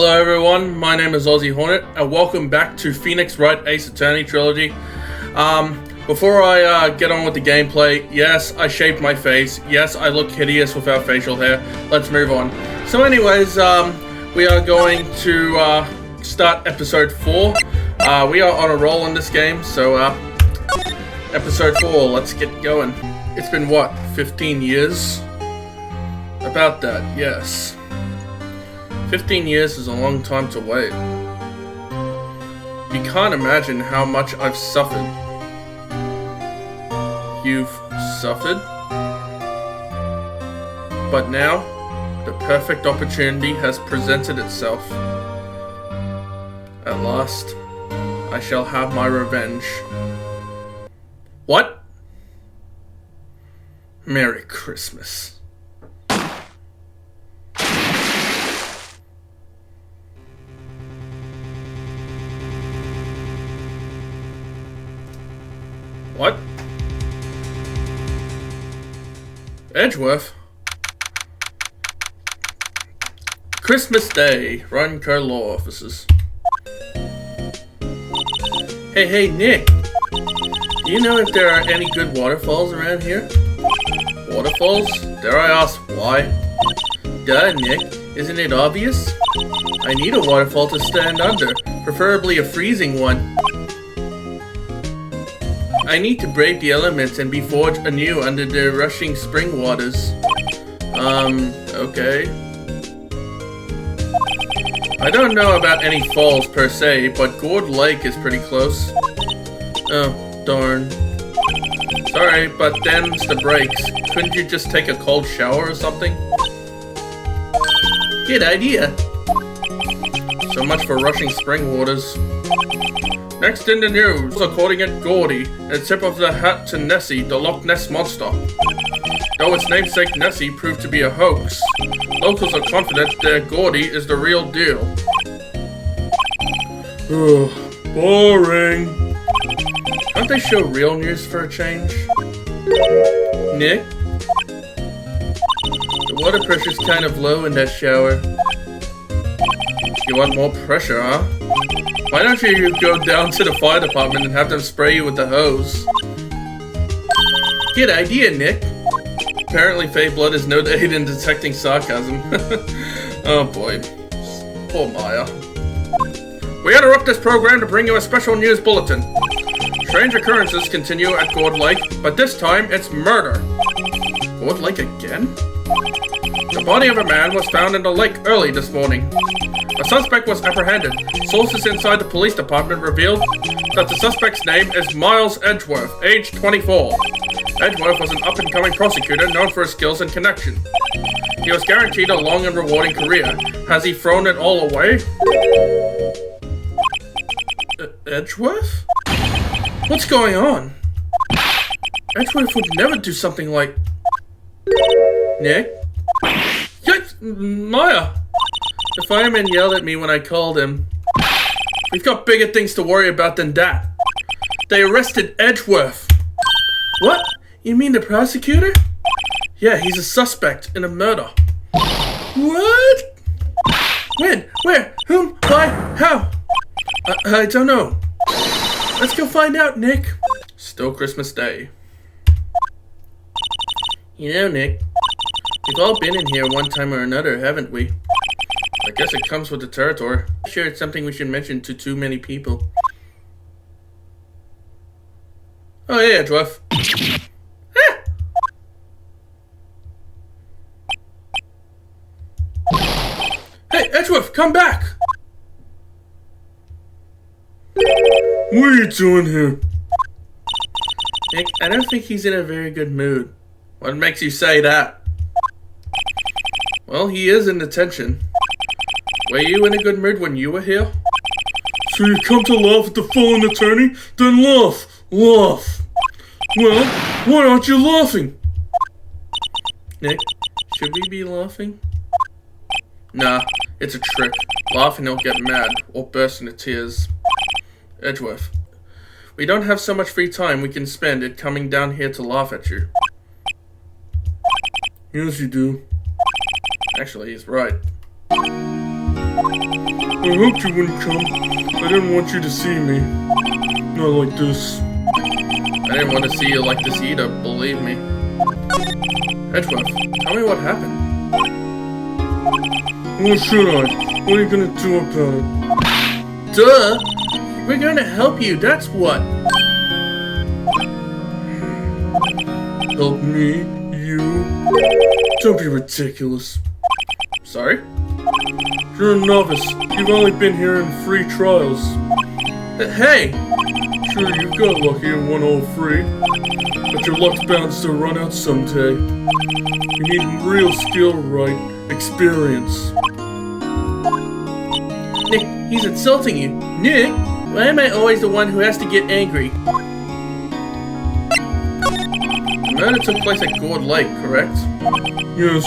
Hello everyone, my name is Aussie Hornet, and welcome back to Phoenix Wright Ace Attorney Trilogy. Before I get on with the gameplay, yes, I shaved my face, yes, I look hideous without facial hair. Let's move on. So anyways, we are going to start episode 4. We are on a roll in this game, so episode 4, let's get going. It's been what, 15 years? About that, yes. 15 years is a long time to wait. You can't imagine how much I've suffered. You've suffered? But now, the perfect opportunity has presented itself. At last, I shall have my revenge. What? Merry Christmas. What? Edgeworth? Christmas Day, Run Co Law Offices. Hey, Nick. Do you know if there are any good waterfalls around here? Waterfalls? Dare I ask why? Duh, Nick. Isn't it obvious? I need a waterfall to stand under, preferably a freezing one. I need to brave the elements and be forged anew under the rushing spring waters. Okay. I don't know about any falls per se, but Gourd Lake is pretty close. Oh, darn. Sorry, but them's the breaks. Couldn't you just take a cold shower or something? Good idea. So much for rushing spring waters. Next in the news, according to Gordy, a tip of the hat to Nessie, the Loch Ness Monster. Though its namesake Nessie proved to be a hoax, locals are confident that Gordy is the real deal. Ugh, boring. Can't they show real news for a change? Nick? The water pressure's kind of low in that shower. You want more pressure, huh? Why don't you go down to the fire department and have them spray you with the hose? Good idea, Nick. Apparently, Fey Blood is no aid in detecting sarcasm. Oh boy. Poor Maya. We interrupt this program to bring you a special news bulletin. Strange occurrences continue at Gourd Lake, but this time it's murder. Gourd Lake again? The body of a man was found in the lake early this morning. A suspect was apprehended. Sources inside the police department revealed that the suspect's name is Miles Edgeworth, age 24. Edgeworth was an up-and-coming prosecutor known for his skills and connection. He was guaranteed a long and rewarding career. Has he thrown it all away? Edgeworth? What's going on? Edgeworth would never do something like... Nick? Yes, Maya! The fireman yelled at me when I called him. We've got bigger things to worry about than that. They arrested Edgeworth. What? You mean the prosecutor? Yeah, he's a suspect in a murder. What? When? Where? Whom? Why? How? I don't know. Let's go find out, Nick. Still Christmas Day. You know, Nick, we've all been in here one time or another, haven't we? I guess it comes with the territory. I'm sure it's something we should mention to too many people. Oh yeah, Edgeworth. Ah! Hey, Edgeworth, come back! What are you doing here? Nick, I don't think he's in a very good mood. What makes you say that? Well, he is in detention. Were you in a good mood when you were here? So you come to laugh at the fallen attorney? Then laugh! Laugh! Well, why aren't you laughing? Nick, should we be laughing? Nah, it's a trick. Laugh and he'll get mad, or burst into tears. Edgeworth, we don't have so much free time we can spend it coming down here to laugh at you. Yes, you do. Actually, he's right. I hoped you wouldn't come. I didn't want you to see me. Not like this. I didn't want to see you like this either, believe me. Edgeworth, tell me what happened. What should I? What are you gonna do about it? Duh! We're gonna help you, that's what. Help me? You? Don't be ridiculous. Sorry? You're a novice. You've only been here in free trials. Hey! Sure, you got lucky and won all free. But your luck's bound to run out someday. You need real skill, Wright. Experience. Nick, he's insulting you. Nick, why am I always the one who has to get angry? The murder took place at Gourd Lake, correct? Yes,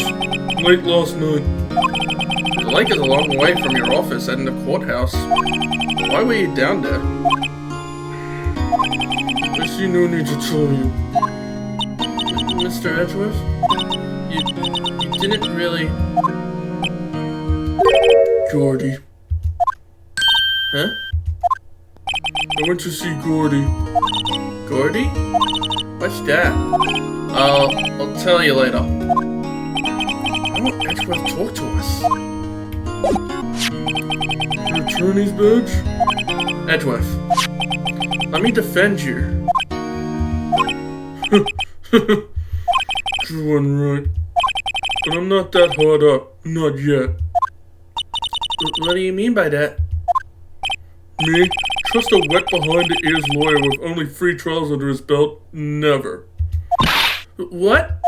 late last night. The lake is a long way from your office and the courthouse. Why were you down there? I see no need to tell you. Mr. Edgeworth? You didn't really... Gordy. Huh? I went to see Gordy. Gordy? What's that? I'll tell you later. Why won't Edgeworth talk to us? Your attorney's badge? Edgeworth, let me defend you. True and right. But I'm not that hard up. Not yet. What do you mean by that? Me? Trust a wet behind the ears lawyer with only 3 trials under his belt? Never. What?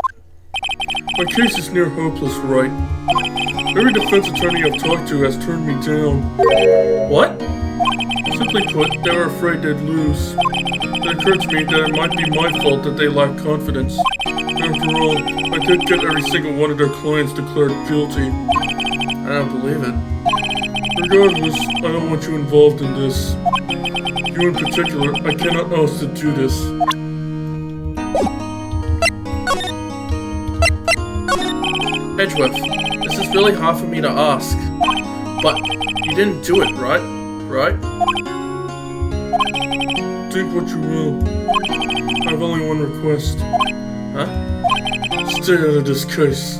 My case is near hopeless, Wright. Every defense attorney I've talked to has turned me down. What? Simply put, they were afraid they'd lose. It occurred to me that it might be my fault that they lacked confidence. After all, I did get every single one of their clients declared guilty. I don't believe it. Regardless, I don't want you involved in this. You in particular, I cannot ask to do this. Edgeworth, this is really hard for me to ask. But you didn't do it, right? Right? Think what you will. I have only one request. Huh? Stay out of this case.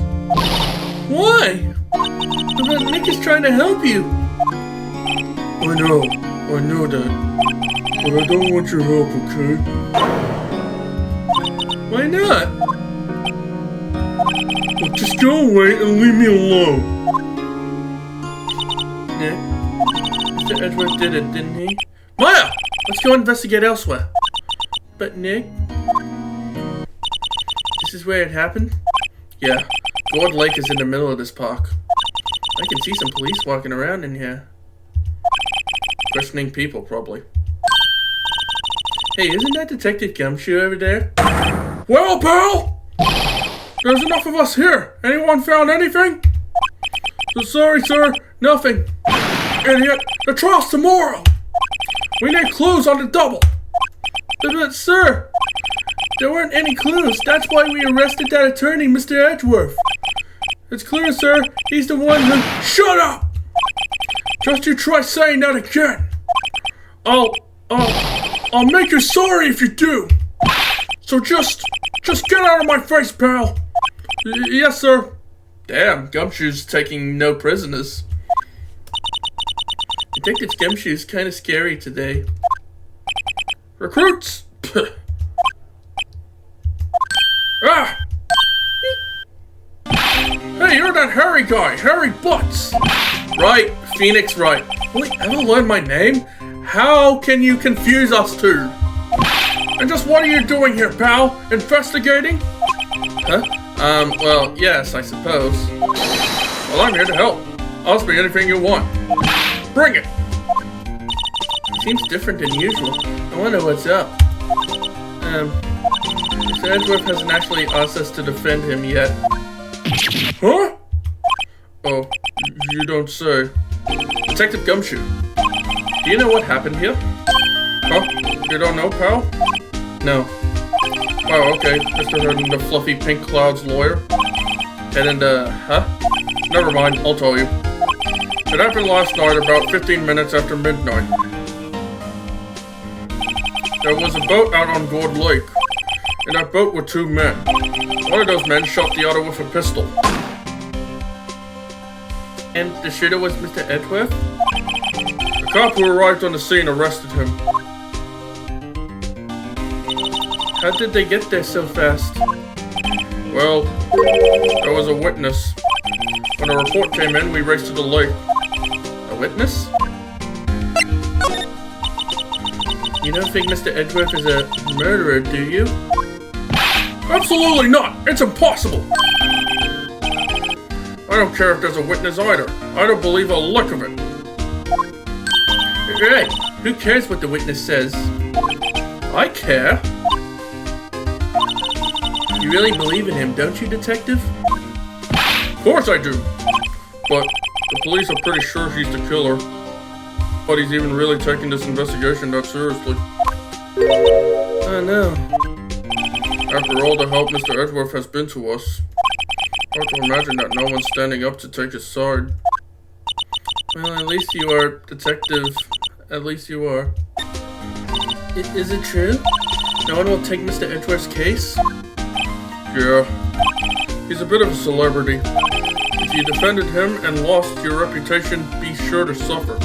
Why? But Nick is trying to help you. I know that. But I don't want your help, okay? Why not? Well, just go away and leave me alone. Nick, Mr. Edgeworth did it, didn't he? Maya! Let's go investigate elsewhere. But Nick... This is where it happened? Yeah, Gourd Lake is in the middle of this park. I can see some police walking around in here. Questioning people, probably. Hey, isn't that Detective Gumshoe over there? Well, pal! There's enough of us here. Anyone found anything? Sorry, sir. Nothing. Idiot. The trial's tomorrow. We need clues on the double. But sir, there weren't any clues. That's why we arrested that attorney, Mr. Edgeworth. It's clear, sir. He's the one who... Shut up! Just you try saying that again. I'll make you sorry if you do. So just get out of my face, pal. Yes, sir. Damn, Gumshoe's taking no prisoners. Detective Gumshoe's kind of scary today. Recruits! Ah! Hey, you're that hairy guy, Harry Butts! Right, Phoenix Wright. Will he ever learn my name? How can you confuse us two? And just what are you doing here, pal? Investigating? Huh? Well, yes, I suppose. Well, I'm here to help. Ask me anything you want. Bring it! Seems different than usual. I wonder what's up. Mr. Edgeworth hasn't actually asked us to defend him yet. Huh? Oh, you don't say. Detective Gumshoe, do you know what happened here? Huh? You don't know, pal? No. Oh, okay. Mr. Hurden, the fluffy pink cloud's lawyer. Huh? Never mind, I'll tell you. It happened last night about 15 minutes after midnight. There was a boat out on Gourd Lake. In that boat were two men. One of those men shot the other with a pistol. And the shooter was Mr. Edgeworth? The cop who arrived on the scene arrested him. How did they get there so fast? Well, there was a witness. When the report came in, we raced to the lake. A witness? You don't think Mr. Edgeworth is a murderer, do you? Absolutely not! It's impossible! I don't care if there's a witness either. I don't believe a lick of it. Right. Who cares what the witness says? I care. You really believe in him, don't you, Detective? Of course I do. But the police are pretty sure he's the killer. But he's even really taking this investigation that seriously. Oh no. After all the help Mr. Edgeworth has been to us, hard to imagine that no one's standing up to take his side. Well, at least you are, Detective. At least you are. Is it true? No one will take Mr. Edgeworth's case? Yeah. He's a bit of a celebrity. If you defended him and lost, your reputation be sure to suffer.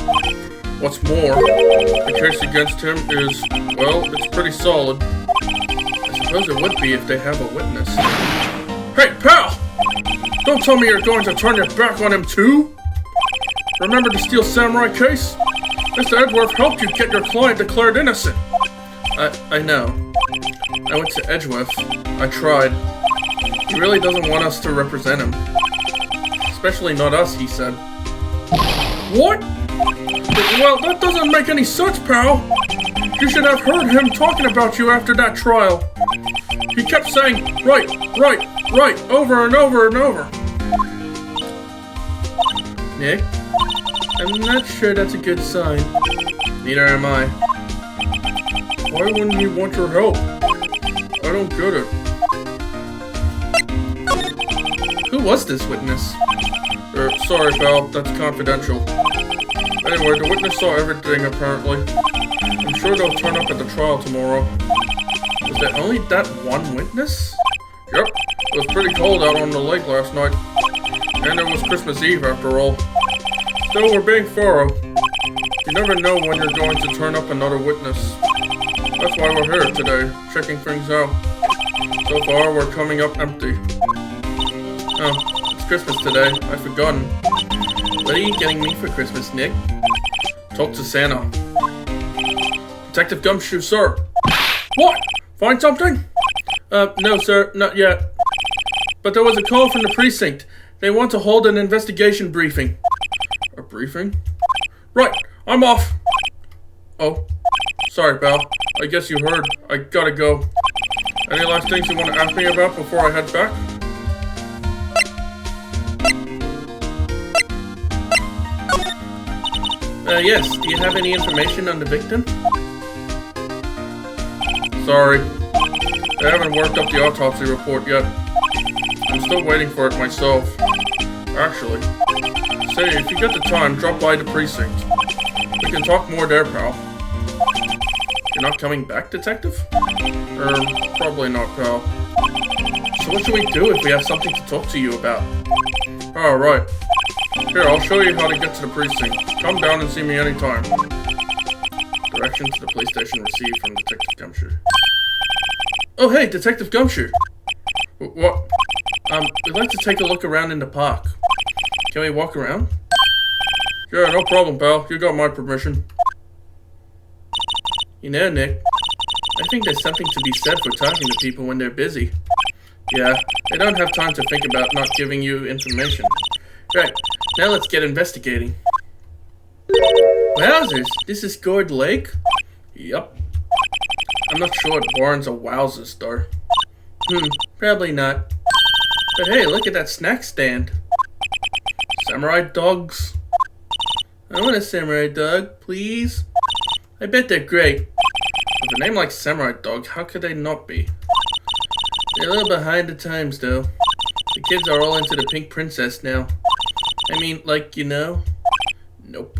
What's more, the case against him is, well, it's pretty solid. I suppose it would be if they have a witness. Hey, pal! Don't tell me you're going to turn your back on him too? Remember the Steel Samurai case? Mr. Edgeworth helped you get your client declared innocent. I know. I went to Edgeworth. I tried. He really doesn't want us to represent him. Especially not us, he said. What? Well, that doesn't make any sense, pal. You should have heard him talking about you after that trial. He kept saying, right, right, right, over and over and over. Nick? I'm not sure that's a good sign. Neither am I. Why wouldn't he want your help? I don't get it. Who was this witness? Sorry, pal, that's confidential. Anyway, the witness saw everything, apparently. I'm sure they'll turn up at the trial tomorrow. Was there only that one witness? Yep, it was pretty cold out on the lake last night. And it was Christmas Eve, after all. Still, we're being thorough. You never know when you're going to turn up another witness. That's why we're here today, checking things out. So far, we're coming up empty. Oh, it's Christmas today. I've forgotten. What are you getting me for Christmas, Nick? Talk to Santa. Detective Gumshoe, sir. What? Find something? No, sir, not yet. But there was a call from the precinct. They want to hold an investigation briefing. A briefing? Right, I'm off. Oh, sorry, pal. I guess you heard. I gotta go. Any last things you want to ask me about before I head back? Yes. Do you have any information on the victim? Sorry. I haven't worked up the autopsy report yet. I'm still waiting for it myself. Actually, say, if you get the time, drop by the precinct. We can talk more there, pal. You're not coming back, Detective? Probably not, pal. So what should we do if we have something to talk to you about? Oh, right. Here, I'll show you how to get to the precinct. Come down and see me anytime. Direction to the police station received from Detective Gumshoe. Oh, hey, Detective Gumshoe. What? We'd like to take a look around in the park. Can we walk around? Yeah, no problem, pal. You got my permission. You know, Nick, I think there's something to be said for talking to people when they're busy. Yeah, they don't have time to think about not giving you information. Right, now let's get investigating. Wowzers, this is Gourd Lake? Yep. I'm not sure it warrants a wowzers, though. Probably not. But hey, look at that snack stand. Samurai dogs. I want a samurai dog, please. I bet they're great. With a name like Samurai Dog, how could they not be? They're a little behind the times, though. The kids are all into the Pink Princess now. I mean, like, you know, Nope.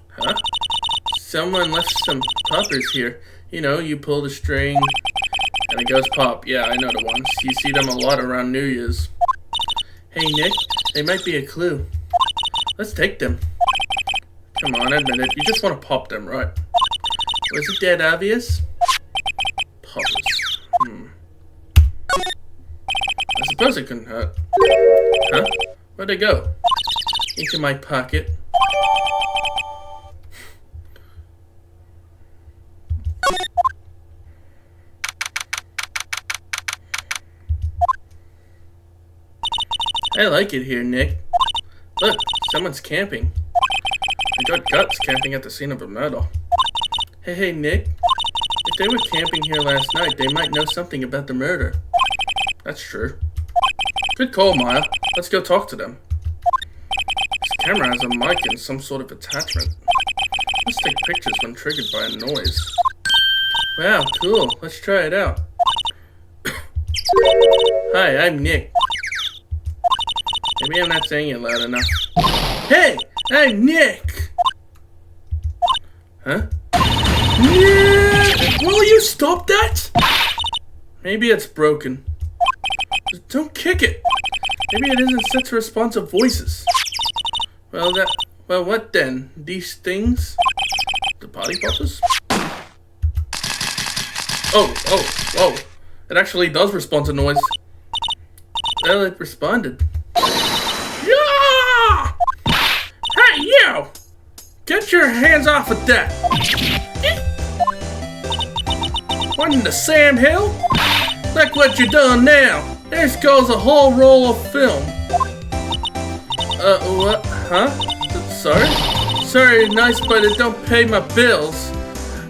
Huh? Someone left some poppers here. You know, you pull the string and it goes pop. Yeah, I know the ones. You see them a lot around New Year's. Hey, Nick, they might be a clue. Let's take them. Come on, admit it. You just want to pop them, right? Was it that obvious? Poppers. I suppose it couldn't hurt. Huh? Where'd they go? Into my pocket. I like it here, Nick. Look, someone's camping. I got guts camping at the scene of a murder. Hey, Nick. If they were camping here last night, they might know something about the murder. That's true. Good call, Maya. Let's go talk to them. This camera has a mic and some sort of attachment. Let's take pictures when triggered by a noise. Wow, cool. Let's try it out. Hi, I'm Nick. Maybe I'm not saying it loud enough. Hey, I'm Nick! Huh? Nick! Will you stop that? Maybe it's broken. Just don't kick it. Maybe it isn't set to respond to voices. Well, what then? These things? The body poppers? Oh. It actually does respond to noise. Well, it responded. Yeah! Hey, you! Get your hands off of that! What in the Sam Hill? Look what you done now! There goes a whole roll of film. What? Huh? Sorry? Sorry, nice, but it don't pay my bills.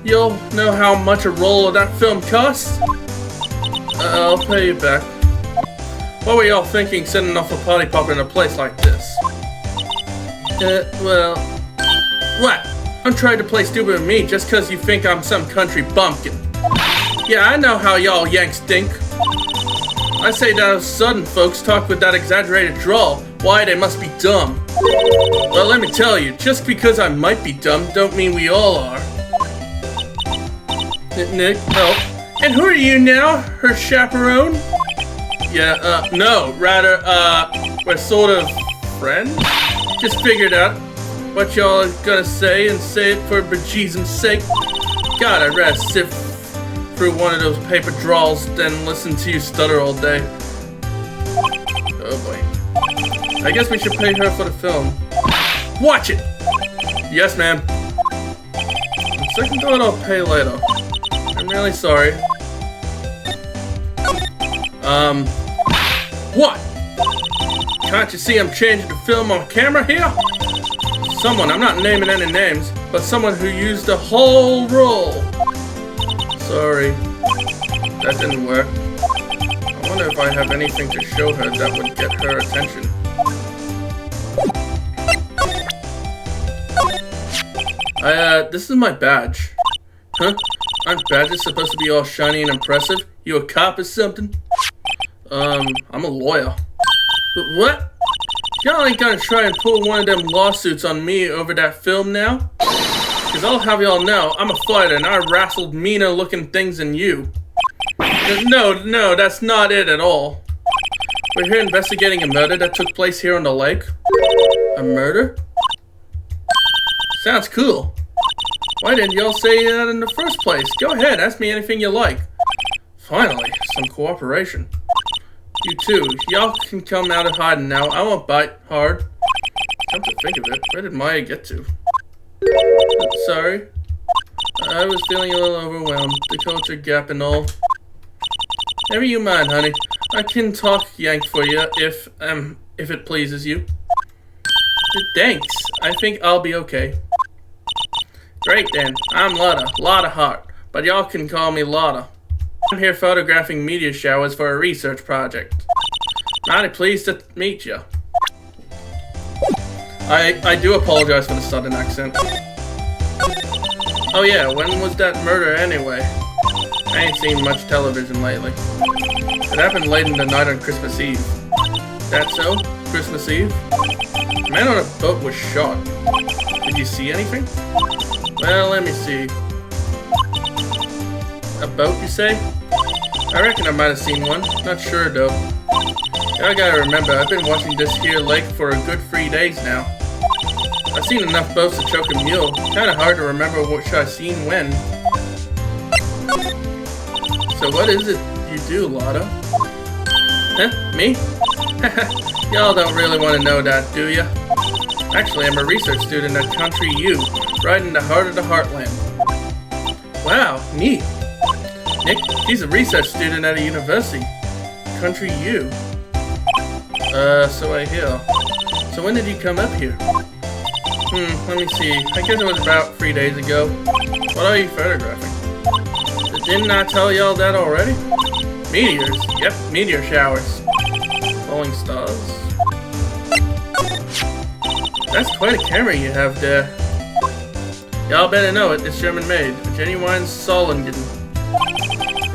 You'll know how much a roll of that film costs? I'll pay you back. What were y'all thinking sending off a party popper in a place like this? Well... What? Don't try to play stupid with me just cause you think I'm some country bumpkin. Yeah, I know how y'all Yanks think. I say those southern folks talk with that exaggerated drawl. Why, they must be dumb. Well, let me tell you, just because I might be dumb don't mean we all are. Nick, help. And who are you now? Her chaperone? Yeah, no, rather, we're sort of friends? Just figured out what y'all are gonna say and say it for bejesus's sake. God, I'd rather sift through one of those paper drawls than listen to you stutter all day. Oh boy. I guess we should pay her for the film. Watch it! Yes, ma'am. On second thought, I'll pay later. I'm really sorry. What? Can't you see I'm changing the film on camera here? Someone, I'm not naming any names, but someone who used the whole roll. Sorry. That didn't work. I wonder if I have anything to show her that would get her attention. This is my badge. Huh? Aren't badges supposed to be all shiny and impressive? You a cop or something? I'm a lawyer. But what? Y'all ain't gonna try and pull one of them lawsuits on me over that film now? Cause I'll have y'all know, I'm a fighter and I wrestled meaner looking things than you. No, that's not it at all. We're here investigating a murder that took place here on the lake. A murder? Sounds cool. Why didn't y'all say that in the first place? Go ahead, ask me anything you like. Finally, some cooperation. You too, y'all can come out of hiding now. I won't bite hard. Come to think of it, where did Maya get to? Sorry. I was feeling a little overwhelmed. The culture gap and all. Never you mind, honey. I can talk Yank for you if it pleases you. Thanks. I think I'll be okay. Great then. I'm Lotta Hart, but y'all can call me Lotta. I'm here photographing meteor showers for a research project. Mighty pleased to meet you. I do apologize for the southern accent. Oh yeah, when was that murder anyway? I ain't seen much television lately. It happened late in the night on Christmas Eve. That so? Christmas Eve. A man on a boat was shot. Did you see anything? Well, let me see. A boat, you say? I reckon I might have seen one. Not sure, though. I gotta remember, I've been watching this here lake for a good 3 days now. I've seen enough boats to choke a mule. Kinda hard to remember which I've seen when. So what is it you do, Lotta? Huh? Me? Y'all don't really want to know that, do ya? Actually, I'm a research student at Country U, right in the heart of the heartland. Wow, neat. Nick, he's a research student at a university. Country U. So I hear. So when did you come up here? Let me see. I guess it was about 3 days ago. What are you photographing? Didn't I tell y'all that already? Meteors. Yep, meteor showers. Falling stars. That's quite a camera you have there. Y'all better know it. It's German made. A genuine Solingen.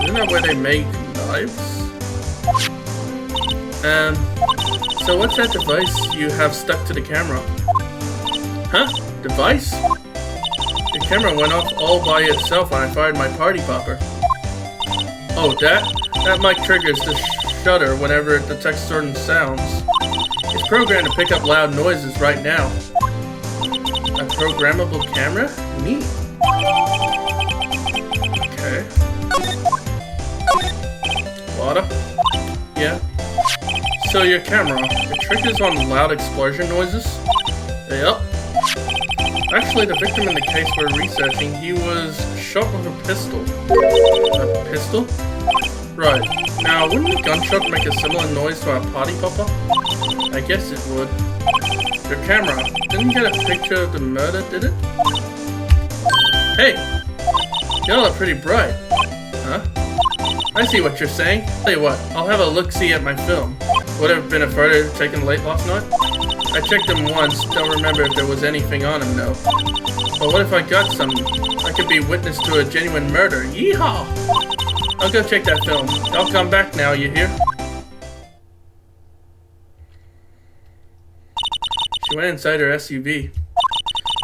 Isn't that where they make knives? So what's that device you have stuck to the camera? Huh? Device? The camera went off all by itself when I fired my party popper. Oh, that mic triggers the shutter whenever it detects certain sounds. It's programmed to pick up loud noises right now. A programmable camera? Neat. Okay. Lotta? Yeah? So your camera, it triggers on loud explosion noises? Yep. Actually, the victim in the case we're researching, he was shot with a pistol. A pistol? Right. Now, wouldn't a gunshot make a similar noise to our party popper? I guess it would. Your camera didn't get a picture of the murder, did it? Hey! Y'all are pretty bright. Huh? I see what you're saying. Tell you what, I'll have a look-see at my film. Would have been a photo taken late last night? I checked him once, don't remember if there was anything on him though. But what if I got some? I could be witness to a genuine murder. Yeehaw! I'll go check that film. I'll come back now, you hear? She went inside her SUV.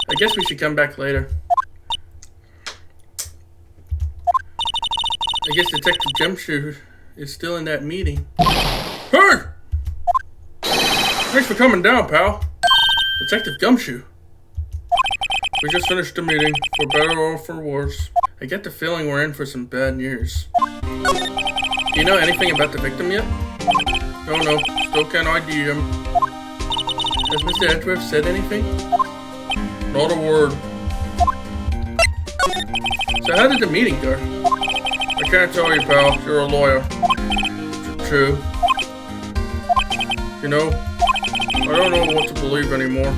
I guess we should come back later. I guess Detective Jumpshooter is still in that meeting. Hey! Thanks for coming down, pal. Detective Gumshoe. We just finished the meeting, for better or for worse. I get the feeling we're in for some bad news. Do you know anything about the victim yet? No, still can't ID him. Has Mr. Edgeworth said anything? Not a word. So how did the meeting go? I can't tell you, pal. You're a lawyer. True. You know, I don't know what to believe anymore.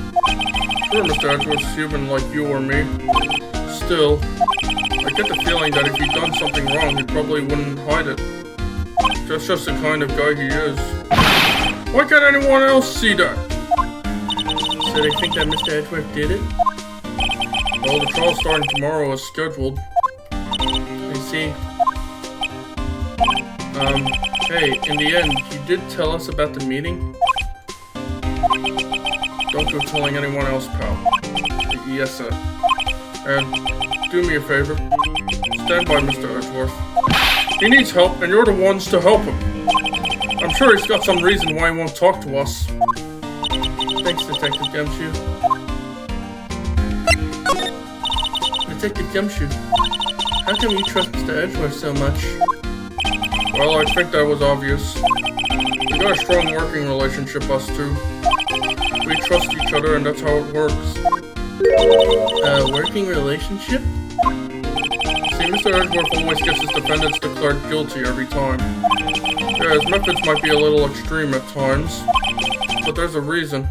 Sure, Mr. Edgeworth's human like you or me. Still, I get the feeling that if he'd done something wrong, he probably wouldn't hide it. That's just the kind of guy he is. Why can't anyone else see that? So they think that Mr. Edgeworth did it? Well, the trial starting tomorrow is scheduled. I see. Hey, in the end, you did tell us about the meeting? Don't go telling anyone else, pal. Yes, sir. And do me a favor. Stand by Mr. Edgeworth. He needs help, and you're the ones to help him. I'm sure he's got some reason why he won't talk to us. Thanks, Detective Gumshoe. Detective Gumshoe, how come you trust Mr. Edgeworth so much? Well, I think that was obvious. We got a strong working relationship, us two. We trust each other, and that's how it works. A working relationship? See, Mr. Edgeworth always gets his defendants declared guilty every time. Yeah, his methods might be a little extreme at times, but there's a reason.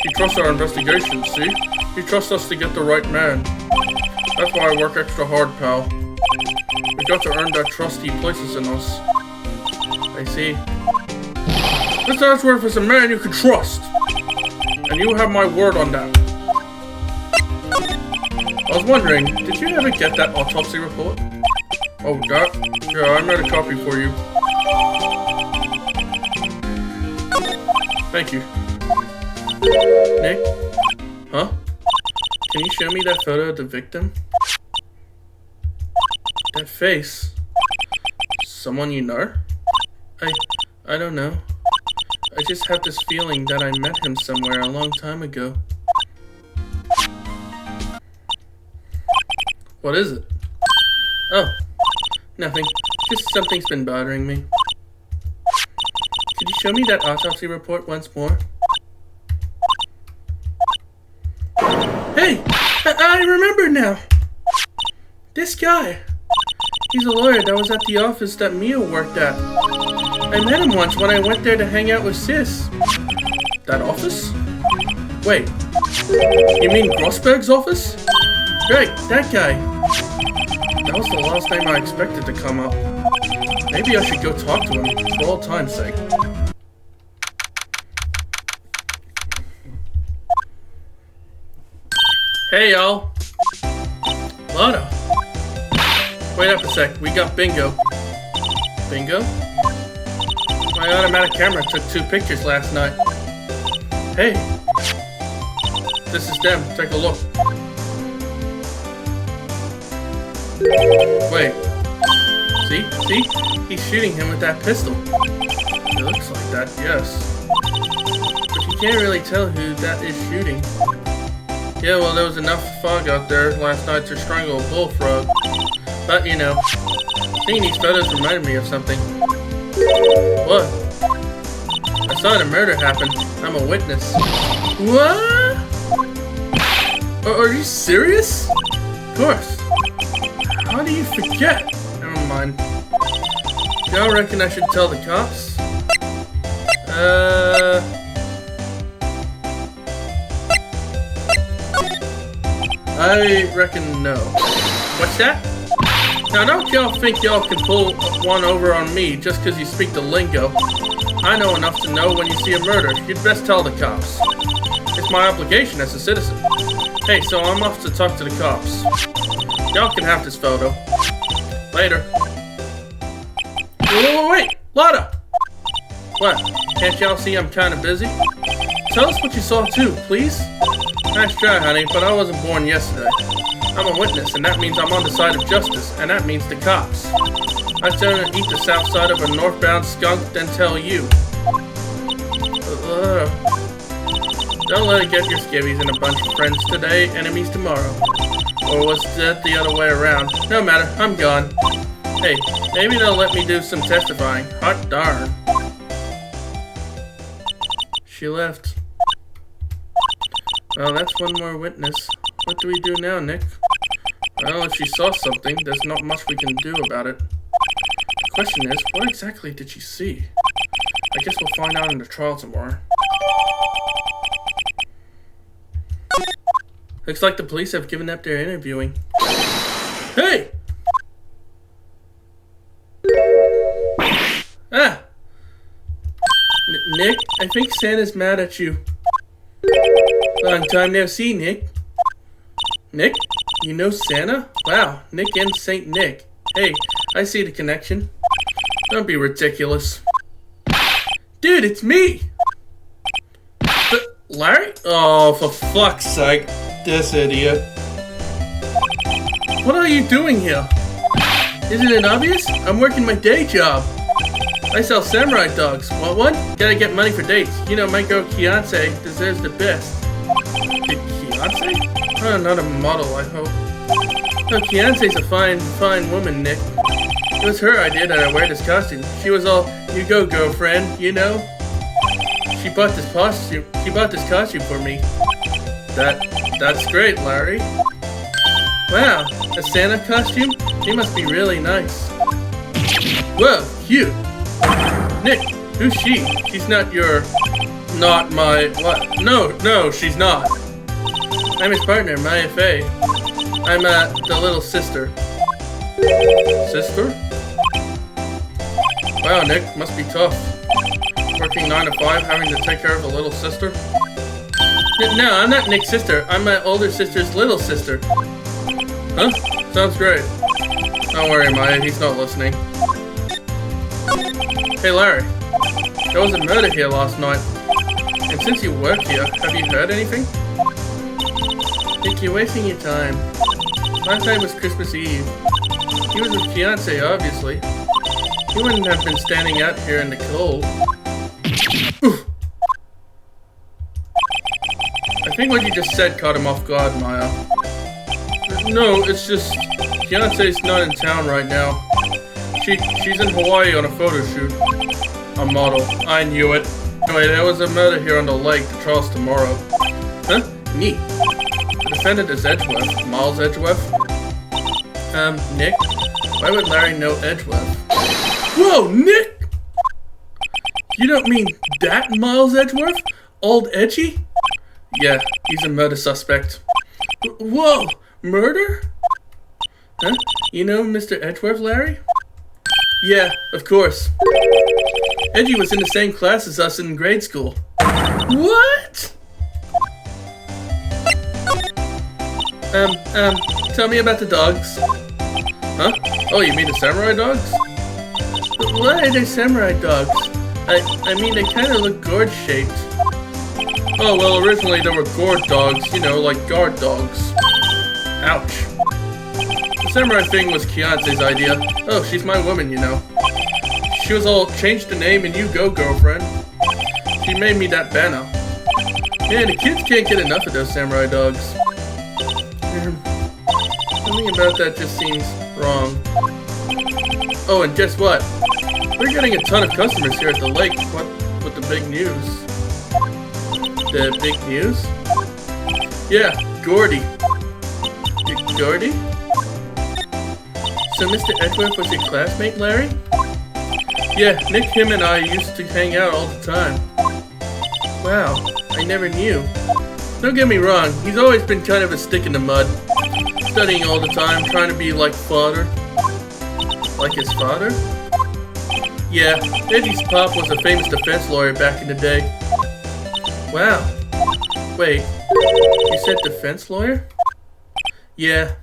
He trusts our investigation, see? He trusts us to get the right man. That's why I work extra hard, pal. We got to earn that trust he places in us. I see. Mr. Edgeworth is a man you can trust. And you have my word on that. I was wondering, did you ever get that autopsy report? Oh, that? Yeah, I made a copy for you. Thank you. Nick? Huh? Can you show me that photo of the victim? That face. Someone you know? I don't know. I just have this feeling that I met him somewhere a long time ago. What is it? Oh, nothing. Just something's been bothering me. Could you show me that autopsy report once more? Hey! I remember now! This guy. He's a lawyer that was at the office that Mia worked at. I met him once when I went there to hang out with Sis. That office? Wait. You mean Grossberg's office? Right, that guy. That was the last name I expected to come up. Maybe I should go talk to him, for old time's sake. Hey, y'all. Lotto. Wait up a sec, we got bingo. Bingo? My automatic camera took 2 pictures last night. Hey. This is them, take a look. Wait. See? He's shooting him with that pistol. It looks like that, yes. But you can't really tell who that is shooting. Yeah, well, there was enough fog out there last night to strangle a bullfrog. But, you know, seeing these photos reminded me of something. What? I saw the murder happen. I'm a witness. What? Are you serious? Of course. How do you forget? Never mind. Y'all reckon I should tell the cops? I reckon no. What's that? Now don't y'all think y'all can pull one over on me just because you speak the lingo. I know enough to know when you see a murder. You'd best tell the cops. It's my obligation as a citizen. Hey, so I'm off to talk to the cops. Y'all can have this photo. Later. Wait! Lotta! What? Can't y'all see I'm kinda busy? Tell us what you saw too, please. Nice try, honey, but I wasn't born yesterday. I'm a witness, and that means I'm on the side of justice, and that means the cops. I'd sooner eat the south side of a northbound skunk than tell you. Don't let it get your skivvies and a bunch of friends today, enemies tomorrow. Or was that the other way around? No matter, I'm gone. Hey, maybe they'll let me do some testifying. Hot darn. She left. Well, that's one more witness. What do we do now, Nick? Well, if she saw something, there's not much we can do about it. The question is, what exactly did she see? I guess we'll find out in the trial tomorrow. Looks like the police have given up their interviewing. Hey! Ah! Nick, I think Santa's mad at you. Long time no see, Nick. Nick? You know Santa? Wow, Nick and Saint Nick. Hey, I see the connection. Don't be ridiculous. Dude, it's me! Larry? Oh, for fuck's sake. This idiot. What are you doing here? Isn't it obvious? I'm working my day job. I sell samurai dogs. Want one? Gotta get money for dates. You know, my girl Kiance deserves the best. Kiance? Oh, not a model, I hope. No, Kiance's a fine woman, Nick. It was her idea that I wear this costume. She was all, you go, girlfriend, you know? She bought this costume for me. That's great, Larry. Wow, a Santa costume? He must be really nice. Whoa, cute. Nick, who's she? She's not my, what? No, she's not. I'm his partner, Maya Fey. I'm, the little sister. Sister? Wow, Nick, must be tough. Working 9 to 5, having to take care of a little sister? No, I'm not Nick's sister. I'm my older sister's little sister. Huh? Sounds great. Don't worry, Maya, he's not listening. Hey, Larry. There was a murder here last night. And since you work here, have you heard anything? Nick, you're wasting your time. Last night was Christmas Eve. He was his fiancé, obviously. He wouldn't have been standing out here in the cold. I think what you just said caught him off guard, Maya. No, it's just... Fiancé's not in town right now. She's in Hawaii on a photo shoot. A model. I knew it. Anyway, there was a murder here on the lake, the trial's tomorrow. Huh? Neat. The defendant is Edgeworth. Miles Edgeworth? Nick? Why would Larry know Edgeworth? Whoa, Nick! You don't mean that Miles Edgeworth? Old Edgy? Yeah, he's a murder suspect. Whoa, murder? Huh? You know Mr. Edgeworth, Larry? Yeah, of course. Edgy was in the same class as us in grade school. What? Tell me about the dogs. Huh? Oh, you mean the samurai dogs? Why are they samurai dogs? I mean, they kind of look gourd-shaped. Oh, well, originally there were gourd dogs, you know, like guard dogs. Ouch. The samurai thing was Kiance's idea. Oh, she's my woman, you know. She was all, change the name and you go, girlfriend. She made me that banner. Man, the kids can't get enough of those samurai dogs. Something about that just seems wrong. Oh, and guess what? We're getting a ton of customers here at the lake. What with the big news? The big news? Yeah, Gordy. Gordy? So Mr. Edgeworth was your classmate, Larry? Yeah, Nick, him, and I used to hang out all the time. Wow, I never knew. Don't get me wrong, he's always been kind of a stick in the mud. Studying all the time, trying to be like father. Like his father? Yeah, Edgy's pop was a famous defense lawyer back in the day. Wow. Wait, you said defense lawyer? Yeah.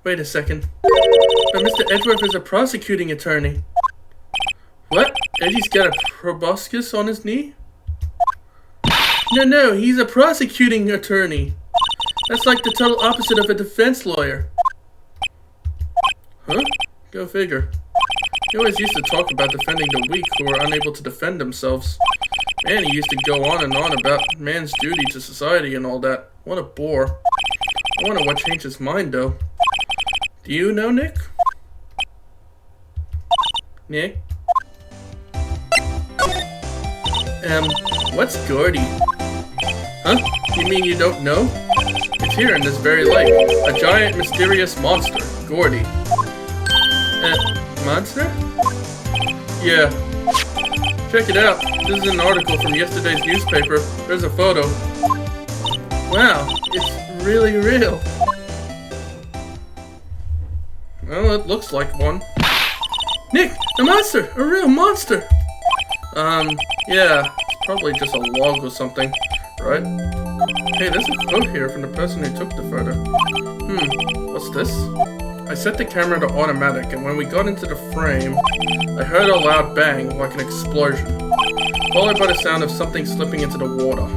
Wait a second. But Mr. Edgeworth is a prosecuting attorney. What? Edgy's got a proboscis on his knee? No, he's a prosecuting attorney. That's like the total opposite of a defense lawyer. Huh? Go figure. He always used to talk about defending the weak who were unable to defend themselves. Man, he used to go on and on about man's duty to society and all that. What a bore. I wonder what changed his mind, though. Do you know, Nick? Nick? What's Gordy? Huh? You mean you don't know? It's here in this very lake. A giant, mysterious monster. Gordy. Monster? Yeah. Check it out. This is an article from yesterday's newspaper. There's a photo. Wow, it's really real. Well, it looks like one. Nick, a monster! A real monster! Yeah. It's probably just a log or something, right? Hey, there's a quote here from the person who took the photo. What's this? I set the camera to automatic, and when we got into the frame, I heard a loud bang, like an explosion, followed by the sound of something slipping into the water.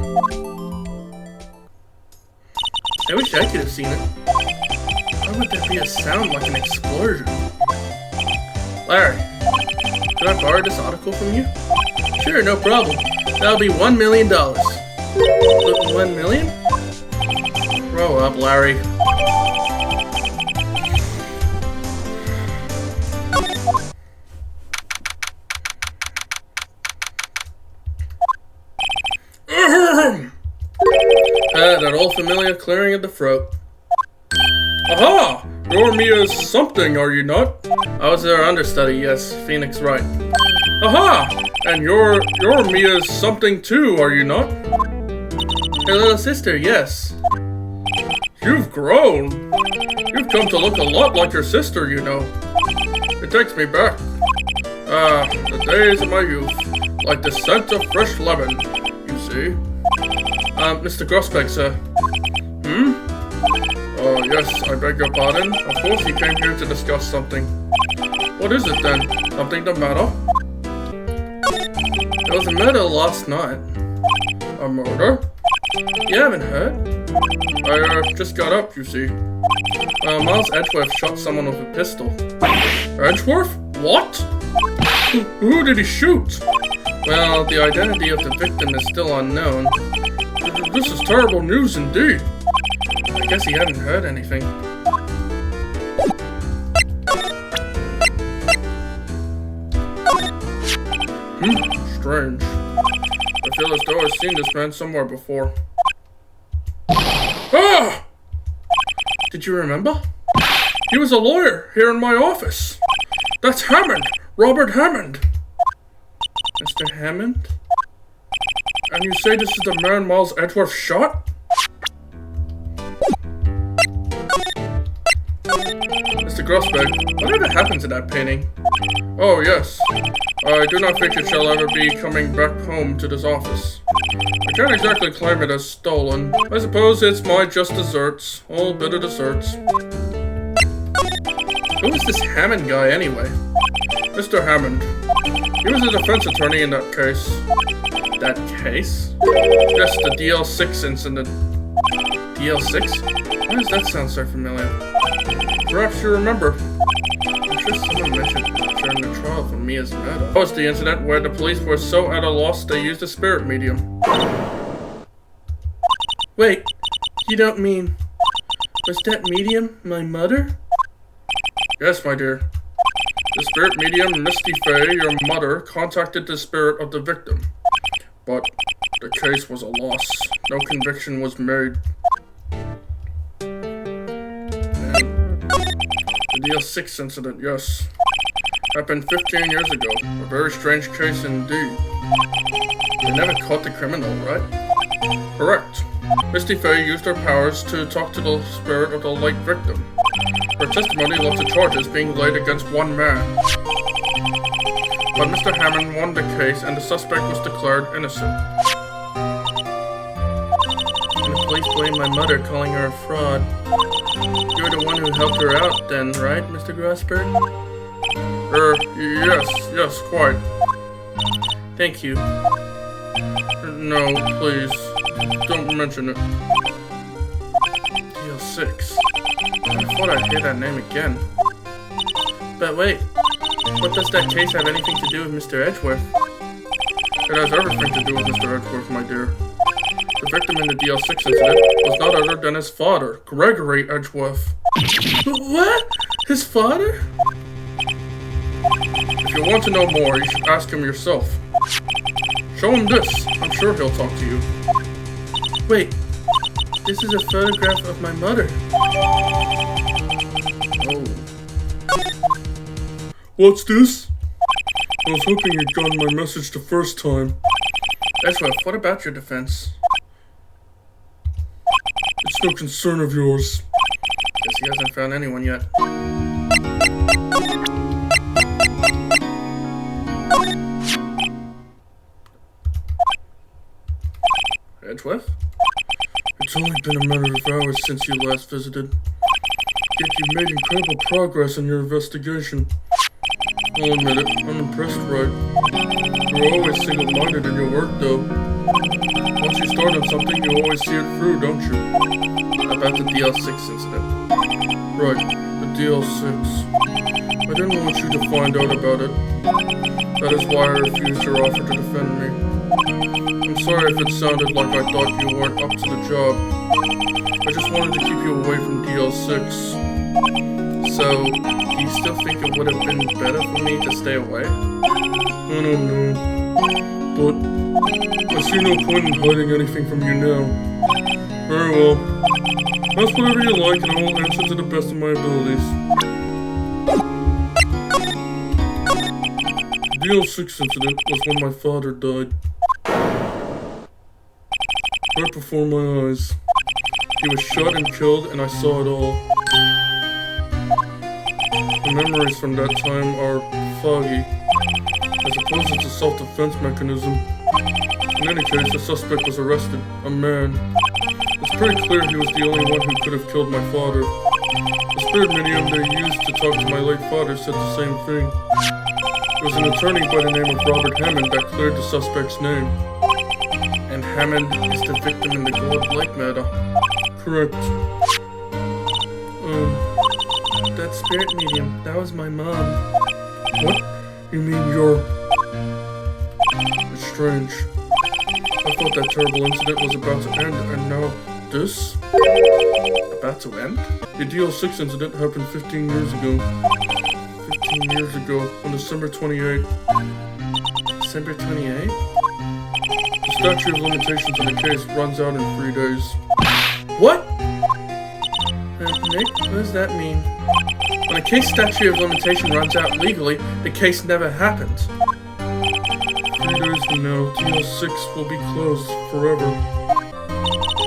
I wish I could have seen it. Why would there be a sound like an explosion? Larry, could I borrow this article from you? Sure, no problem. That'll be $1 million. 1 million? Grow up, Larry. That old familiar clearing of the throat. Aha! You're Mia's something, are you not? I was her understudy, yes, Phoenix Wright. Aha! And you're Mia's something too, are you not? Her little sister, yes. You've grown. You've come to look a lot like your sister, you know. It takes me back. The days of my youth. Like the scent of fresh lemon, you see. Mr. Grosbeck, sir. Oh, yes, I beg your pardon. Of course you came here to discuss something. What is it then? Something the matter? There was a murder last night. A murder? You haven't heard? I just got up, you see. Miles Edgeworth shot someone with a pistol. Edgeworth? What? Who did he shoot? Well, the identity of the victim is still unknown. This is terrible news indeed. I guess he hadn't heard anything. Strange. I feel as though I've seen this man somewhere before. Ah! Did you remember? He was a lawyer here in my office. That's Hammond. Robert Hammond. Mr. Hammond? And you say this is the man Miles Edgeworth shot? Mr. Grossberg, whatever happened to that painting? Oh, yes. I do not think it shall ever be coming back home to this office. I can't exactly claim it as stolen. I suppose it's my just desserts. All bitter desserts. Who is this Hammond guy anyway? Mr. Hammond. He was a defense attorney in that case. That case? Yes, the DL6 incident. DL6? Why does that sound so familiar? Perhaps you remember. I'm sure someone mentioned it during the trial for Mia's murder. That was the incident where the police were so at a loss they used a spirit medium. Wait, you don't mean... Was that medium my mother? Yes, my dear. The spirit medium, Misty Fey, your mother, contacted the spirit of the victim. But the case was a loss. No conviction was made. The DL6 incident, yes. Happened 15 years ago. A very strange case indeed. They never caught the criminal, right? Correct. Misty Fey used her powers to talk to the spirit of the late victim. Her testimony led to charges being laid against one man. But Mr. Hammond won the case and the suspect was declared innocent. And the police blame my mother, calling her a fraud. You're the one who helped her out then, right, Mr. Grossberg? Yes, quite. Thank you. No, please. Don't mention it. DL6. I thought I'd hear that name again. But wait, what does that case have anything to do with Mr. Edgeworth? It has everything to do with Mr. Edgeworth, my dear. The victim in the DL6 incident was not other than his father, Gregory Edgeworth. What? His father? If you want to know more, you should ask him yourself. Show him this. I'm sure he'll talk to you. Wait, this is a photograph of my mother. Oh. What's this? I was hoping you'd gotten my message the first time. Edgeworth, what about your defense? It's no concern of yours. Guess he hasn't found anyone yet. Edgeworth? It's only been a matter of hours since you last visited. Yet you've made incredible progress in your investigation. I'll admit it, I'm impressed, Wright. You're always single-minded in your work, though. Once you start on something, you always see it through, don't you? About the DL6 incident. Right, the DL6. I didn't want you to find out about it. That is why I refused your offer to defend me. I'm sorry if it sounded like I thought you weren't up to the job. I just wanted to keep you away from DL6. So, do you still think it would have been better for me to stay away? I don't know. But I see no point in hiding anything from you now. Very well. Ask whatever you like and I will answer to the best of my abilities. The DL6 incident was when my father died. Right before my eyes. He was shot and killed and I saw it all. The memories from that time are foggy. I suppose it's a self-defense mechanism. In any case, the suspect was arrested. A man. It's pretty clear he was the only one who could have killed my father. The spirit medium they used to talk to my late father said the same thing. It was an attorney by the name of Robert Hammond that cleared the suspect's name. And Hammond is the victim in the Gold Lake murder. Correct. That spirit medium, that was my mom. What? You mean you're... It's strange. I thought that terrible incident was about to end, and now this? About to end? The DL6 incident happened 15 years ago. 15 years ago, on December 28th. December 28th? The statute of limitations on the case runs out in 3 days. What? Nick, what does that mean? When a case statute of limitation runs out legally, the case never happens. 3 days from now, DL6 will be closed forever.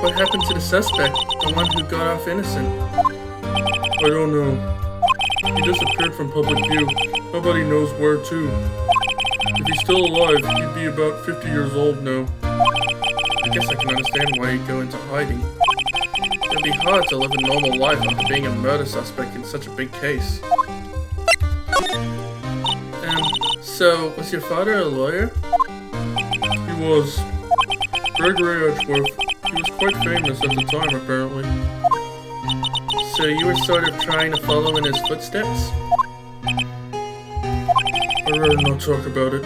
What happened to the suspect, the one who got off innocent? I don't know. He disappeared from public view. Nobody knows where to. If he's still alive, he'd be about 50 years old now. I guess I can understand why he'd go into hiding. It'd be hard to live a normal life after being a murder suspect in such a big case. So, was your father a lawyer? He was. Gregory Edgeworth. He was quite famous at the time, apparently. So you were sort of trying to follow in his footsteps? I'd rather not talk about it.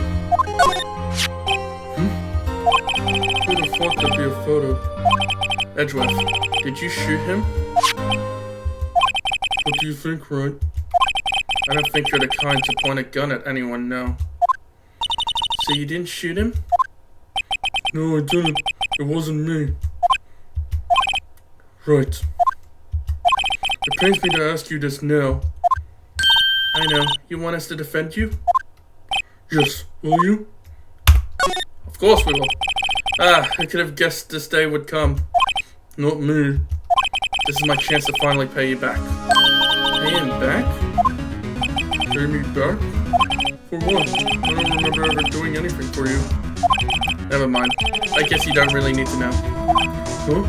Who'd have thought there'd be a photo? Edgeworth, did you shoot him? What do you think, Wright? I don't think you're the kind to point a gun at anyone, no. So you didn't shoot him? No, I didn't. It wasn't me. Right. It pains me to ask you this now. I know. You want us to defend you? Yes. Will you? Of course we will. I could have guessed this day would come. Not me. This is my chance to finally pay you back. Pay him back? Pay me back? For what? I don't remember ever doing anything for you. Never mind. I guess you don't really need to know. Huh?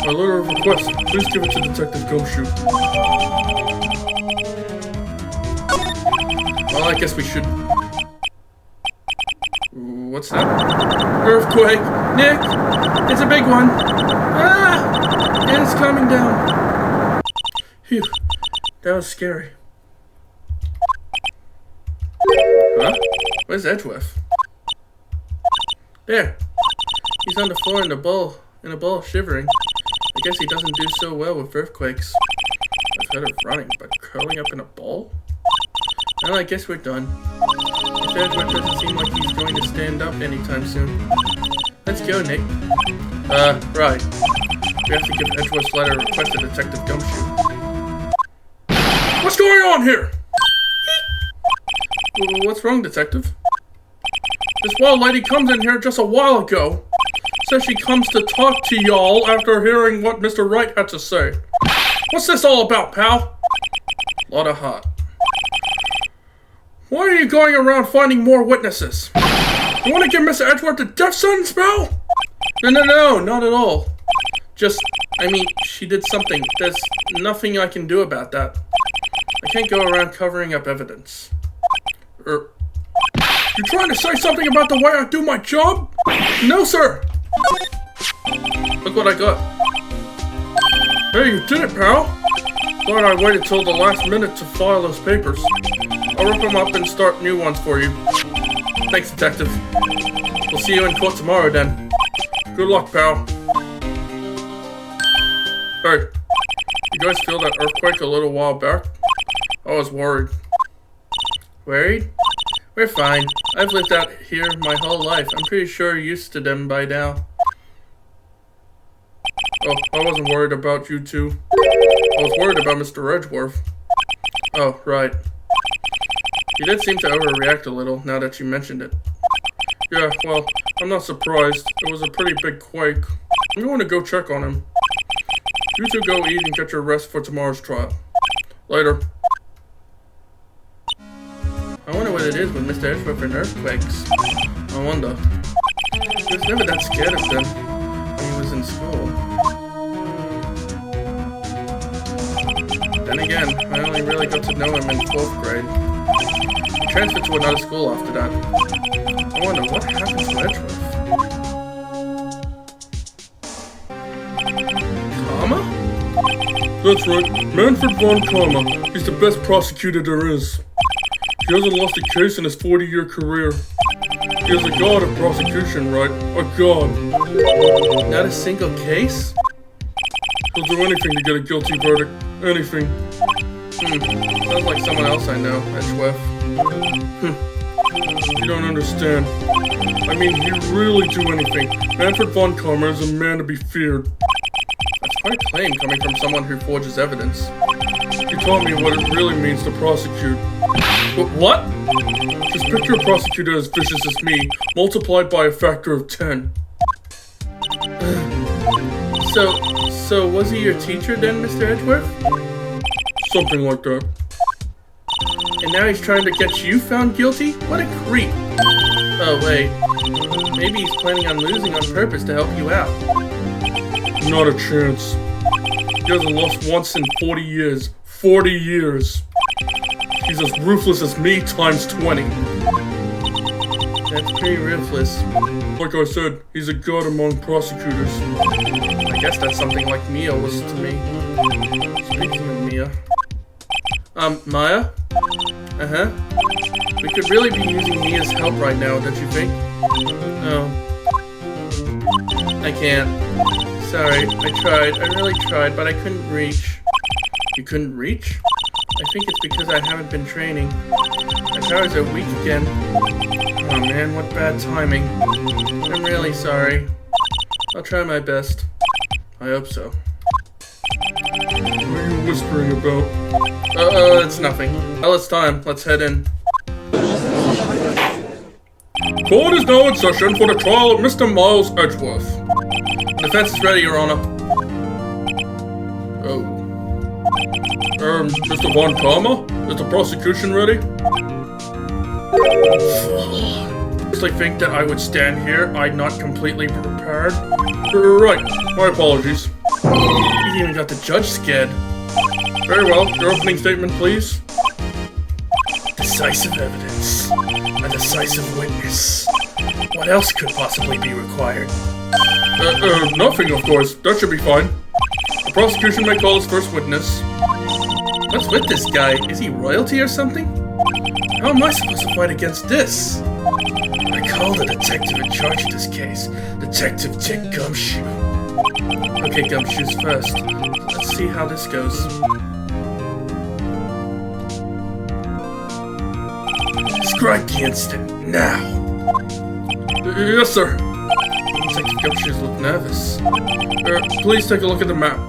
My letter of request. Please give it to Detective Gumshoe. Well, I guess we should... What's that? Earthquake! Nick! It's a big one! Ah! It's coming down. Phew. That was scary. Huh? Where's Edgeworth? There. He's on the floor in a ball, shivering. I guess he doesn't do so well with earthquakes. I've heard of running, but curling up in a ball? Well, I guess we're done. If Edgeworth doesn't seem like he's going to stand up anytime soon. Let's go, Nick. Right. We have to give Edgeworth's letter a request to Detective Gumshoe. What's going on here? What's wrong, Detective? This wild lady comes in here just a while ago. Says she comes to talk to y'all after hearing what Mr. Wright had to say. What's this all about, pal? Lot of heart. Why are you going around finding more witnesses? You want to give Mr. Edgeworth a death sentence, pal? No, not at all. Just, I mean, she did something. There's nothing I can do about that. I can't go around covering up evidence. You trying to say something about the way I do my job? No, sir! Look what I got. Hey, you did it, pal. Glad I waited till the last minute to file those papers. I'll rip them up and start new ones for you. Thanks, Detective. We'll see you in court tomorrow, then. Good luck, pal. Hey, you guys feel that earthquake a little while back? I was worried. Worried? We're fine. I've lived out here my whole life. I'm pretty sure you're used to them by now. Oh, I wasn't worried about you two. I was worried about Mr. Edgeworth. Oh, right. You did seem to overreact a little now that you mentioned it. Yeah, well, I'm not surprised. It was a pretty big quake. I'm going to go check on him. You two go eat and get your rest for tomorrow's trial. Later. I wonder what it is with Mr. Edgeworth and earthquakes. I wonder. He was never that scared of them when he was in school. Then again, I only really got to know him in 4th grade. He transferred to another school after that. I wonder what happened to Edgeworth. That's right, Manfred von Karma. He's the best prosecutor there is. He hasn't lost a case in his 40-year career. He is a god of prosecution, right? A god. Not a single case? He'll do anything to get a guilty verdict. Anything. Sounds like someone else I know, Edgeworth. You don't understand. I mean, he'd really do anything. Manfred von Karma is a man to be feared. That's quite a claim coming from someone who forges evidence. He taught me what it really means to prosecute. What? Just picture a prosecutor as vicious as me, multiplied by a factor of 10. So was he your teacher then, Mr. Edgeworth? Something like that. And now he's trying to get you found guilty? What a creep. Oh, wait. Maybe he's planning on losing on purpose to help you out. Not a chance. He hasn't lost once in 40 years. 40 years. He's as ruthless as me times 20. That's pretty ruthless. Like I said, he's a god among prosecutors. I guess that's something like Mia was to me. Speaking of Mia. Maya? Uh-huh. We could really be using Mia's help right now, don't you think? No. I can't. Sorry, I tried. I really tried, but I couldn't reach. You couldn't reach? I think it's because I haven't been training. My powers are weak again. Oh man, what bad timing. I'm really sorry. I'll try my best. I hope so. What are you whispering about? It's nothing. Well, it's time. Let's head in. Court is now in session for the trial of Mr. Miles Edgeworth. Defense is ready, Your Honor. Oh. Mr. Von Karma? Is the prosecution ready? Honestly think that I would stand here, I'm not completely prepared. Right. My apologies. You even got the judge scared. Very well. Your opening statement, please. Decisive evidence. A decisive witness. What else could possibly be required? Nothing, of course. That should be fine. The prosecution may call its first witness. What's with this guy? Is he royalty or something? How am I supposed to fight against this? I called the detective in charge of this case. Detective Dick Gumshoe. Okay, Gumshoe's first. Let's see how this goes. Describe the incident, now! Yes, sir. Detective Gumshoes look nervous. Please take a look at the map.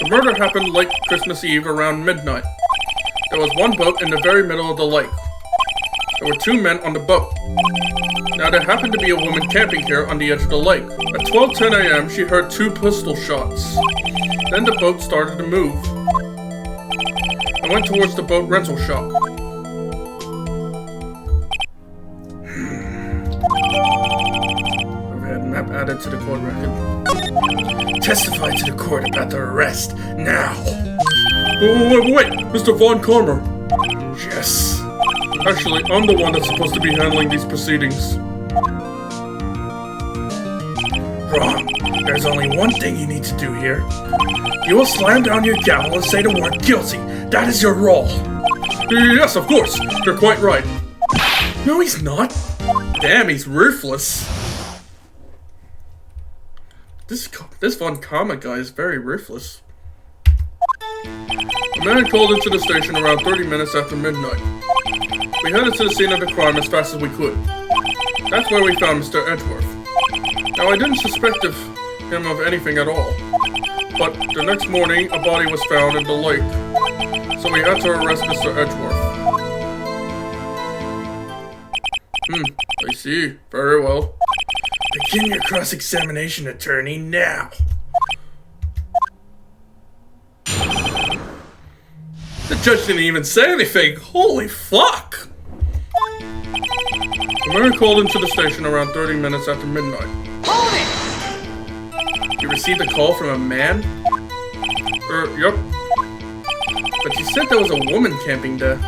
The murder happened late Christmas Eve around midnight. There was one boat in the very middle of the lake. There were two men on the boat. Now there happened to be a woman camping here on the edge of the lake. At 12:10 a.m. she heard two pistol shots. Then the boat started to move. I went towards the boat rental shop. Overhead map added to the court record. Testify to the court about the arrest, now! Wait, Mr. Von Karma. Yes. Actually, I'm the one that's supposed to be handling these proceedings. Wrong. There's only one thing you need to do here. You will slam down your gavel and say the word guilty. That is your role. Yes, of course. You're quite right. No, he's not. Damn, he's ruthless. This Von Karma guy is very ruthless. A man called into the station around 30 minutes after midnight. We headed to the scene of the crime as fast as we could. That's where we found Mr. Edgeworth. Now, I didn't suspect him of anything at all. But the next morning, a body was found in the lake. So we had to arrest Mr. Edgeworth. I see. Very well. Begin your cross-examination, attorney, now. The judge didn't even say anything. Holy fuck! The man called into the station around 30 minutes after midnight. Hold it! You received a call from a man? Yep. But you said there was a woman camping there.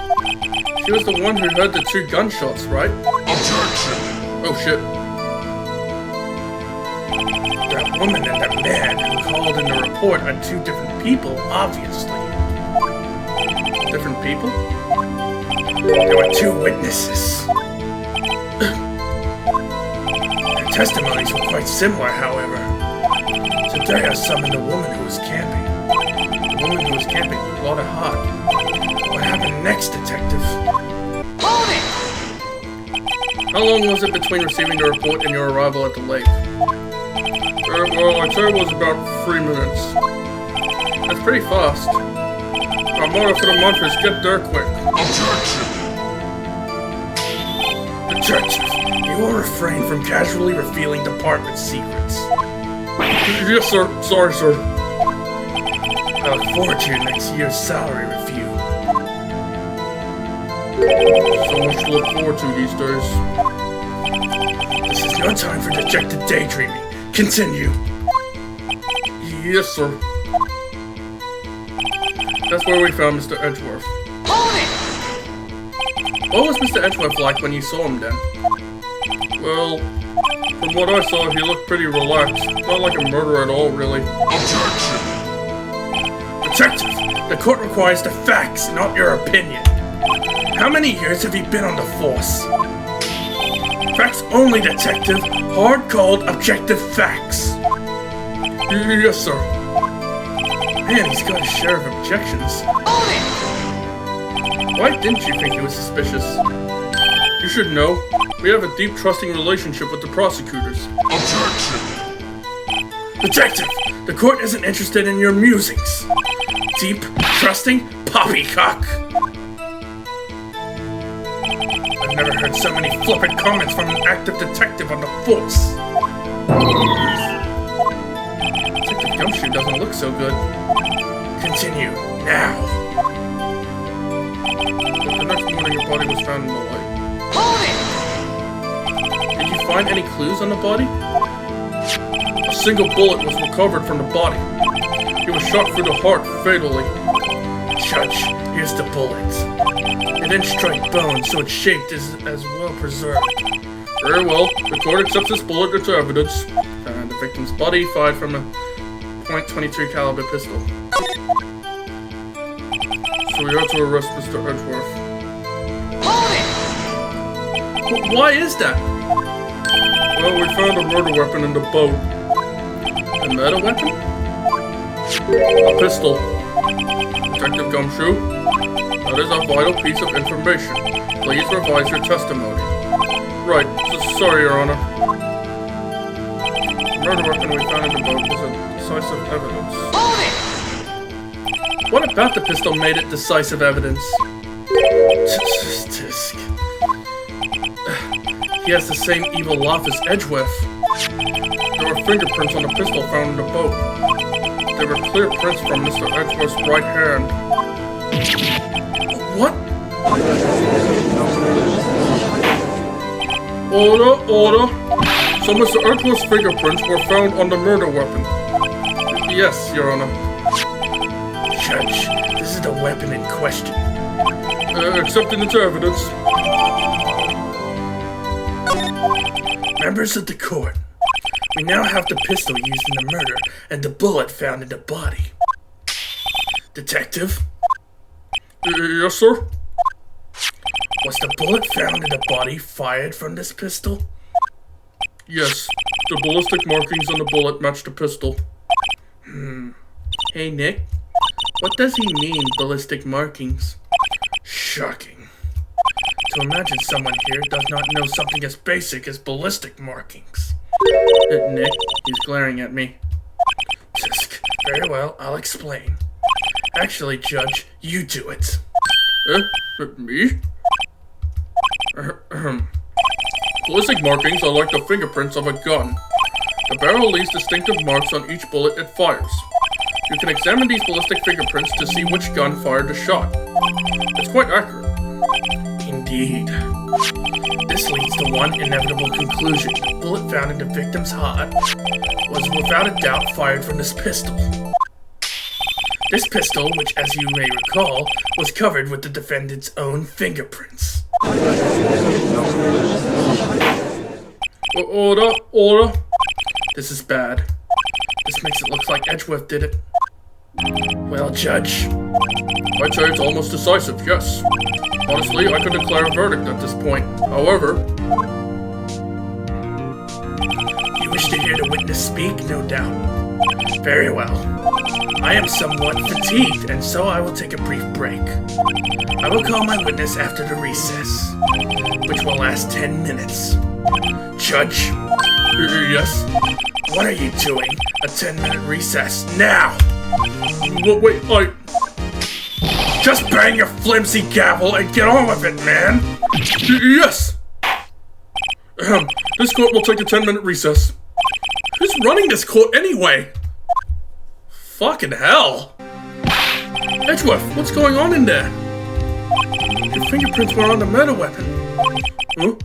She was the one who heard the two gunshots, right? Objection! Oh shit. That woman and that man who called in the report are two different people, obviously. Different people? There were two witnesses. Their testimonies were quite similar, however. Today I summoned a woman who was camping. The woman who was camping with Water Hot. What happened next, Detective? Hold it! How long was it between receiving the report and your arrival at the lake? Well, I'd say it was about 3 minutes. That's pretty fast. Our motto for the month is get there quick. Detective, you will refrain from casually revealing department secrets. Yes, sir. Sorry, sir. I look forward to your next year's salary review. So much to look forward to these days. This is no time for dejected daydreaming. Continue. Yes, sir. That's where we found Mr. Edgeworth. Hold it! What was Mr. Edgeworth like when you saw him then? Well, from what I saw, he looked pretty relaxed. Not like a murderer at all, really. Detective, the court requires the facts, not your opinion. How many years have you been on the force? Facts only, Detective. Hard-called, objective facts. Yes, sir. Man, he's got a share of objections. Hold it! Why didn't you think he was suspicious? You should know. We have a deep, trusting relationship with the prosecutors. Detective, the court isn't interested in your musings. Deep, trusting, poppycock. I've never heard so many flippant comments from an active detective on the force. Detective Gumshoe doesn't look so good. Continue, now. But the next morning, your body was found in the lake. Hold it! Did you find any clues on the body? A single bullet was recovered from the body. He was shot through the heart fatally. Judge, here's the bullet. It didn't strike bone, so its shape is as well preserved. Very well. The court accepts this bullet into evidence. And the victim's body fired from a .23 caliber pistol. So we had to arrest Mr. Edgeworth. Hold it! Why is that? Well, we found a murder weapon in the boat. A murder weapon? A pistol. Detective Gumshoe, that is a vital piece of information. Please revise your testimony. Right. Sorry, Your Honor. The murder weapon we found in the boat was a decisive evidence. Hold it! What about the pistol made it decisive evidence? Tisk. He has the same evil laugh as Edgeworth. There were fingerprints on the pistol found in the boat. They were clear prints from Mr. Edgeworth's right hand. What? Order! So Mr. Edgeworth's fingerprints were found on the murder weapon. Yes, Your Honor. Judge, this is the weapon in question. Accepting into evidence. Members of the court, we now have the pistol used in the murder and the bullet found in the body. Detective? Yes, sir? Was the bullet found in the body fired from this pistol? Yes. The ballistic markings on the bullet match the pistol. Hey, Nick. What does he mean, ballistic markings? Shocking. To imagine someone here does not know something as basic as ballistic markings. Nick, he's glaring at me. Tisk. Very well, I'll explain. Actually, Judge, you do it. Me? Ballistic markings are like the fingerprints of a gun. The barrel leaves distinctive marks on each bullet it fires. You can examine these ballistic fingerprints to see which gun fired the shot. It's quite accurate. Indeed. This leads to one inevitable conclusion. The bullet found in the victim's heart was without a doubt fired from this pistol. This pistol, which as you may recall, was covered with the defendant's own fingerprints. Order! This is bad. This makes it look like Edgeworth did it. Well, Judge. I'd say it's almost decisive, yes. Honestly, I could declare a verdict at this point. However... You wish to hear the witness speak, no doubt. Very well. I am somewhat fatigued, and so I will take a brief break. I will call my witness after the recess, which will last 10 minutes. Judge? Yes? What are you doing? A 10-minute recess, now! Wait, Just bang your flimsy gavel and get on with it, man! Yes! This court will take a 10-minute recess. Who's running this court anyway? Fucking hell! Edgeworth, what's going on in there? Your fingerprints were on the murder weapon. Huh?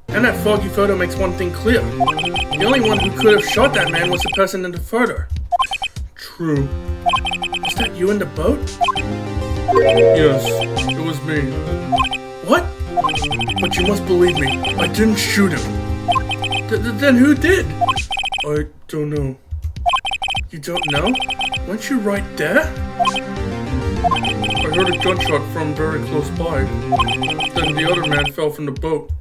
And that foggy photo makes one thing clear. The only one who could have shot that man was the person in the photo. True. Was that you in the boat? Yes, it was me. What? But you must believe me, I didn't shoot him. Then who did? I don't know. You don't know? Weren't you right there? I heard a gunshot from very close by. Then the other man fell from the boat.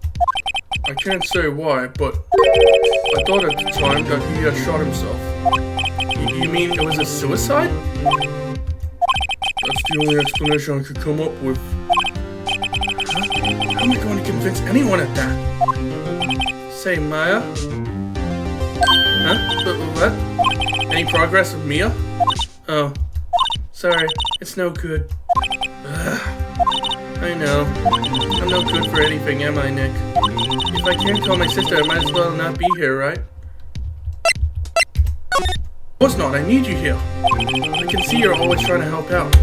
I can't say why, but I thought at the time that he had shot himself. You mean it was a suicide? That's the only explanation I could come up with. Huh? How am I going to convince anyone of that? Say, Maya? Huh? What? Any progress with Mia? Oh. Sorry, it's no good. Ugh. I know. I'm no good for anything, am I, Nick? If I can't call my sister, I might as well not be here, right? Of course not, I need you here. I can see you're always trying to help out.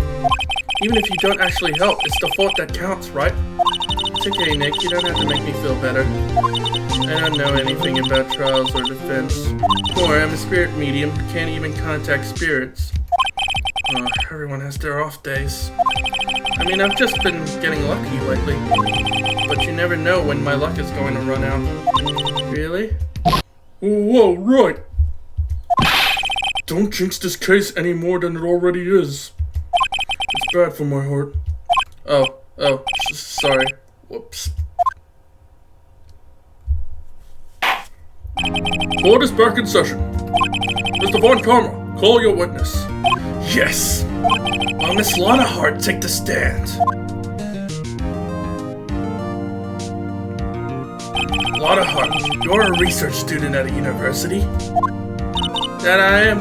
Even if you don't actually help, it's the thought that counts, right? It's okay, Nick, you don't have to make me feel better. I don't know anything about trials or defense. Or I'm a spirit medium who can't even contact spirits. Everyone has their off days. I mean, I've just been getting lucky lately. But you never know when my luck is going to run out. Really? Whoa, right. Don't jinx this case any more than it already is. It's bad for my heart. Sorry. Whoops. Court is back in session. Mr. Von Karma, call your witness. Yes! Well, Miss Lana Hart, take the stand. Lana Hart, you're a research student at a university? That I am.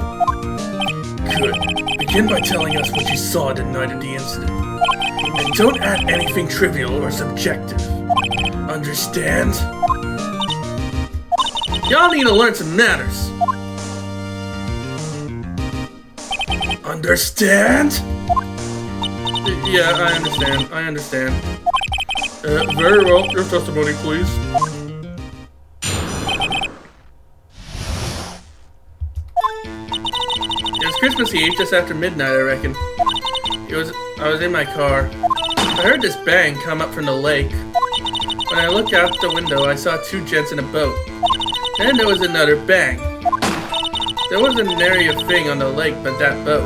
Good. Begin by telling us what you saw the night of the incident. And don't add anything trivial or subjective. Understand? Y'all need to learn some manners. Understand? Yeah, I understand. Very well, your testimony, please. It was Christmas Eve, just after midnight, I reckon. I was in my car. I heard this bang come up from the lake. When I looked out the window, I saw two gents in a boat. Then there was another bang. There wasn't an area thing on the lake but that boat.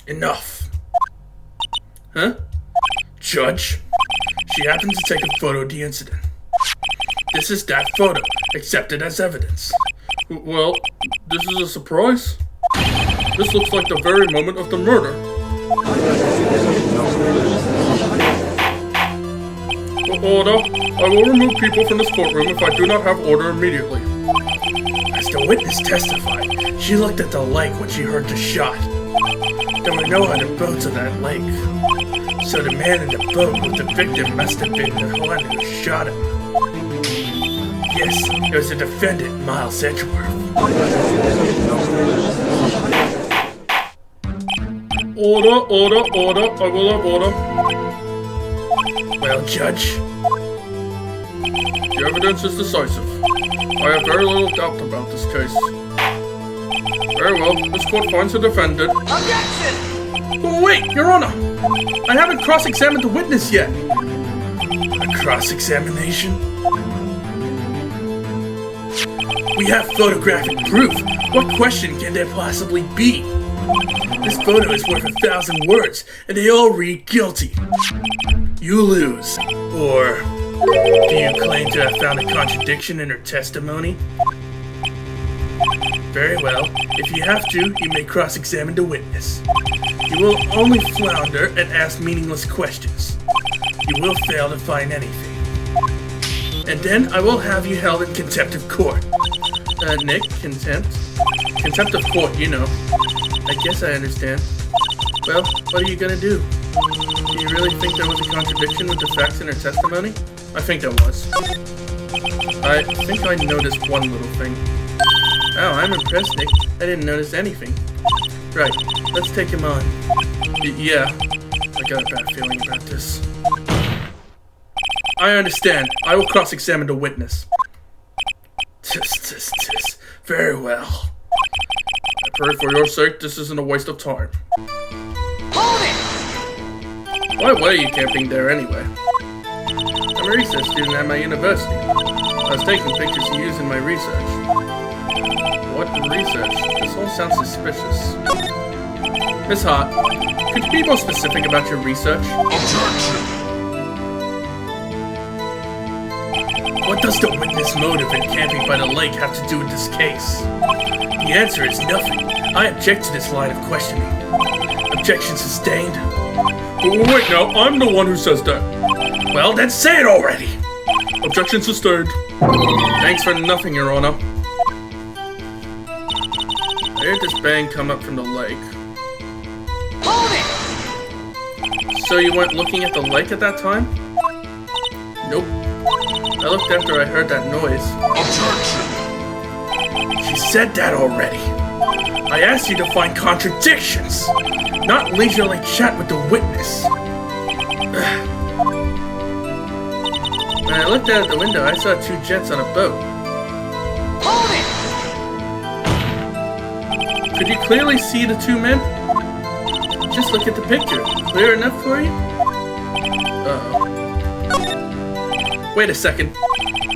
Enough. Huh? Judge, she happened to take a photo of the incident. This is that photo, accepted as evidence. Well, this is a surprise. This looks like the very moment of the murder. Order. I will remove people from this courtroom if I do not have order immediately. As the witness testified, she looked at the lake when she heard the shot. There were no other boats on that lake. So the man in the boat with the victim must have been the one who shot him. Yes, it was the defendant, Miles Edgeworth. Order. I will have order. Well, Judge? The evidence is decisive. I have very little doubt about this case. Very well, this court finds the defendant. Objection! Oh, wait, Your Honor! I haven't cross-examined the witness yet. A cross-examination? We have photographic proof. What question can there possibly be? This photo is worth 1,000 words, and they all read guilty. You lose. Or do you claim to have found a contradiction in her testimony? Very well. If you have to, you may cross-examine the witness. You will only flounder and ask meaningless questions. You will fail to find anything. And then I will have you held in contempt of court. Nick, contempt? Contempt of court, you know. I guess I understand. Well, what are you gonna do? Do you really think there was a contradiction with the facts in her testimony? I think there was. I think I noticed one little thing. Oh, I'm impressed, Nick. I didn't notice anything. Right, let's take him on. Yeah, I got a bad feeling about this. I understand. I will cross-examine the witness. Very well. I pray for your sake this isn't a waste of time. Hold it! Why were you camping there anyway? I'm a research student at my university. I was taking pictures to use in my research. What research? This all sounds suspicious. Miss Hart, could you be more specific about your research? Objection! What does the witness motive in camping by the lake have to do with this case? The answer is nothing. I object to this line of questioning. Objection sustained. Wait, no, I'm the one who says that. Well, then say it already. Objection sustained. Thanks for nothing, Your Honor. I heard this bang come up from the lake. Hold it! So you weren't looking at the lake at that time? Nope. I looked after I heard that noise. Objection! She said that already. I asked you to find contradictions, not leisurely chat with the witness. When I looked out the window, I saw two jets on a boat. Hold it! Could you clearly see the two men? Just look at the picture. Clear enough for you? Uh-oh. Wait a second.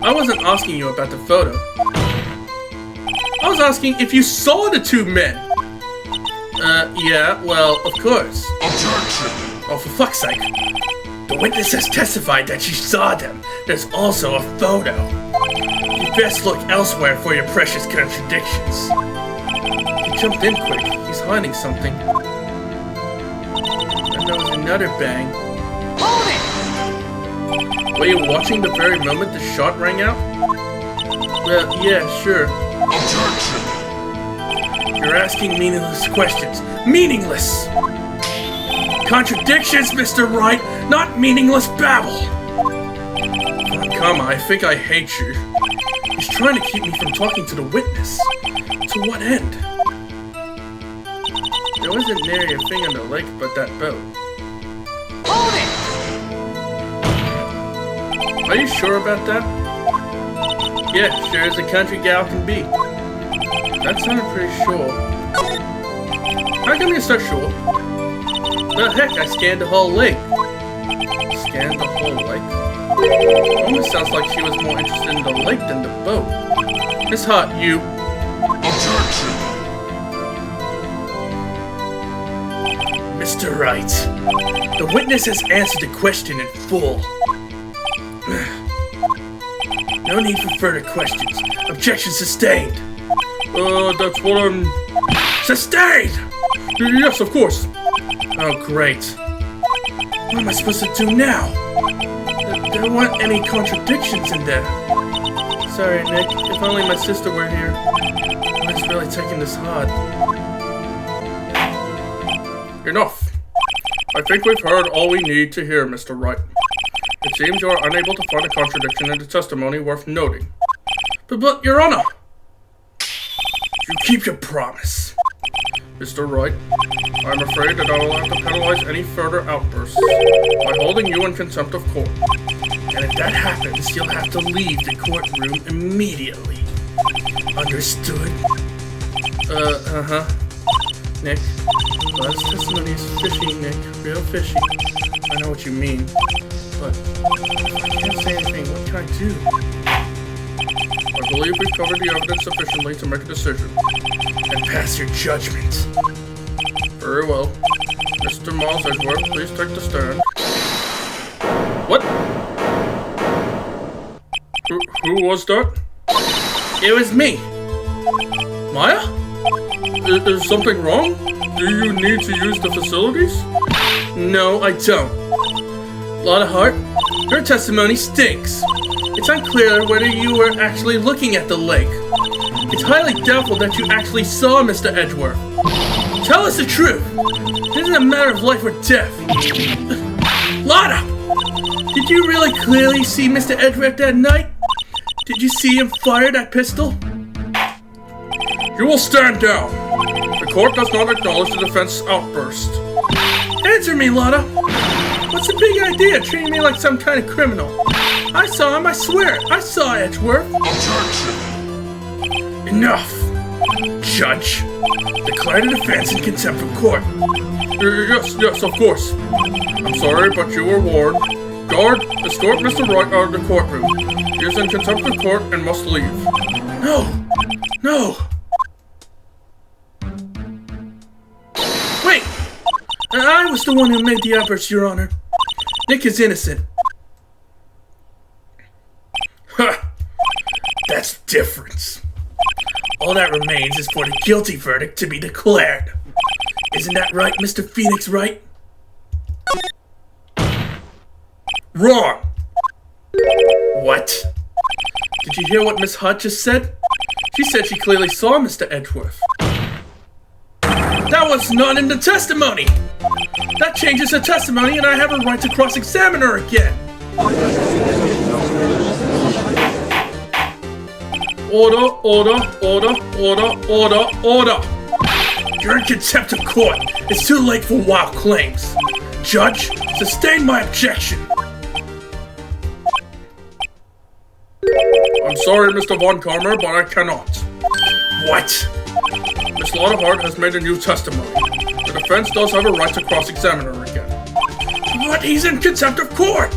I wasn't asking you about the photo. I was asking if you saw the two men. Yeah, well, of course. Objection! Oh, for fuck's sake. The witness has testified that she saw them. There's also a photo. You best look elsewhere for your precious contradictions. He jumped in quick. He's hiding something. And there was another bang. Hold it! Were you watching the very moment the shot rang out? Well, yeah, sure. Objection! You're asking meaningless questions. Meaningless! Contradictions, Mr. Wright, not meaningless babble! Come, I think I hate you. He's trying to keep me from talking to the witness. To what end? There wasn't nary a thing on the lake but that boat. Hold it! Are you sure about that? Yeah, sure as a country gal can be. That sounded pretty sure. How come you're so sure? Well, heck, I scanned the whole lake. Scanned the whole lake? Almost sounds like she was more interested in the lake than the boat. Miss Hart, you... Objection! Mr. Wright, the witness has answered the question in full. No need for further questions. Objection sustained. That's what I'm... Sustained! Yes, of course. Oh, great. What am I supposed to do now? There weren't any contradictions in there. Sorry, Nick. If only my sister were here. I was really taking this hard. Enough. I think we've heard all we need to hear, Mr. Wright. It seems you are unable to find a contradiction in the testimony worth noting. But, Your Honor! You keep your promise. Mr. Wright, I'm afraid that I will have to penalize any further outbursts by holding you in contempt of court. And if that happens, you'll have to leave the courtroom immediately. Understood? Uh-huh. Nick, last testimony is fishy, Nick. Real fishy. I know what you mean. But if I can't say anything, what can I do? I believe we've covered the evidence sufficiently to make a decision. And pass your judgment. Very well. Mr. Miles Edgeworth, please take the stand. What? Who was that? It was me. Maya? Is something wrong? Do you need to use the facilities? No, I don't. Lotta Hart, your testimony stinks. It's unclear whether you were actually looking at the lake. It's highly doubtful that you actually saw Mr. Edgeworth. Tell us the truth. This isn't a matter of life or death. Lotta! Did you really clearly see Mr. Edgeworth that night? Did you see him fire that pistol? You will stand down. The court does not acknowledge the defense outburst. Answer me, Lotta. What's the big idea, treating me like some kind of criminal? I saw him, I swear. I saw Edgeworth. Objection! Enough. Judge, declare the defense in contempt of court. Yes, of course. I'm sorry, but you were warned. Guard, escort Mr. Wright out of the courtroom. He is in contempt of court and must leave. No. Wait! I was the one who made the outburst, Your Honor. Nick is innocent. Ha! That's different. All that remains is for the guilty verdict to be declared. Isn't that right, Mr. Phoenix Wright? Wrong! What? Did you hear what Miss Hutt just said? She said she clearly saw Mr. Edgeworth. That was not in the testimony! That changes her testimony and I have a right to cross-examine her again! Order. You're in contempt of court. It's too late for wild claims. Judge, sustain my objection. I'm sorry, Mr. Von Karmer, but I cannot. What? Miss Lotta Hart has made a new testimony. The defense does have a right to cross-examine her again. But he's in contempt of court.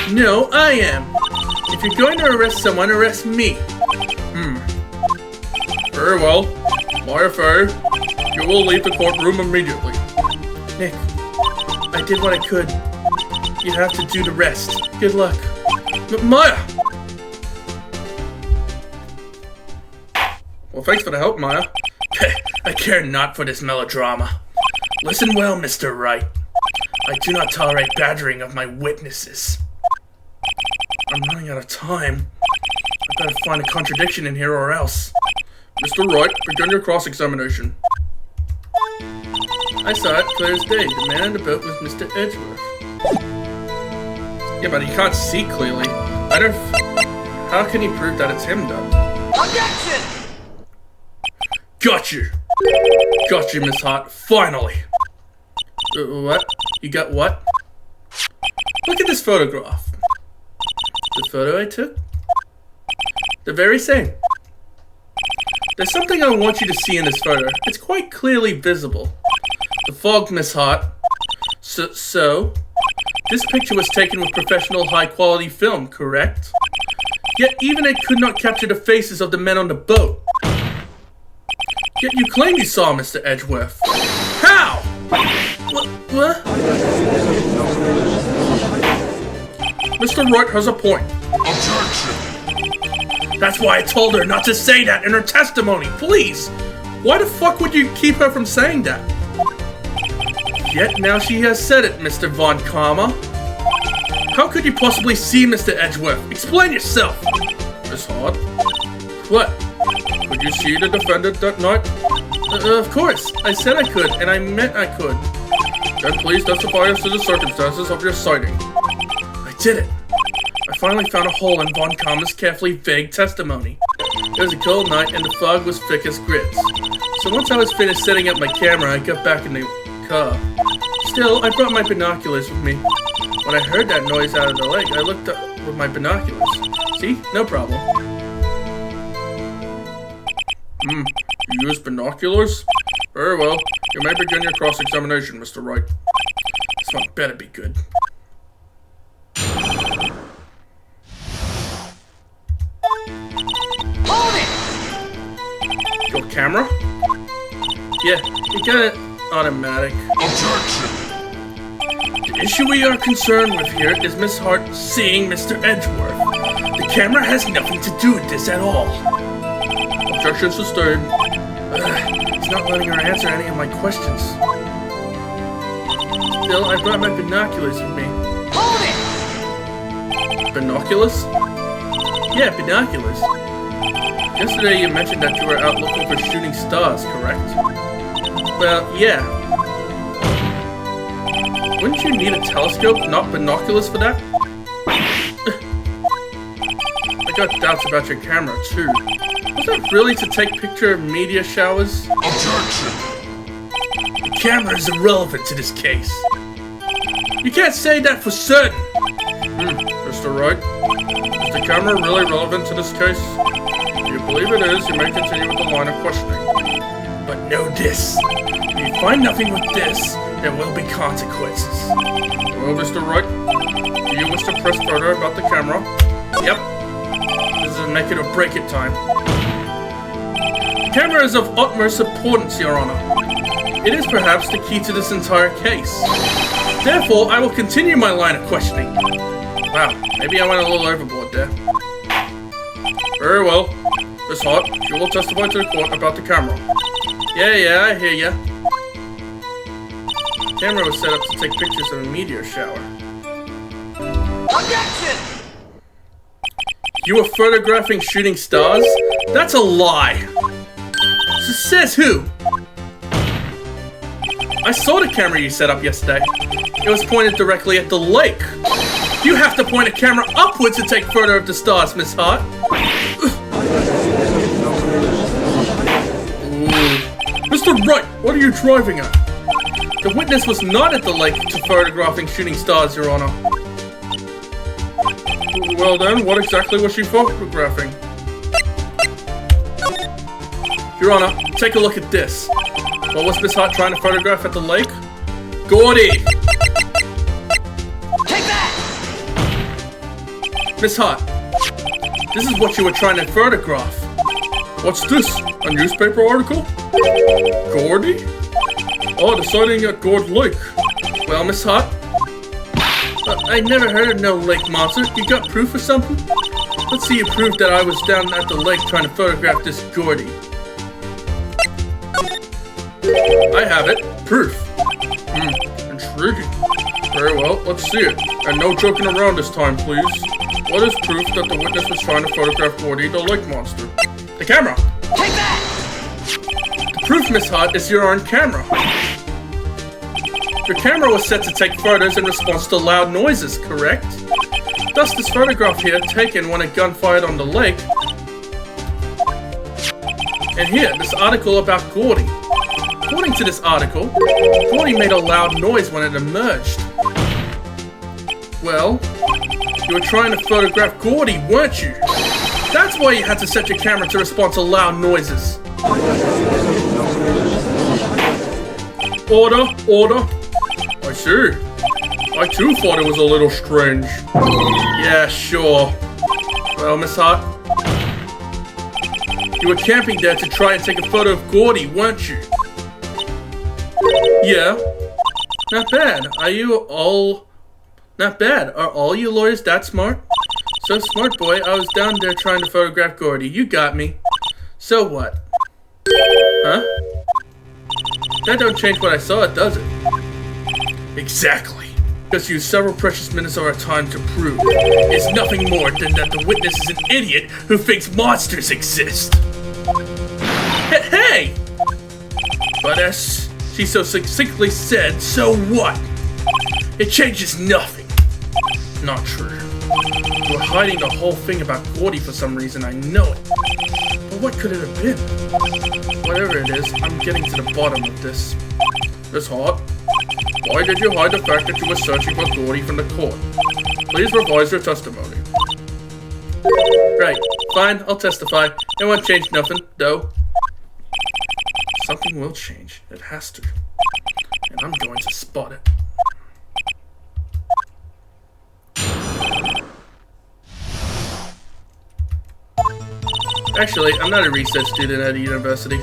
No, I am. If you're going to arrest someone, arrest me. Very well. My affair. You will leave the courtroom immediately. Nick, I did what I could. You have to do the rest. Good luck. Maya! Well, thanks for the help, Maya. I care not for this melodrama. Listen well, Mr. Wright. I do not tolerate badgering of my witnesses. I'm running out of time. I better find a contradiction in here or else. Mr. Wright, begin your cross-examination. I saw it clear as day. The man in the boat was Mr. Edgeworth. Yeah, but he can't see clearly. How can he prove that it's him, though? Objection! Got you, Miss Hart. Finally! What? You got what? Look at this photograph. The photo I took? The very same. There's something I want you to see in this photo. It's quite clearly visible. The fog, Miss Hart. So, this picture was taken with professional high-quality film, correct? Yet even it could not capture the faces of the men on the boat. Yet you claim you saw Mr. Edgeworth. How? What? Mr. Wright has a point. Objection! That's why I told her not to say that in her testimony. Please. Why the fuck would you keep her from saying that? Yet now she has said it, Mr. Von Karma. How could you possibly see Mr. Edgeworth? Explain yourself. Miss Hart? What? Could you see the defendant that night? Of course. I said I could, and I meant I could. Then please testify as to the circumstances of your sighting. I did it. I finally found a hole in Von Karma's carefully vague testimony. It was a cold night and the fog was thick as grits. So once I was finished setting up my camera, I got back in the car. Still, I brought my binoculars with me. When I heard that noise out of the lake, I looked up with my binoculars. See? No problem. You used binoculars? Very well. You may begin your cross-examination, Mr. Wright. This one better be good. Your camera? Yeah, you got it automatic. Objection! The issue we are concerned with here is Miss Hart seeing Mr. Edgeworth. The camera has nothing to do with this at all. Objection sustained. It's not letting her answer any of my questions. Still, I brought my binoculars with me. Hold it! Binoculars? Yeah, binoculars. Yesterday you mentioned that you were out looking for shooting stars, correct? Well, yeah. Wouldn't you need a telescope, not binoculars for that? I got doubts about your camera, too. Was that really to take picture of meteor showers? Objection! The camera is irrelevant to this case. You can't say that for certain. Mr. Wright, is the camera really relevant to this case? If you believe it is, you may continue with the line of questioning. But know this. If you find nothing with this, there will be consequences. Well, Mr. Wright, do you wish to press further about the camera? Yep. This is a make it or break it time. The camera is of utmost importance, Your Honor. It is perhaps the key to this entire case. Therefore, I will continue my line of questioning. Wow, maybe I went a little overboard there. Very well. Miss Hart, you will testify to the court about the camera. Yeah, I hear ya. The camera was set up to take pictures of a meteor shower. Objection! You were photographing shooting stars? That's a lie. Says who? I saw the camera you set up yesterday. It was pointed directly at the lake. You have to point a camera upwards to take photo of the stars, Miss Hart. Mr. Wright, what are you driving at? The witness was not at the lake to photographing shooting stars, Your Honor. Well then, what exactly was she photographing? Your Honor, take a look at this. What was Miss Hart trying to photograph at the lake? Gordy! Take that! Miss Hart, this is what you were trying to photograph. What's this? A newspaper article? Gordy? Oh, the sighting at Gord Lake. Well, Miss Hart, I never heard of no lake monster. You got proof or something? Let's see you prove that I was down at the lake trying to photograph this Gordy. I have it. Proof. Intriguing. Very well, let's see it. And no joking around this time, please. What is proof that the witness was trying to photograph Gordy, the lake monster? The camera. Take that! The proof, Miss Hart, is your own camera. Your camera was set to take photos in response to loud noises, correct? Thus, this photograph here, taken when a gun fired on the lake. And here, this article about Gordy. According to this article, Gordy made a loud noise when it emerged. Well, you were trying to photograph Gordy, weren't you? That's why you had to set your camera to respond to loud noises. Order, order. I see. I too thought it was a little strange. Yeah, sure. Well, Miss Hart, you were camping there to try and take a photo of Gordy, weren't you? Yeah. Not bad. Not bad. Are all you lawyers that smart? So smart, boy. I was down there trying to photograph Gordy. You got me. So what? Huh? That don't change what I saw, does it? Exactly. Just used several precious minutes of our time to prove it's nothing more than that the witness is an idiot who thinks monsters exist. Hey! But as she so succinctly said, so what? It changes nothing. Not true. You were hiding the whole thing about Gordy for some reason, I know it. But what could it have been? Whatever it is, I'm getting to the bottom of this. Miss Hart, why did you hide the fact that you were searching for Gordy from the court? Please revise your testimony. Right, fine, I'll testify. It won't change nothing, though. Something will change. It has to. And I'm going to spot it. Actually, I'm not a research student at a university.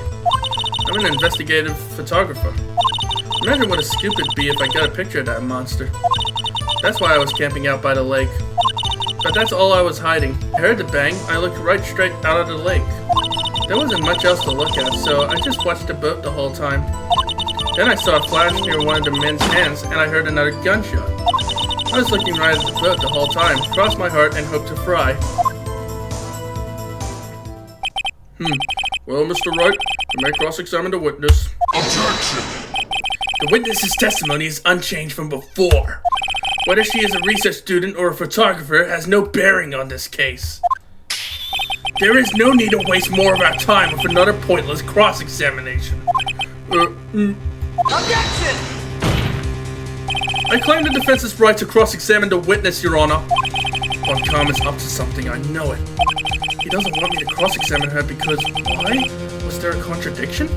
I'm an investigative photographer. Imagine what a scoop it'd be if I got a picture of that monster. That's why I was camping out by the lake. But that's all I was hiding. I heard the bang, I looked right straight out of the lake. There wasn't much else to look at, so I just watched the boat the whole time. Then I saw a flash near one of the men's hands, and I heard another gunshot. I was looking right at the boat the whole time, crossed my heart, and hoped to fry. Well, Mr. Wright, you may cross-examine the witness. Objection! The witness's testimony is unchanged from before. Whether she is a research student or a photographer has no bearing on this case. There is no need to waste more of our time with another pointless cross-examination. Objection! I claim the defense's right to cross-examine the witness, Your Honor. Von Kamm is up to something, I know it. He doesn't want me to cross-examine her because why? Was there a contradiction?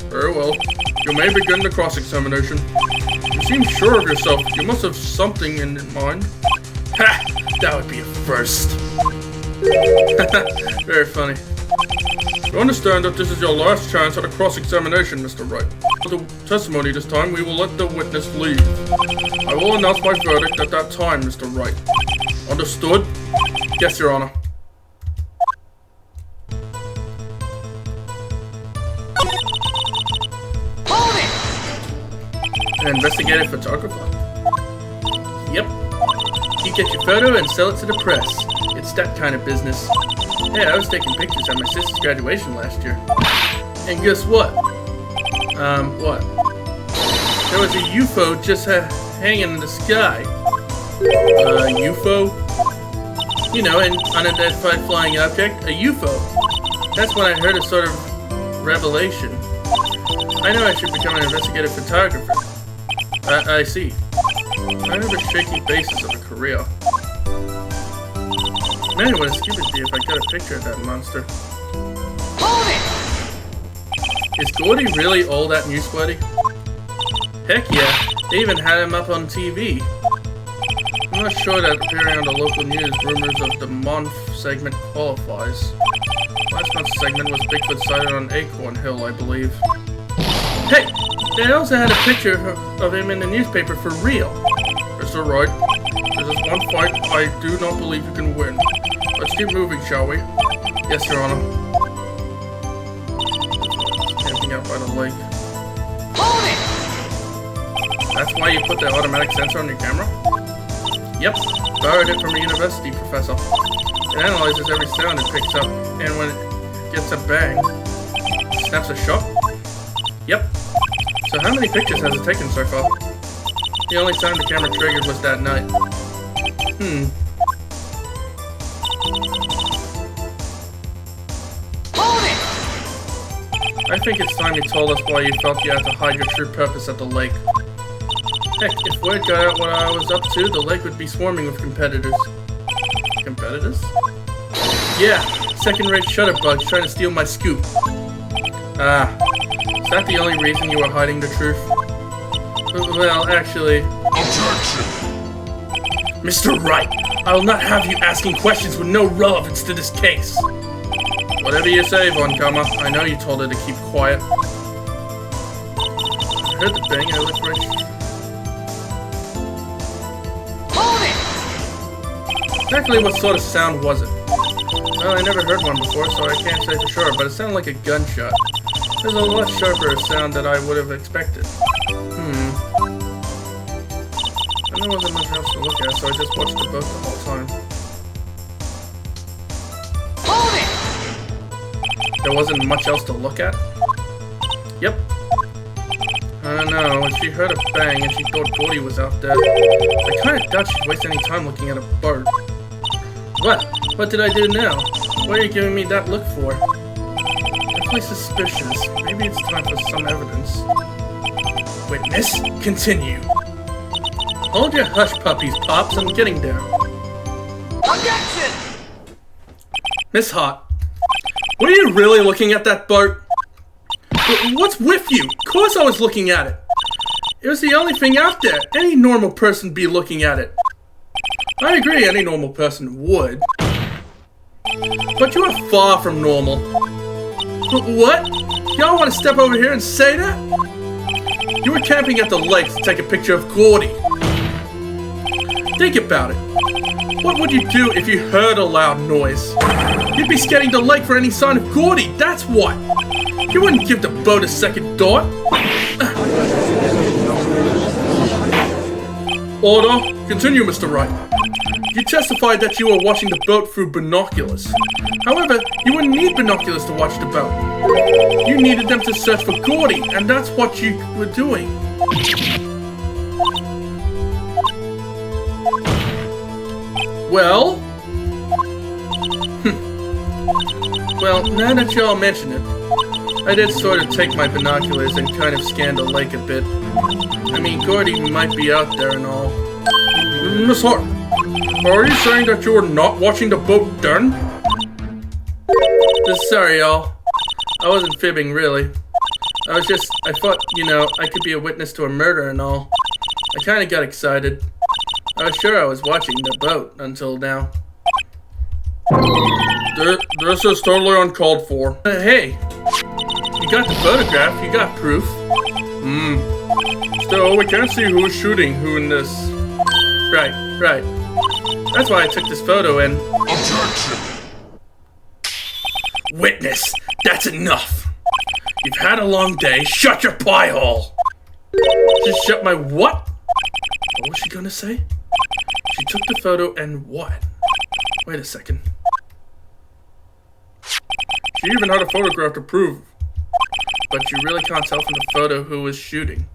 Very well. You may begin the cross-examination. You seem sure of yourself. You must have something in mind. Ha! That would be a first. Very funny. You understand that this is your last chance at a cross-examination, Mr. Wright. For the testimony this time, we will let the witness leave. I will announce my verdict at that time, Mr. Wright. Understood? Yes, Your Honor. Hold it! An investigative photographer? Yep. You get your photo and sell it to the press. It's that kind of business. Hey, I was taking pictures at my sister's graduation last year. And guess what? What? There was a UFO just hanging in the sky. UFO? You know, an unidentified flying object, a UFO. That's when I heard a sort of revelation. I know I should become an investigative photographer. I see. I have a shaky basis of a career. Man, what a stupid idea if I got a picture of that monster. Hold it! Is Gordy really all that newsworthy? Heck yeah, they even had him up on TV. I'm not sure that appearing on the local news rumors of the month segment qualifies. Last month's segment was Bigfoot sighted on Acorn Hill, I believe. Hey! They also had a picture of him in the newspaper for real. Mr. Wright, this is one fight I do not believe you can win. Let's keep moving, shall we? Yes, Your Honor. Camping out by the lake. Hold it! That's why you put the automatic sensor on your camera? Yep, borrowed it from a university professor. It analyzes every sound it picks up, and when it gets a bang, it snaps a shot? Yep. So how many pictures has it taken so far? The only time the camera triggered was that night. Hold it! I think it's time you told us why you felt you had to hide your true purpose at the lake. Heck, if word got out what I was up to, the lake would be swarming with competitors. Competitors? Yeah, second-rate shutterbugs trying to steal my scoop. Ah, is that the only reason you were hiding the truth? Well, actually... Objection! Mr. Wright, I will not have you asking questions with no relevance to this case. Whatever you say, Von Kamm. I know you told her to keep quiet. I heard the bang, I looked right... Hold it! Exactly what sort of sound was it? Well, I never heard one before, so I can't say for sure, but it sounded like a gunshot. There's a lot sharper sound than I would have expected. And there wasn't much else to look at, so I just watched the boat the whole time. Hold it! There wasn't much else to look at? Yep. I don't know, when she heard a bang and she thought Gordy was out there, I kinda doubt she'd waste any time looking at a boat. What? What did I do now? What are you giving me that look for? That place is suspicious. Maybe it's time for some evidence. Witness, continue. Hold your hush puppies, Pops. I'm getting there. Objection! Miss Hart, were you really looking at that boat? What's with you? Of course I was looking at it. It was the only thing out there. Any normal person be looking at it. I agree, any normal person would. But you are far from normal. What? Y'all want to step over here and say that? You were camping at the lake to take a picture of Gordy. Think about it. What would you do if you heard a loud noise? You'd be scanning the lake for any sign of Gordy, that's what. You wouldn't give the boat a second thought. Order. Continue, Mr. Wright. You testified that you were watching the boat through binoculars. However, you wouldn't need binoculars to watch the boat. You needed them to search for Gordy, and that's what you were doing. Well? Well, now that y'all mention it, I did sort of take my binoculars and kind of scan the lake a bit. I mean, Gordy might be out there and all. Miss Hart, are you saying that you were not watching the boat then? Sorry, y'all. I wasn't fibbing, really. I thought, I could be a witness to a murder and all. I kind of got excited. I was sure I was watching the boat until now. This is totally uncalled for. Hey, you got the photograph, you got proof. Still, we can't see who's shooting who in this. Right. That's why I took this photo and... Objection! Witness, that's enough. You've had a long day, shut your pie hole. Just shut my what? What was she gonna say? She took the photo and what? Wait a second. She even had a photograph to prove. But you really can't tell from the photo who was shooting.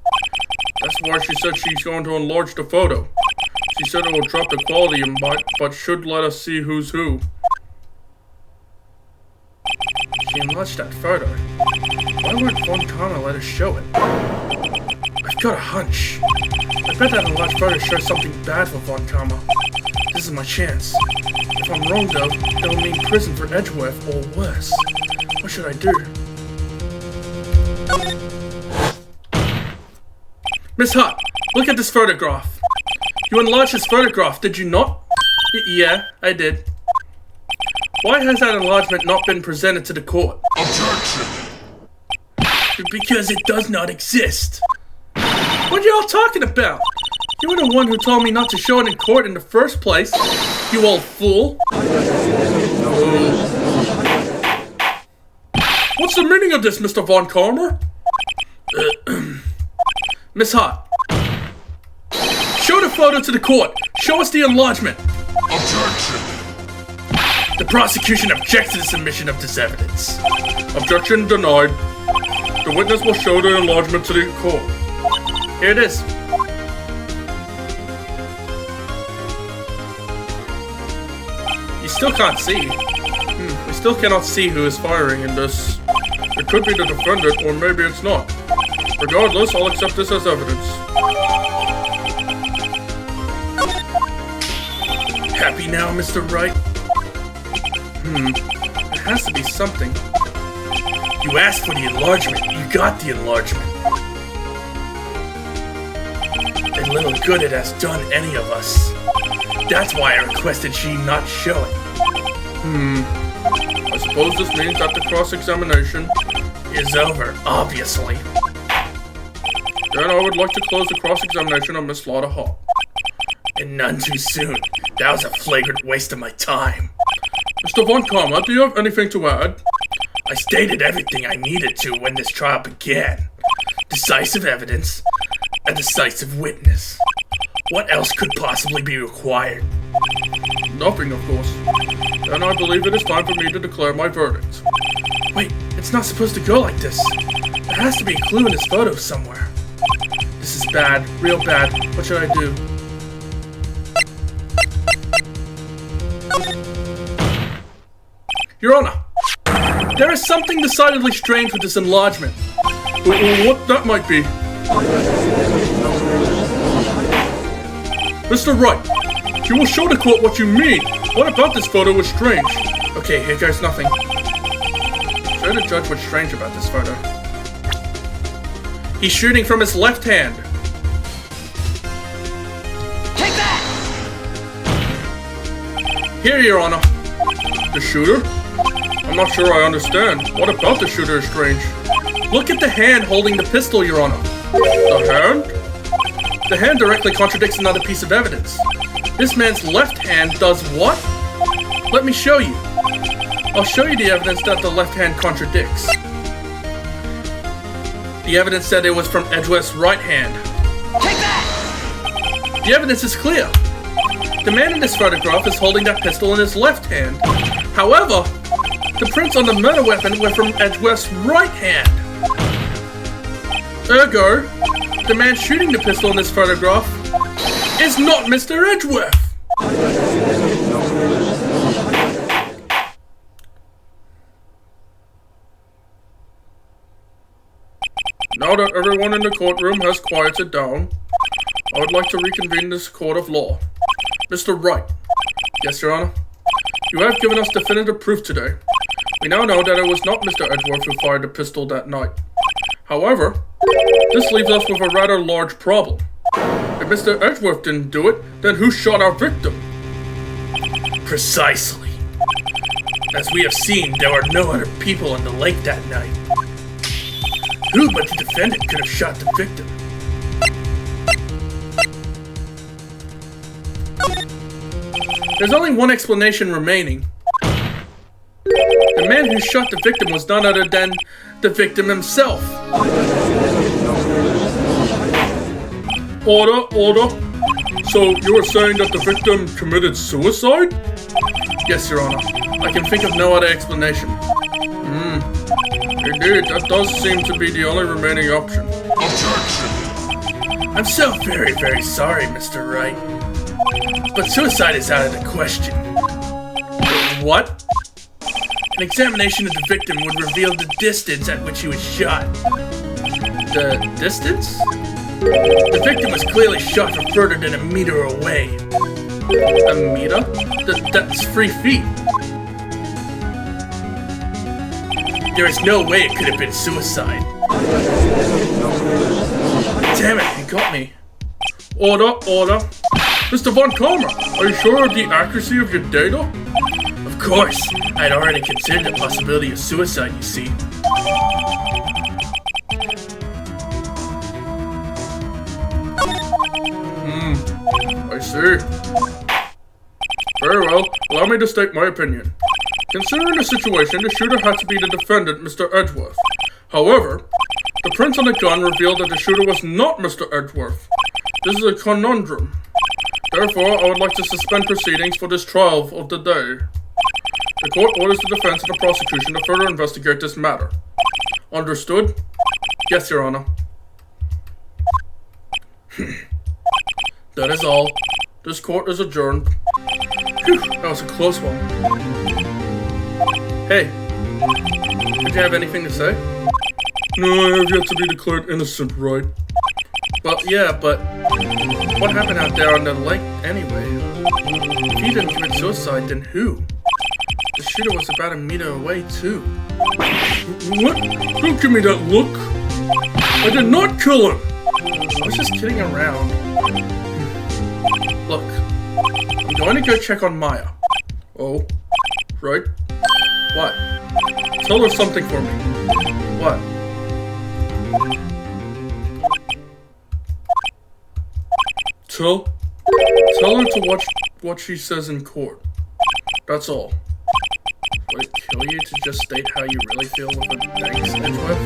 That's why she said she's going to enlarge the photo. She said it will drop the quality but should let us see who's who. She enlarged that photo. Why wouldn't Von Karma let us show it? I've got a hunch. I bet that enlarged photo shows something bad for Von Karma. This is my chance. If I'm wrong though, it'll mean prison for Edgeworth or worse. What should I do? Miss Hart, look at this photograph. You enlarged this photograph, did you not? Yeah, I did. Why has that enlargement not been presented to the court? Objection! Because it does not exist. What are y'all talking about? You were the one who told me not to show it in court in the first place, you old fool. What's the meaning of this, Mr. Von Karma? Miss Hart, show the photo to the court. Show us the enlargement. Objection! The prosecution objects to the submission of this evidence. Objection denied. The witness will show the enlargement to the court. Here it is. You still can't see. We still cannot see who is firing in this. It could be the defendant, or maybe it's not. Regardless, I'll accept this as evidence. Happy now, Mr. Wright? It has to be something. You asked for the enlargement. You got the enlargement. And little good it has done any of us. That's why I requested she not show it. I suppose this means that the cross-examination is over, obviously. Then I would like to close the cross-examination of Miss Lotta Hart. And none too soon. That was a flagrant waste of my time. Mr. Von Karma, do you have anything to add? I stated everything I needed to when this trial began. Decisive evidence, a decisive witness. What else could possibly be required? Nothing, of course. Then I believe it is time for me to declare my verdict. Wait, it's not supposed to go like this. There has to be a clue in this photo somewhere. This is bad, real bad. What should I do? Your Honor, there is something decidedly strange with this enlargement. What that might be? Mr. Wright, you will show the court what you mean. What about this photo was strange? Okay, here goes nothing. Show the judge what's strange about this photo. He's shooting from his left hand. Take that! Here, Your Honor. The shooter? I'm not sure I understand. What about the shooter is strange? Look at the hand holding the pistol, Your Honor. The hand? The hand directly contradicts another piece of evidence. This man's left hand does what? Let me show you. I'll show you the evidence that the left hand contradicts. The evidence said it was from Edgeworth's right hand. Take that! The evidence is clear. The man in this photograph is holding that pistol in his left hand. However, the prints on the murder weapon were from Edgeworth's right hand. Ergo, the man shooting the pistol in this photograph is not Mr. Edgeworth. Now that everyone in the courtroom has quieted down, I would like to reconvene this court of law. Mr. Wright. Yes, Your Honor. You have given us definitive proof today. We now know that it was not Mr. Edgeworth who fired the pistol that night. However, this leaves us with a rather large problem. If Mr. Edgeworth didn't do it, then who shot our victim? Precisely. As we have seen, there were no other people in the lake that night. Who but the defendant could have shot the victim? There's only one explanation remaining. The man who shot the victim was none other than the victim himself. Order. So you were saying that the victim committed suicide? Yes, Your Honor. I can think of no other explanation. Indeed, that does seem to be the only remaining option. Objection! I'm so very, very sorry, Mr. Wright. But suicide is out of the question. What? An examination of the victim would reveal the distance at which he was shot. The distance? The victim was clearly shot from further than a meter away. A meter? That's 3 feet. There is no way it could have been suicide. Damn it, he got me. Order. Mr. Von Kalmer, are you sure of the accuracy of your data? Of course, I had already considered the possibility of suicide, you see. I see. Very well, allow me to state my opinion. Considering the situation, the shooter had to be the defendant, Mr. Edgeworth. However, the prints on the gun revealed that the shooter was not Mr. Edgeworth. This is a conundrum. Therefore, I would like to suspend proceedings for this trial of the day. The court orders the defense and the prosecution to further investigate this matter. Understood? Yes, Your Honor. That is all. This court is adjourned. Phew, that was a close one. Hey, did you have anything to say? No, I have yet to be declared innocent, right? Well, yeah, but what happened out there on the lake anyway? If he didn't commit suicide, then who? The shooter was about a meter away, too. What? Don't give me that look. I did not kill him. I was just kidding around. Look, I'm going to go check on Maya. Oh, right. What? Tell her something for me. What? Tell her to watch what she says in court. That's all. Would it kill you to just state how you really feel with a thanks, Edgeworth?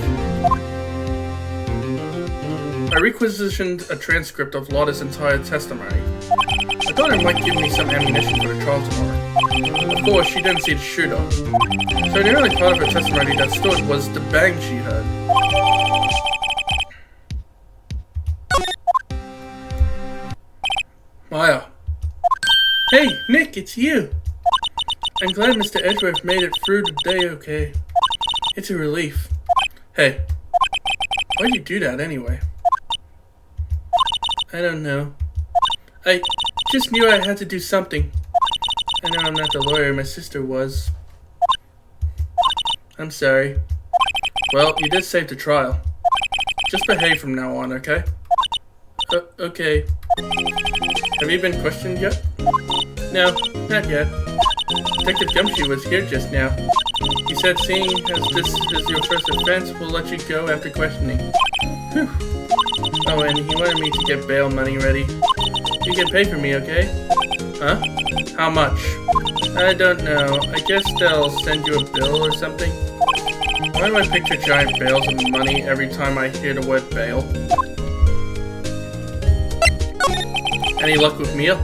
I requisitioned a transcript of Lotta's entire testimony. I thought it might give me some ammunition for the trial tomorrow. Of course, she didn't see the shooter. So the only part of her testimony that stood was the bang she heard. Maya. Hey, Nick, it's you. I'm glad Mr. Edgeworth made it through the day okay. It's a relief. Hey, why'd you do that anyway? I don't know. I just knew I had to do something. I know I'm not the lawyer my sister was. I'm sorry. Well, you did save the trial. Just behave from now on, okay? Okay. Have you been questioned yet? No, not yet. Detective Gumshoe was here just now. He said seeing as this is your first offense, we'll let you go after questioning. Whew. Oh, and he wanted me to get bail money ready. You can pay for me, okay? Huh? How much? I don't know. I guess they'll send you a bill or something. Why do I picture giant bales of money every time I hear the word bail? Any luck with Mia?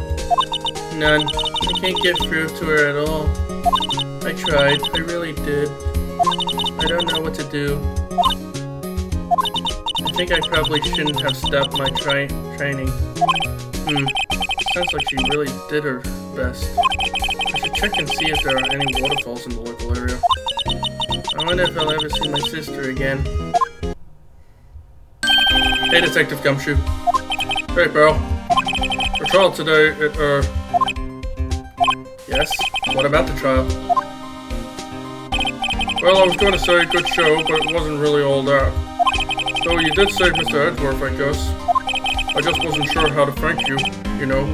None. I can't get through to her at all. I tried. I really did. I don't know what to do. I think I probably shouldn't have stopped my training. Sounds like she really did her best. I should check and see if there are any waterfalls in the local area. I wonder if I'll ever see my sister again. Hey, Detective Gumshoe. Hey, Pearl. For trial today, Yes? What about the trial? Well, I was going to say good show, but it wasn't really all that. Though you did save Mr. Edgeworth, I guess. I just wasn't sure how to thank you, you know.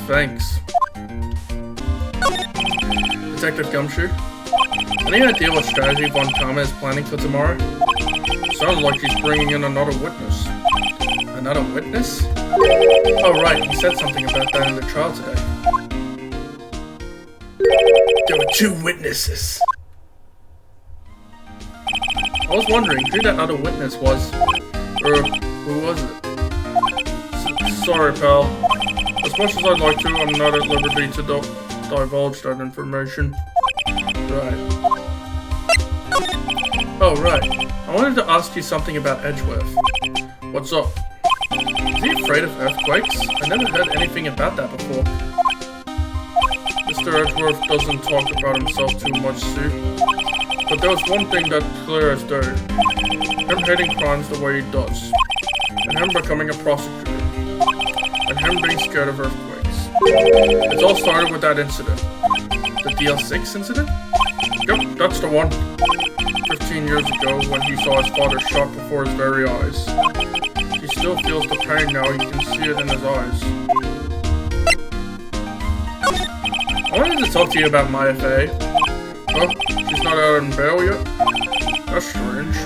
Thanks. Detective Gumshoe? Any idea what strategy Von Kama is planning for tomorrow? Sounds like he's bringing in another witness. Another witness? Oh right, he said something about that in the trial today. There were 2 witnesses. I was wondering who that other witness was. Who was it? Sorry, pal. As much as I'd like to, I'm not at liberty to divulge that information. Right. Oh, right. I wanted to ask you something about Edgeworth. What's up? Is he afraid of earthquakes? I never heard anything about that before. Mr. Edgeworth doesn't talk about himself too much, see? But there was one thing that's clear as day. Him hating crimes the way he does. And him becoming a prosecutor. And him being scared of earthquakes. It's all started with that incident. The DL6 incident? Yep, that's the one. 15 years ago when he saw his father shot before his very eyes. He still feels the pain now, you can see it in his eyes. I wanted to talk to you about Maya Fey. Huh? She's not out on bail yet? That's strange.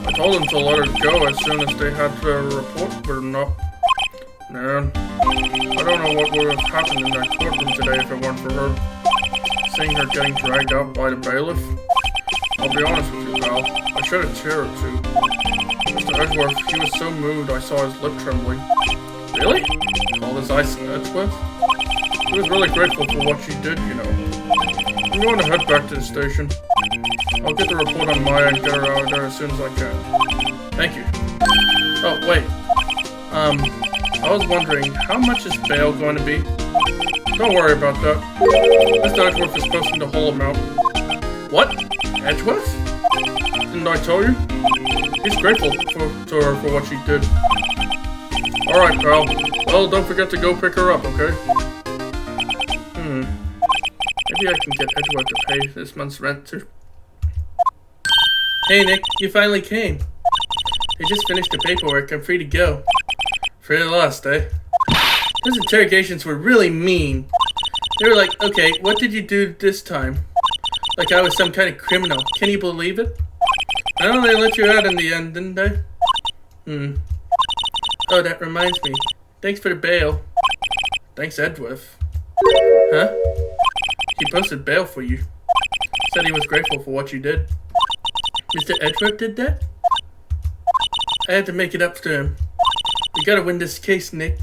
I told them to let her go as soon as they had to report her up. Man, I don't know what would have happened in that courtroom today if it weren't for her. Seeing her getting dragged out by the bailiff. I'll be honest with you, pal. I shed a tear or two. Mr. Edgeworth, he was so moved I saw his lip trembling. Really? Called his eyes Edgeworth? He was really grateful for what she did, you know. I'm going to head back to the station. I'll get the report on Maya and get her out of there as soon as I can. Thank you. Oh, wait. I was wondering, how much is bail going to be? Don't worry about that. Mr. Edgeworth is posting the whole amount. What? Edgeworth? Didn't I tell you? He's grateful to her for what she did. Alright, pal. Well, don't forget to go pick her up, okay? Maybe I can get Edgeworth to pay this month's rent too. Hey Nick, you finally came. They just finished the paperwork. I'm free to go. Free at last, eh? Those interrogations were really mean. They were like, okay, what did you do this time? Like I was some kind of criminal. Can you believe it? Well, they let you out in the end, didn't they? Oh, that reminds me. Thanks for the bail. Thanks, Edgeworth. Huh? He posted bail for you. Said he was grateful for what you did. Mr. Edgeworth did that? I had to make it up to him. We gotta win this case, Nick.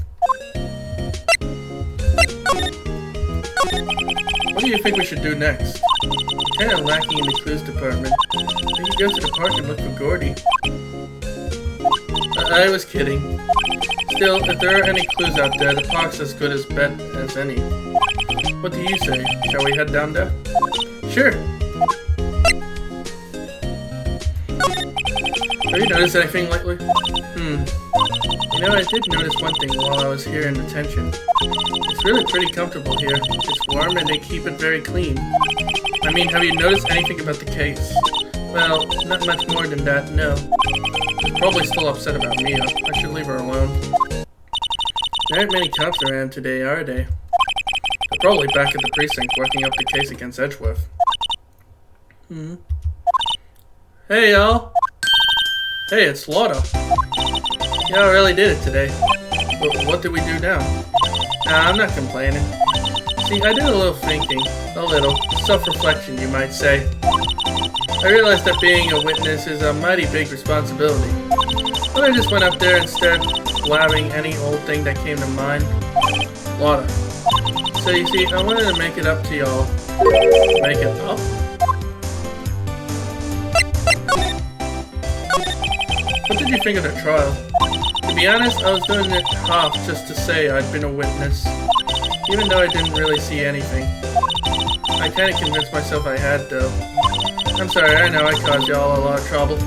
What do you think we should do next? We're kinda lacking in the clues department. We could go to the park and look for Gordy. I was kidding. Still, if there are any clues out there, the park's as good as bet as any. What do you say? Shall we head down there? Sure. Have you noticed anything lately? You know, I did notice one thing while I was here in detention. It's really pretty comfortable here. It's warm and they keep it very clean. I mean, have you noticed anything about the case? Well, not much more than that, no. She's probably still upset about Mia. I should leave her alone. There aren't many cops around today, are they? The Probably back at the precinct working up the case against Edgeworth. Hey, y'all. Hey, it's Lotto. Yeah, I really did it today. But what did we do now? Nah, I'm not complaining. See, I did a little thinking. A little. Self-reflection, you might say. I realized that being a witness is a mighty big responsibility. But I just went up there and started blabbing any old thing that came to mind. Lotto. So you see, I wanted to make it up to y'all. Make it up? What did you think of the trial? To be honest, I was doing it half just to say I'd been a witness, even though I didn't really see anything. I kinda convinced myself I had, though. I'm sorry, I know I caused y'all a lot of trouble.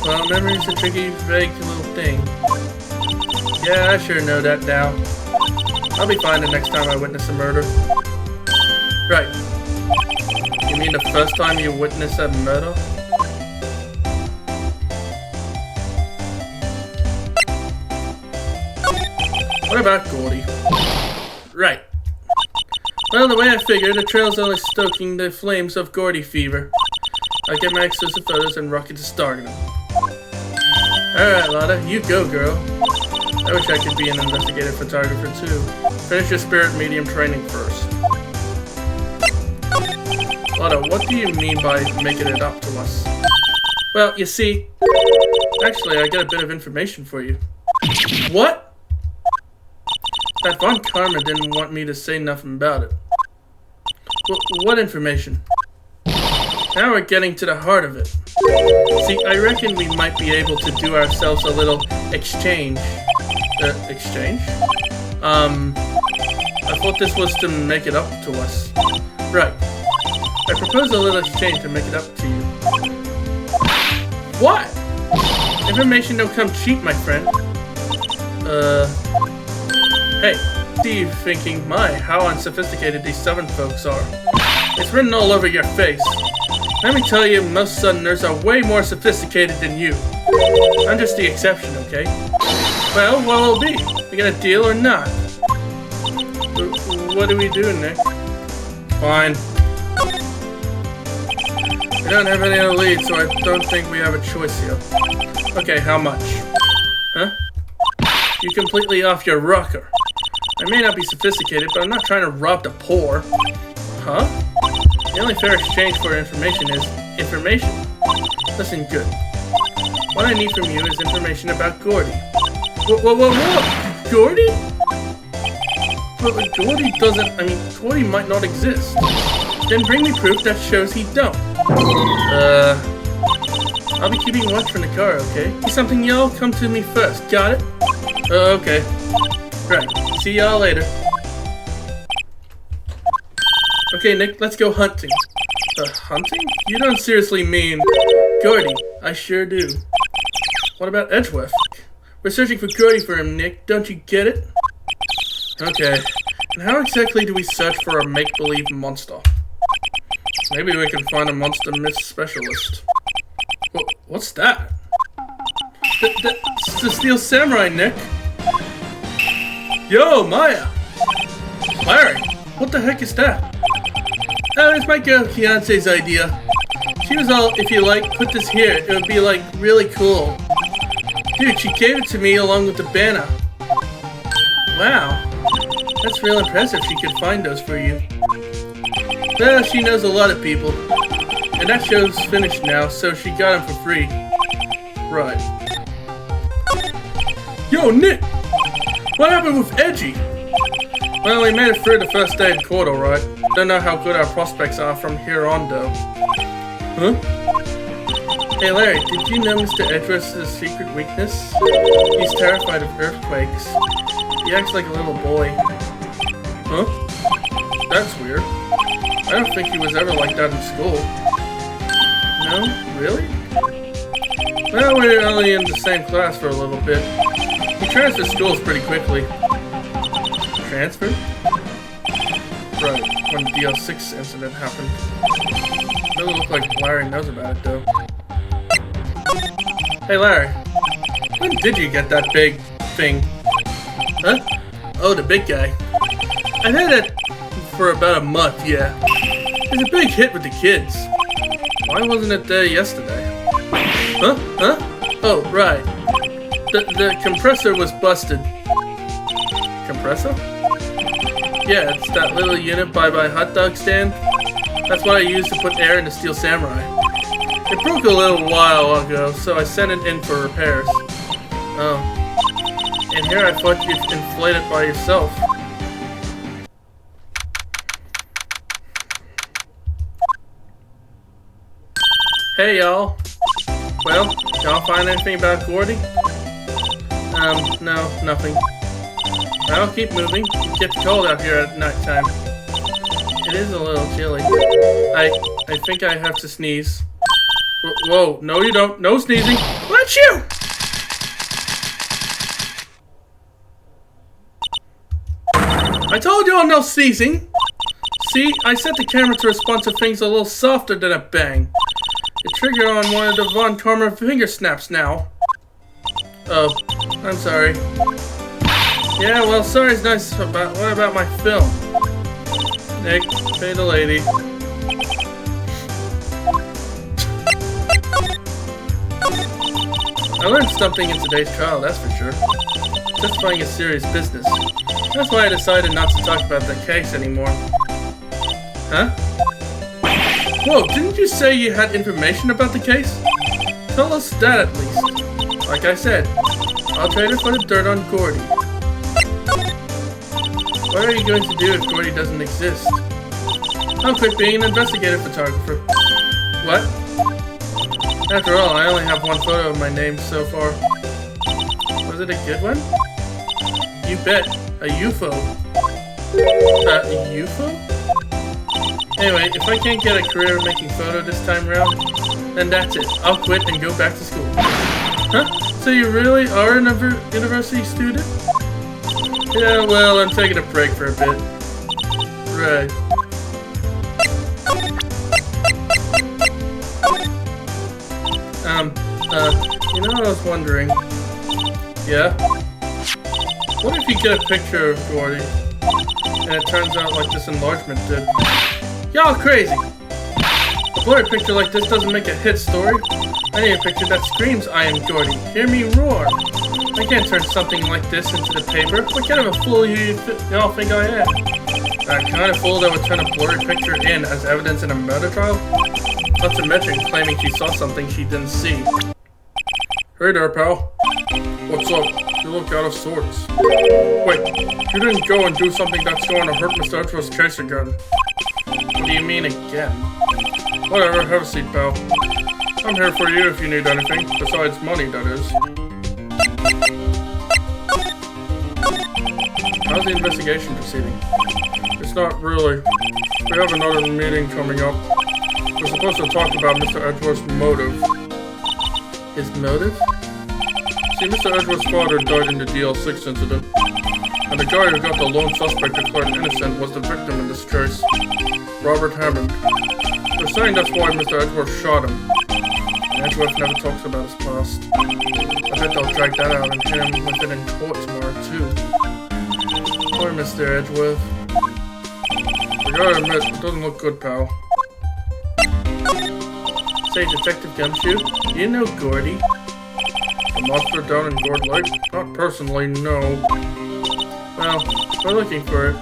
Well, memory's a tricky, vague little thing. Yeah, I sure know that now. I'll be fine the next time I witness a murder. Right. You mean the first time you witness a murder? What about Gordy? Right. Well, the way I figured, the trail's only stoking the flames of Gordy fever. I'll get my exclusive photos and rocket to starting them. Alright, Lotta, you go, girl. I wish I could be an investigative photographer, too. Finish your spirit medium training first. Lotta, what do you mean by making it up to us? Well, you see... Actually, I got a bit of information for you. What? That Von Karma didn't want me to say nothing about it. What information? Now we're getting to the heart of it. See, I reckon we might be able to do ourselves a little exchange. Exchange? I thought this was to make it up to us. Right. I propose a little exchange to make it up to you. What? Information don't come cheap, my friend. Hey, see you thinking, my, how unsophisticated these Southern folks are. It's written all over your face. Let me tell you, most Southerners are way more sophisticated than you. I'm just the exception, okay? Well, what'll it be? We got a deal or not? What do we do, Nick? Fine. We don't have any other leads, so I don't think we have a choice here. Okay, how much? Huh? You completely off your rocker. I may not be sophisticated, but I'm not trying to rob the poor. Huh? The only fair exchange for information is information. Listen good. What I need from you is information about Gordy. What? Gordy? But Gordy doesn't, Gordy might not exist. Then bring me proof that shows he don't. I'll be keeping watch from the car, okay? See something, y'all? Come to me first. Got it? Okay. Right. See y'all later. Okay, Nick, let's go hunting. Hunting? You don't seriously mean... Gordy, I sure do. What about Edgeworth? We're searching for Gordy for him, Nick. Don't you get it? Okay. And how exactly do we search for a make-believe monster? Maybe we can find a monster myth specialist. What's that? It's the Steel Samurai, Nick. Yo, Maya! Larry, what the heck is that? Oh, it's my girl fiance's idea. She was all, if you like, put this here. It would be like really cool. Dude, she gave it to me along with the banner. Wow. That's real impressive she could find those for you. Well, she knows a lot of people. And that show's finished now, so she got them for free. Right. Yo, Nick! What happened with Edgy? Well, we made it through the first day in court, alright. Don't know how good our prospects are from here on, though. Huh? Hey, Larry, did you know Mr. Edgeworth's secret weakness? He's terrified of earthquakes. He acts like a little boy. Huh? That's weird. I don't think he was ever like that in school. No? Really? Well, we were only in the same class for a little bit. He transferred schools pretty quickly. Transferred? Right, when the DL6 incident happened. Doesn't look like Larry knows about it, though. Hey, Larry. When did you get that big thing? Huh? Oh, the big guy. I've had it for about a month, yeah. It's a big hit with the kids. Why wasn't it there yesterday? Huh? Huh? Oh, right. The compressor was busted. Compressor? Yeah, it's that little unit by my hot dog stand. That's what I used to put air in the Steel Samurai. It broke a little while ago, so I sent it in for repairs. Oh. And here I thought you'd inflate it by yourself. Hey y'all. Well, y'all find anything about Gordy? No, nothing. I'll keep moving. It gets cold out here at nighttime. It is a little chilly. I think I have to sneeze. Whoa, no you don't. No sneezing. Let you! I told you all no sneezing. See, I set the camera to respond to things a little softer than a bang. It triggered on one of the Von Karma finger snaps now. Oh, I'm sorry. Yeah, well, sorry's nice, but what about my film? Nick, pay the lady. I learned something in today's trial, that's for sure. Testifying is serious business. That's why I decided not to talk about the case anymore. Huh? Whoa, didn't you say you had information about the case? Tell us that at least. Like I said, I'll trade it for the dirt on Gordy. What are you going to do if Gordy doesn't exist? I'll quit being an investigative photographer. What? After all, I only have one photo of my name so far. Was it a good one? You bet. A UFO. A UFO? Anyway, if I can't get a career making photo this time around, then that's it. I'll quit and go back to school. Huh? So you really are an university student? Yeah, well, I'm taking a break for a bit. Right. You know, I was wondering. Yeah? What if you get a picture of Gordy, and it turns out like this enlargement did? Y'all crazy! A blurry picture like this doesn't make a hit story. I need a picture that screams, I am Gordy. Hear me roar. I can't turn something like this into the paper. What kind of a fool y'all think I am? That kind of fool that would turn a blurry picture in as evidence in a murder trial? Not to mention claiming she saw something she didn't see. Hey there, pal. What's up? You look out of sorts. Wait, you didn't go and do something that's going to hurt Mr. Edgeworth's case again. What do you mean again? Whatever, have a seat, pal. I'm here for you if you need anything, besides money, that is. How's the investigation proceeding? It's not really. We have another meeting coming up. We're supposed to talk about Mr. Edgeworth's motive. His motive? See, Mr. Edgeworth's father died in the DL6 incident, and the guy who got the lone suspect declared innocent was the victim in this case, Robert Hammond. They're saying that's why Mr. Edgeworth shot him. And Edgeworth never talks about his past. I bet they'll drag that out and hit him with it in court tomorrow, too. Poor Mr. Edgeworth. I gotta admit, it doesn't look good, pal. Say, Detective Gumshoe, do you know Gordy? The monster down in Gourd Lake? Not personally, no. Well, we're looking for it.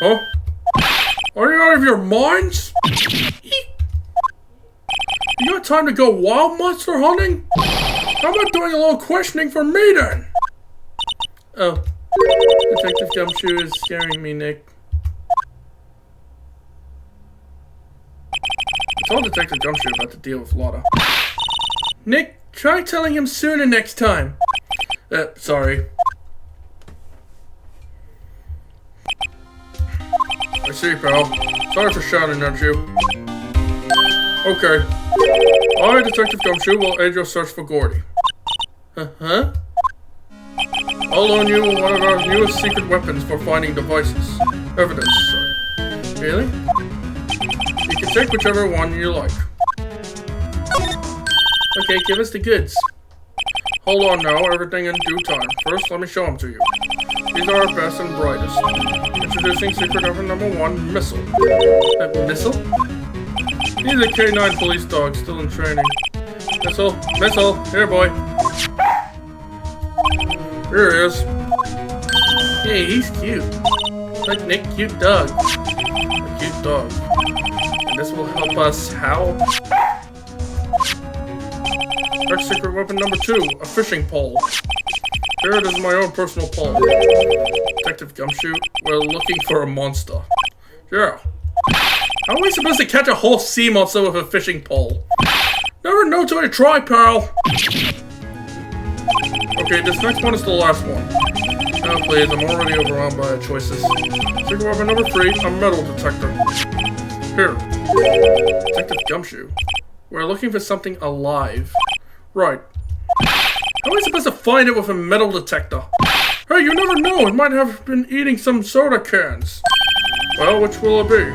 Huh? Are you out of your minds? You got time to go wild monster hunting? How about doing a little questioning for me then? Oh, Detective Gumshoe is scaring me, Nick. I told Detective Gumshoe about the deal with Lotta. Nick, try telling him sooner next time. Sorry. I see, pal. Sorry for shouting at you. Okay. I, Detective Gumshoe, will aid your search for Gordy. Huh? I'll loan you one of our newest secret weapons for finding devices. Evidence, sorry. Really? You can take whichever one you like. Okay, give us the goods. Hold on now, everything in due time. First, let me show them to you. These are our best and brightest. Introducing secret weapon number 1, Missile. Missile? He's a K9 police dog still in training. Missile, Missile, here boy. Here he is. Hey, he's cute. Like Nick, cute dog. A cute dog. And this will help us how? Our secret weapon number 2, a fishing pole. Here it is, my own personal pole. Detective Gumshoe, we're looking for a monster. Yeah. How are we supposed to catch a whole sea monster with a fishing pole? Never know till you try, pal. Okay, this next one is the last one. Now please, I'm already overwhelmed by the choices. Secret weapon number 3, a metal detector. Here. Detective Gumshoe, we're looking for something alive. Right. How are we supposed to find it with a metal detector? Hey, you never know. It might have been eating some soda cans. Well, which will it be?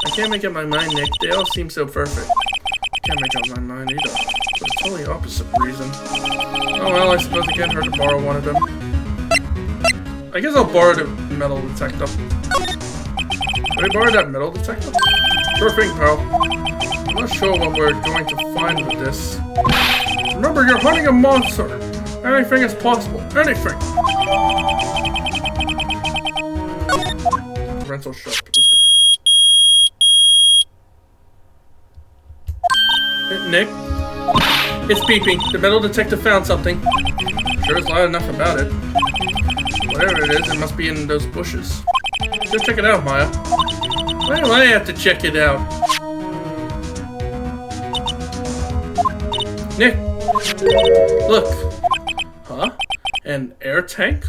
I can't make up my mind, Nick. They all seem so perfect. I can't make up my mind either. For the totally opposite reason. Oh well, I suppose it can't hurt to borrow one of them. I guess I'll borrow the metal detector. Can I borrow that metal detector? Sure thing, pal. I'm not sure what we're going to find with this. Remember, you're hunting a monster. Anything is possible. Anything. Rental shop is there. Nick? It's beeping. The metal detector found something. Sure is loud enough about it. Whatever it is, it must be in those bushes. Go check it out, Maya. Why do I have to check it out? Nick! Look! Huh? An air tank?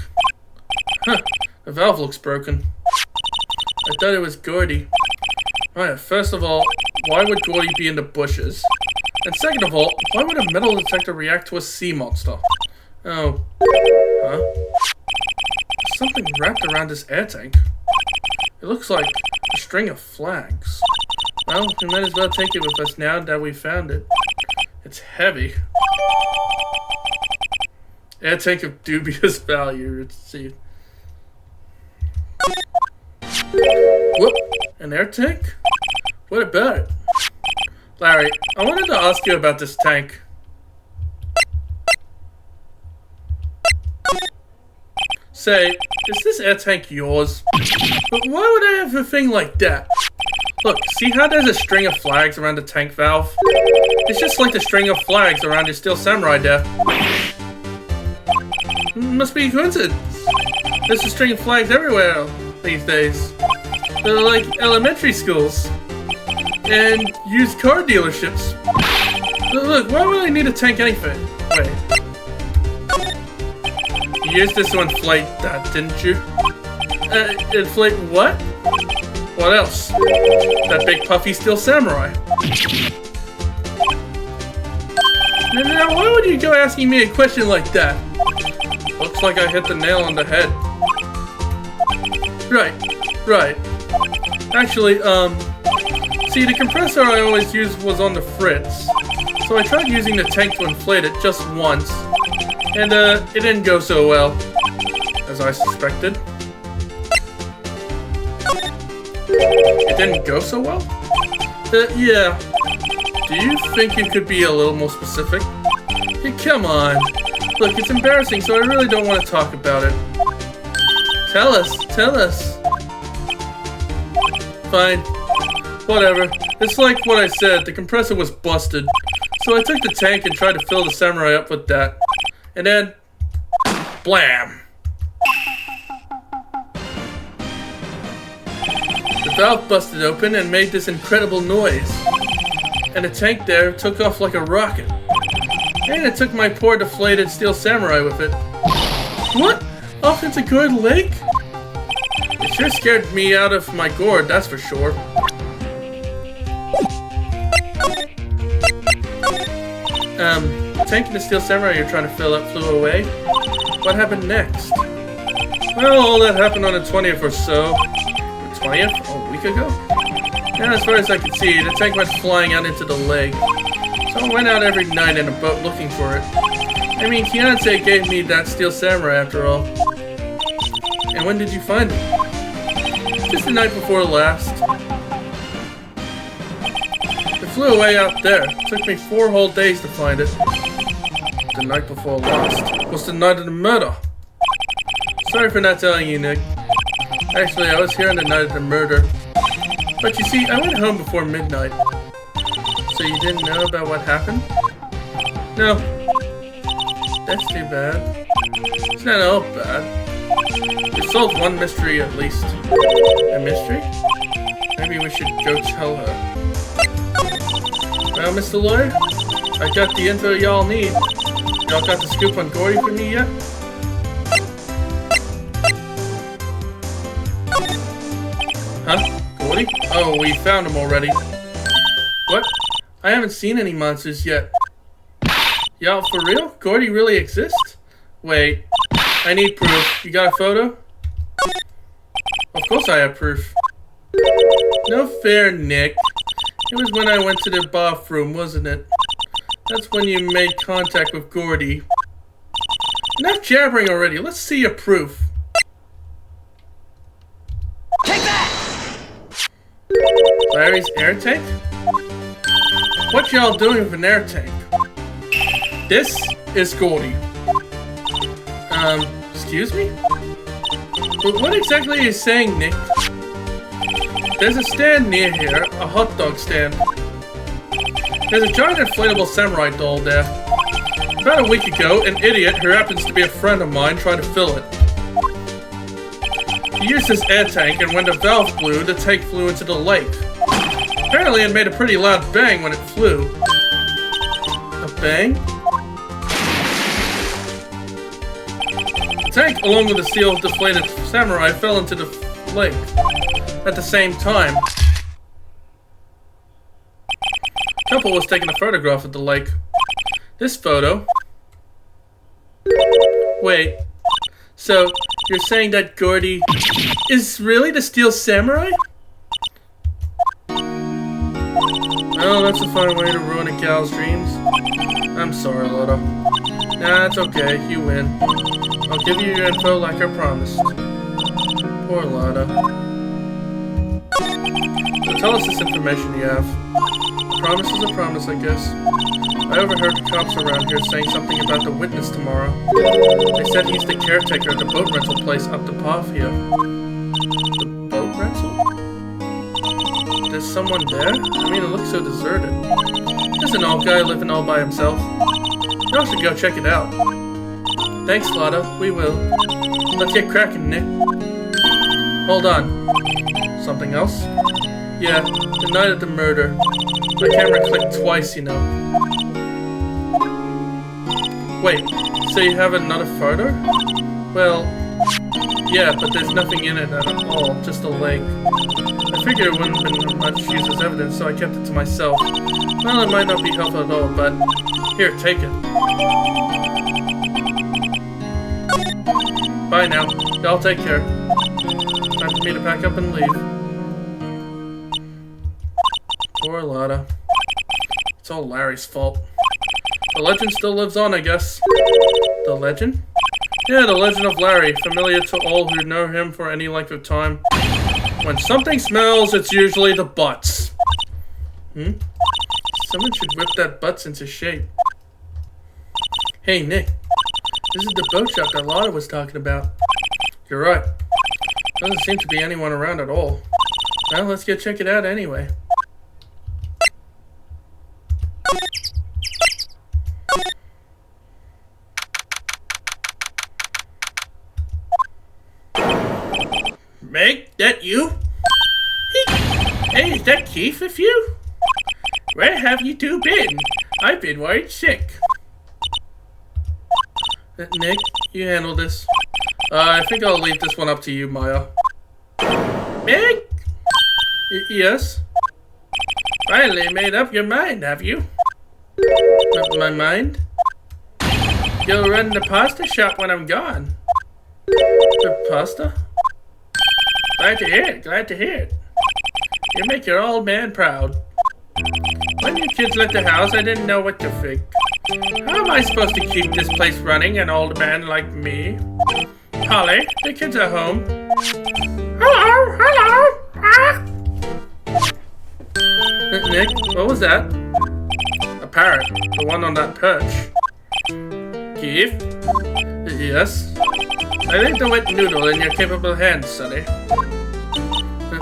Huh. The valve looks broken. I thought it was Gordy. Alright, first of all, why would Gordy be in the bushes? And second of all, why would a metal detector react to a sea monster? Oh. Huh? There's something wrapped around this air tank. It looks like a string of flags. Well, we might as well take it with us now that we found it. It's heavy. Air tank of dubious value. Let's see. Whoop! An air tank? What about it? Larry, I wanted to ask you about this tank. Say, is this air tank yours? But why would I have a thing like that? Look, see how there's a string of flags around the tank valve? It's just like the string of flags around your Steel Samurai there. Must be a coincidence. There's a string of flags everywhere these days. They're like elementary schools. And used car dealerships. Look, why would I need a tank anything? Wait. You used this to inflate that, didn't you? Inflate what? What else? That big puffy Steel Samurai. Now, why would you go asking me a question like that? Looks like I hit the nail on the head. Right. Actually, see, the compressor I always used was on the fritz. So I tried using the tank to inflate it just once. And, it didn't go so well. As I suspected. It didn't go so well? Yeah. Do you think you could be a little more specific? Hey, come on. Look, it's embarrassing, so I really don't want to talk about it. Tell us. Fine. Whatever. It's like what I said, the compressor was busted. So I took the tank and tried to fill the Samurai up with that. And then... blam! The valve busted open and made this incredible noise. And the tank there took off like a rocket. And it took my poor deflated Steel Samurai with it. What? Off into Gourd Lake? It sure scared me out of my gourd, that's for sure. The tank and the Steel Samurai you're trying to fill up flew away. What happened next? Well, all that happened on the 20th or so. The 20th? A week ago? Yeah, as far as I could see, the tank went flying out into the lake. So I went out every night in a boat looking for it. I mean, fiance gave me that steel samurai after all. And when did you find it? Just the night before last. It flew away out there. It took me 4 whole days to find it. The night before last was the night of the murder. Sorry for not telling you, Nick. Actually, I was here on the night of the murder. But you see, I went home before midnight. So you didn't know about what happened? No. That's too bad. It's not all bad. We solved one mystery at least. A mystery? Maybe we should go tell her. Well, Mr. Lawyer, I got the info y'all need. Y'all got the scoop on Gordy for me yet? Huh? Gordy? Oh, we found him already. What? I haven't seen any monsters yet. Y'all, for real? Gordy really exists? Wait, I need proof. You got a photo? Of course I have proof. No fair, Nick. It was when I went to the bathroom, wasn't it? That's when you made contact with Gordy. Enough jabbering already. Let's see your proof. Take that! Larry's air tank? What y'all doing with an air tank? This is Gordy. Excuse me? But what exactly are you saying, Nick? There's a stand near here, a hot dog stand. There's a giant inflatable samurai doll there. About a week ago, an idiot who happens to be a friend of mine tried to fill it. He used his air tank, and when the valve blew, the tank flew into the lake. Apparently it made a pretty loud bang when it flew. A bang? The tank, along with the steel deflated samurai, fell into the lake at the same time. A couple was taking a photograph of the lake. This photo. Wait, so you're saying that Gordy is really the steel samurai? Well, that's a fine way to ruin a gal's dreams. I'm sorry, Lotta. Nah, it's okay. You win. I'll give you your info like I promised. Poor Lotta. So tell us this information you have. A promise is a promise, I guess. I overheard the cops around here saying something about the witness tomorrow. They said he's the caretaker at the boat rental place up the path here. The boat rental? There's someone there? I mean, it looks so deserted. There's an old guy living all by himself. Y'all should go check it out. Thanks, Lotta. We will. Let's get cracking, Nick. Hold on. Something else? Yeah, the night of the murder. My camera clicked twice, you know. Wait, so you have another photo? Well, yeah, but there's nothing in it at all, just a link. I figured it wouldn't have been much use as evidence, so I kept it to myself. Well, it might not be helpful at all, but here, take it. Bye now. Y'all take care. Time for me to pack up and leave. Poor Lotta. It's all Larry's fault. The legend still lives on, I guess. The legend? Yeah, the legend of Larry, familiar to all who know him for any length of time. When something smells, it's usually the butts. Someone should whip that butts into shape. Hey, Nick. This is the boat shop that Lotta was talking about. You're right. Doesn't seem to be anyone around at all. Well, let's go check it out anyway. Meg, that you? Hey, is that Keith with you? Where have you two been? I've been worried sick. Nick, you handle this. I think I'll leave this one up to you, Maya. Meg? Yes? Finally made up your mind, have you? My mind? You'll run the pasta shop when I'm gone. The pasta? Glad to hear it, glad to hear it. You make your old man proud. When you kids left the house, I didn't know what to think. How am I supposed to keep this place running, an old man like me? Polly, the kids are home. Hello, hello. Ah. Nick, what was that? A parrot, the one on that perch. Keith? Yes? I think the wet noodle in your capable hands, Sonny.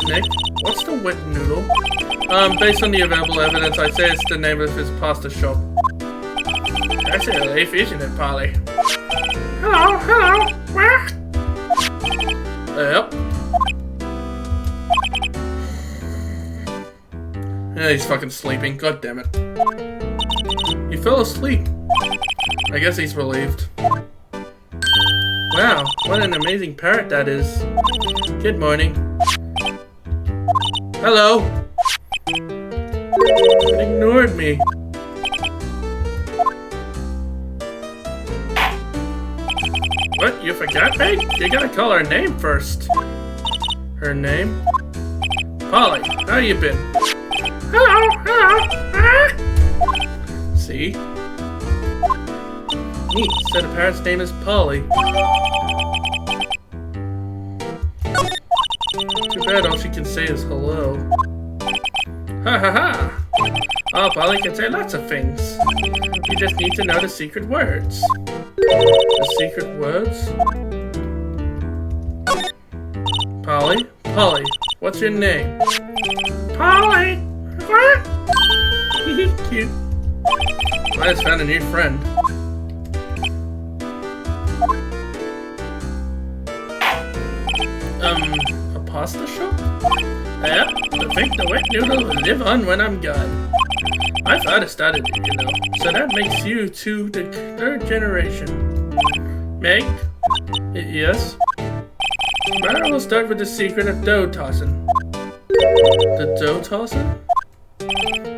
Nick, what's the wet noodle? Based on the available evidence, I'd say it's the name of his pasta shop. Actually a leaf, isn't it, Polly? Hello, hello. Ah. Yep. Yeah, he's fucking sleeping. God damn it. He fell asleep. I guess he's relieved. Wow, what an amazing parrot that is. Good morning. Hello. It ignored me. What? You forgot me? You gotta call her name first. Her name? Polly, how you been? Hello, hello. Ah. See? Neat, said a parrot's name is Polly. Too bad all she can say is hello. Ha ha ha! Oh, Polly can say lots of things. You just need to know the secret words. The secret words? Polly? Polly, what's your name? Polly. What? Cute. I just found a new friend. A pasta shop? Yep, the fake the wet noodle will live on when I'm gone. I thought it started it, you know. So that makes you two the third generation. Meg? Yes? Tomorrow we'll start with the secret of dough tossing. The dough tossing?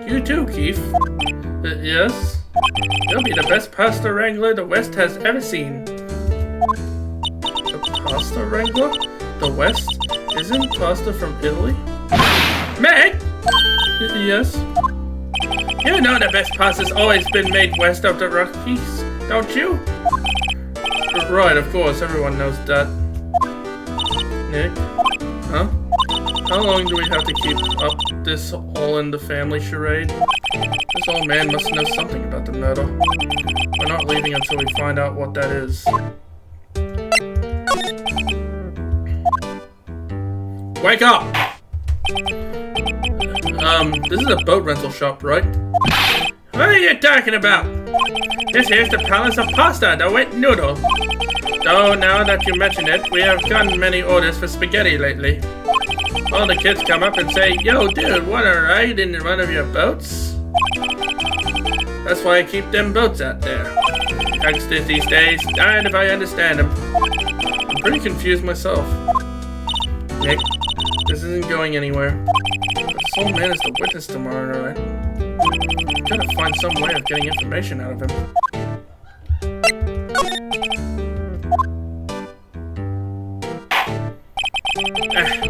You too, Keith. Yes? You'll be the best pasta wrangler the West has ever seen. The pasta wrangler? The West? Isn't pasta from Italy? Meg! Yes? You know the best pasta's always been made west of the Rockies, don't you? Right, of course, everyone knows that. Nick? Huh? How long do we have to keep up this all-in-the-family charade? This old man must know something about the murder. We're not leaving until we find out what that is. Wake up! This is a boat rental shop, right? What are you talking about? This here's the Palace of Pasta, the wet noodle. Though now that you mention it, we have gotten many orders for spaghetti lately. All the kids come up and say, "Yo, dude, wanna ride in one of your boats?" That's why I keep them boats out there. Youngsters these days, darned if I understand them. I'm pretty confused myself. Nick, this isn't going anywhere. But this old man is the witness tomorrow, right? Gotta find some way of getting information out of him.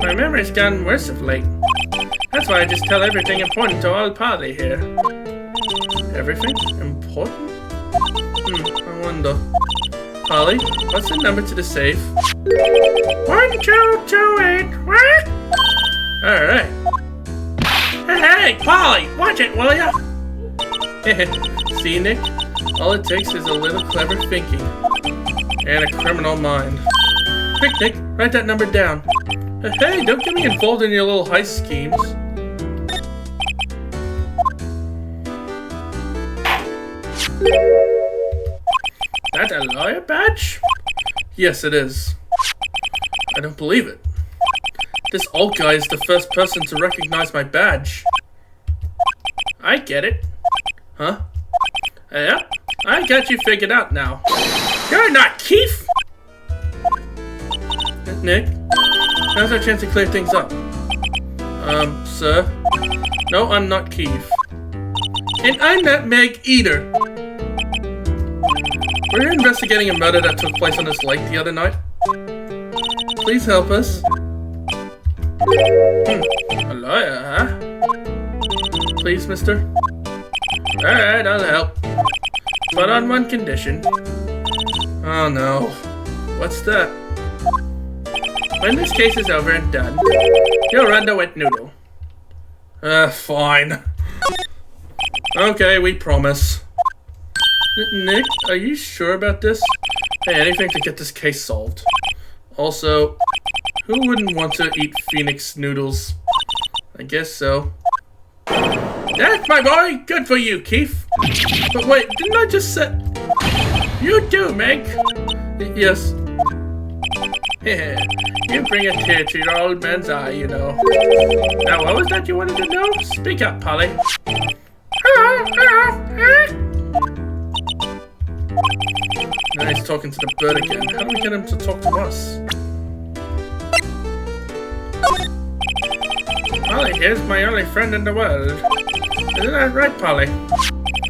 My memory's gotten worse of late. That's why I just tell everything important to old Polly here. Everything important? I wonder. Polly, what's the number to the safe? 1228. What? Alright. Hey, Polly, watch it, will ya? See, Nick? All it takes is a little clever thinking. And a criminal mind. Quick, Nick, write that number down. Hey, don't get me involved in your little heist schemes. That a lawyer badge? Yes, it is. I don't believe it. This old guy is the first person to recognize my badge. I get it. Huh? Yep, I got you figured out now. You're not Keith! Nick, now's our chance to clear things up. Sir? No, I'm not Keith. And I'm not Meg either. We're investigating a murder that took place on this lake the other night. Please help us. A lawyer, huh? Please, mister? Alright, I'll help. but on one condition. Oh no. What's that? When this case is over and done, you'll run the wet noodle. Fine. Okay, we promise. Nick, are you sure about this? Hey, anything to get this case solved. Also, who wouldn't want to eat Phoenix noodles? I guess so. That's my boy! Good for you, Keith! But wait, didn't I just say... You too, Meg! Yes. You bring a tear to your old man's eye, you know. Now, what was that you wanted to know? Speak up, Polly. Hello. Now he's talking to the bird again. How do we get him to talk to us? Polly here's my only friend in the world. Isn't that right, Polly?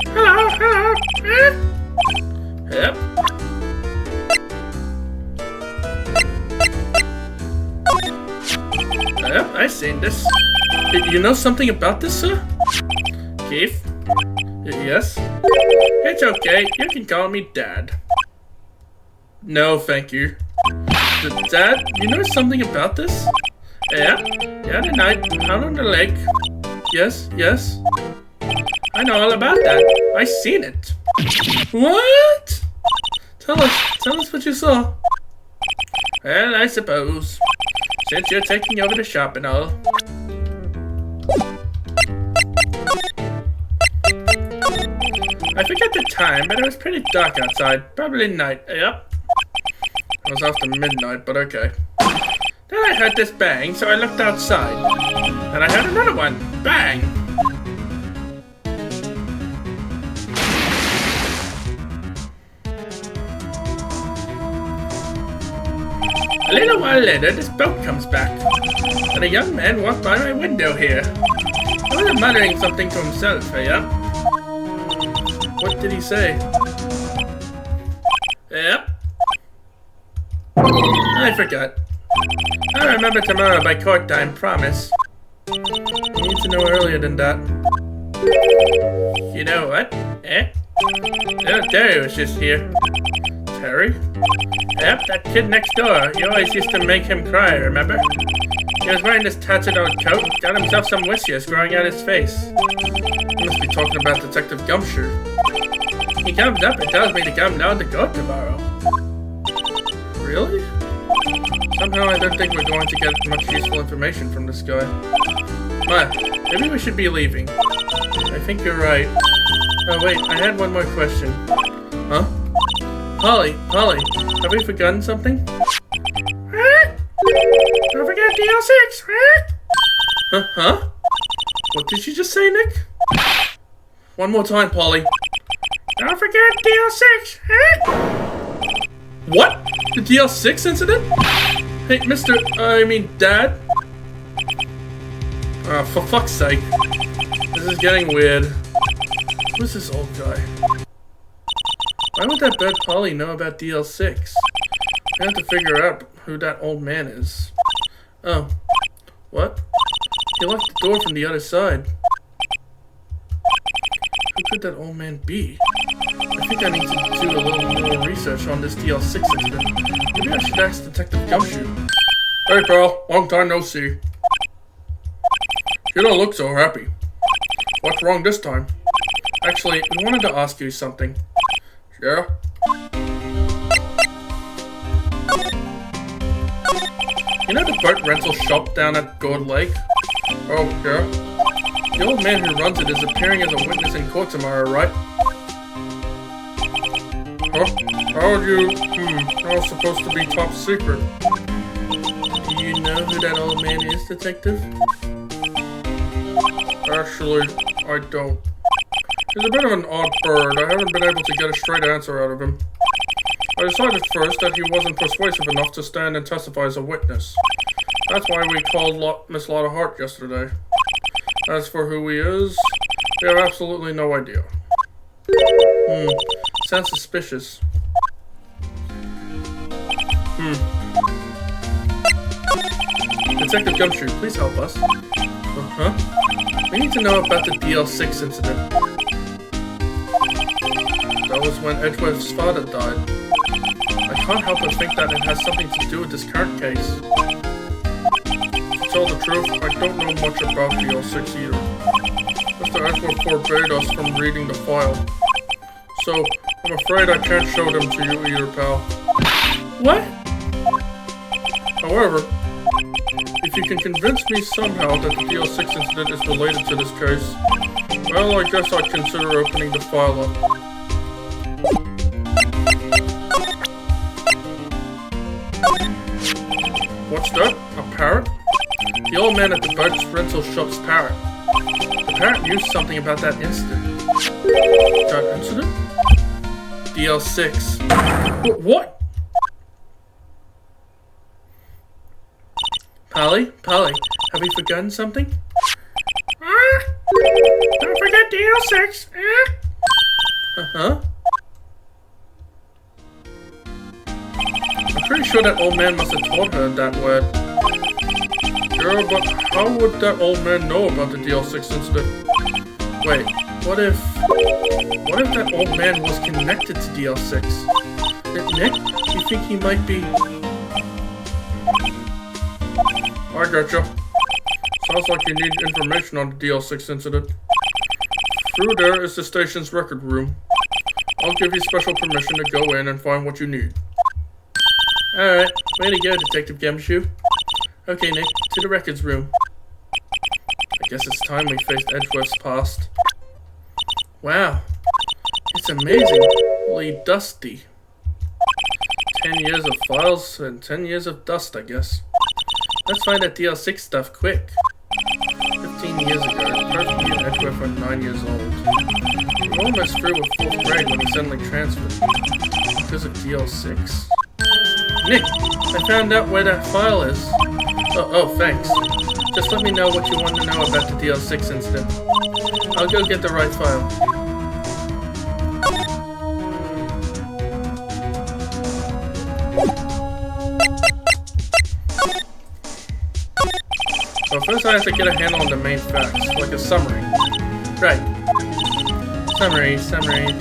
Hello. Yep. Yep, I've seen this. You know something about this, sir? Keith? Yes? It's okay. You can call me Dad. No, thank you. Dad, you know something about this? Yeah, the night out on the lake. Yes. I know all about that. I seen it. What? Tell us what you saw. Well, I suppose. Since you're taking over the shop and all. I forget the time, but it was pretty dark outside. Probably night. Yep. It was after midnight, but okay. Then I heard this bang, so I looked outside. And I heard another one. Bang! A little while later, this boat comes back. And a young man walked by my window here. He was muttering something to himself, yeah? What did he say? Yep. I forgot. I'll remember tomorrow by court time, promise. You need to know earlier than that. You know what? Oh, Terry was just here. Terry? Yep, that kid next door. You always used to make him cry, remember? He was wearing this tattered old coat, got himself some whiskers growing out his face. He must be talking about Detective Gumshoe. He comes up and tells me to come down to court tomorrow. Really? Somehow I don't think we're going to get much useful information from this guy. Ma, maybe we should be leaving. I think you're right. Oh wait, I had one more question. Huh? Polly, have we forgotten something? Don't forget DL6! Huh? What did you just say, Nick? One more time, Polly. Don't forget DL6! What? The DL6 incident? Hey, Dad? For fuck's sake. This is getting weird. Who's this old guy? Why would that bird Polly know about DL6? I have to figure out who that old man is. Oh. What? He locked the door from the other side. Who could that old man be? I think I need to do a little more research on this DL6 incident. Maybe I should ask Detective Gumshoe. Hey pal, long time no see. You don't look so happy. What's wrong this time? Actually, we wanted to ask you something. Yeah? You know the boat rental shop down at Gold Lake? Oh, yeah? The old man who runs it is appearing as a witness in court tomorrow, right? Huh? How are you? That was supposed to be top secret. Do you know who that old man is, Detective? Actually, I don't. He's a bit of an odd bird. I haven't been able to get a straight answer out of him. I decided first that he wasn't persuasive enough to stand and testify as a witness. That's why we called Miss Lotta Hart yesterday. As for who he is, we have absolutely no idea. Sounds suspicious. Detective Gumshoe, please help us. We need to know about the DL6 incident. The was when Edgeworth's father died. I can't help but think that it has something to do with this current case. To tell the truth, I don't know much about DL6 either. Mr. Edgeworth forbade us from reading the file. So, I'm afraid I can't show them to you either, pal. What? However, if you can convince me somehow that the DL6 incident is related to this case, well, I guess I'd consider opening the file up. What's that? A parrot? The old man at the boat rental shop's parrot. The parrot knew something about that incident. That incident? DL6. What? Polly, have we forgotten something? Don't forget DL6. Uh-huh. I'm pretty sure that old man must have told her that word. Yeah, but how would that old man know about the DL6 incident? Wait, what if that old man was connected to DL6? Nick, you think he might be... I gotcha. Sounds like you need information on the DL6 incident. Through there is the station's record room. I'll give you special permission to go in and find what you need. Alright, way to go, Detective Gumshoe. Okay, Nick, to the records room. I guess it's time we faced Edgeworth's past. Wow, it's amazingly dusty. 10 years of files and 10 years of dust, I guess. Let's find that DL6 stuff quick. 15 years ago, both me and Edgeworth were 9 years old. We were almost through with 4th grade when he suddenly transferred. Because of DL6? Nick, I found out where that file is. Oh, thanks. Just let me know what you want to know about the DL6 incident. I'll go get the right file. Well, first I have to get a handle on the main facts, like a summary. Right. Summary.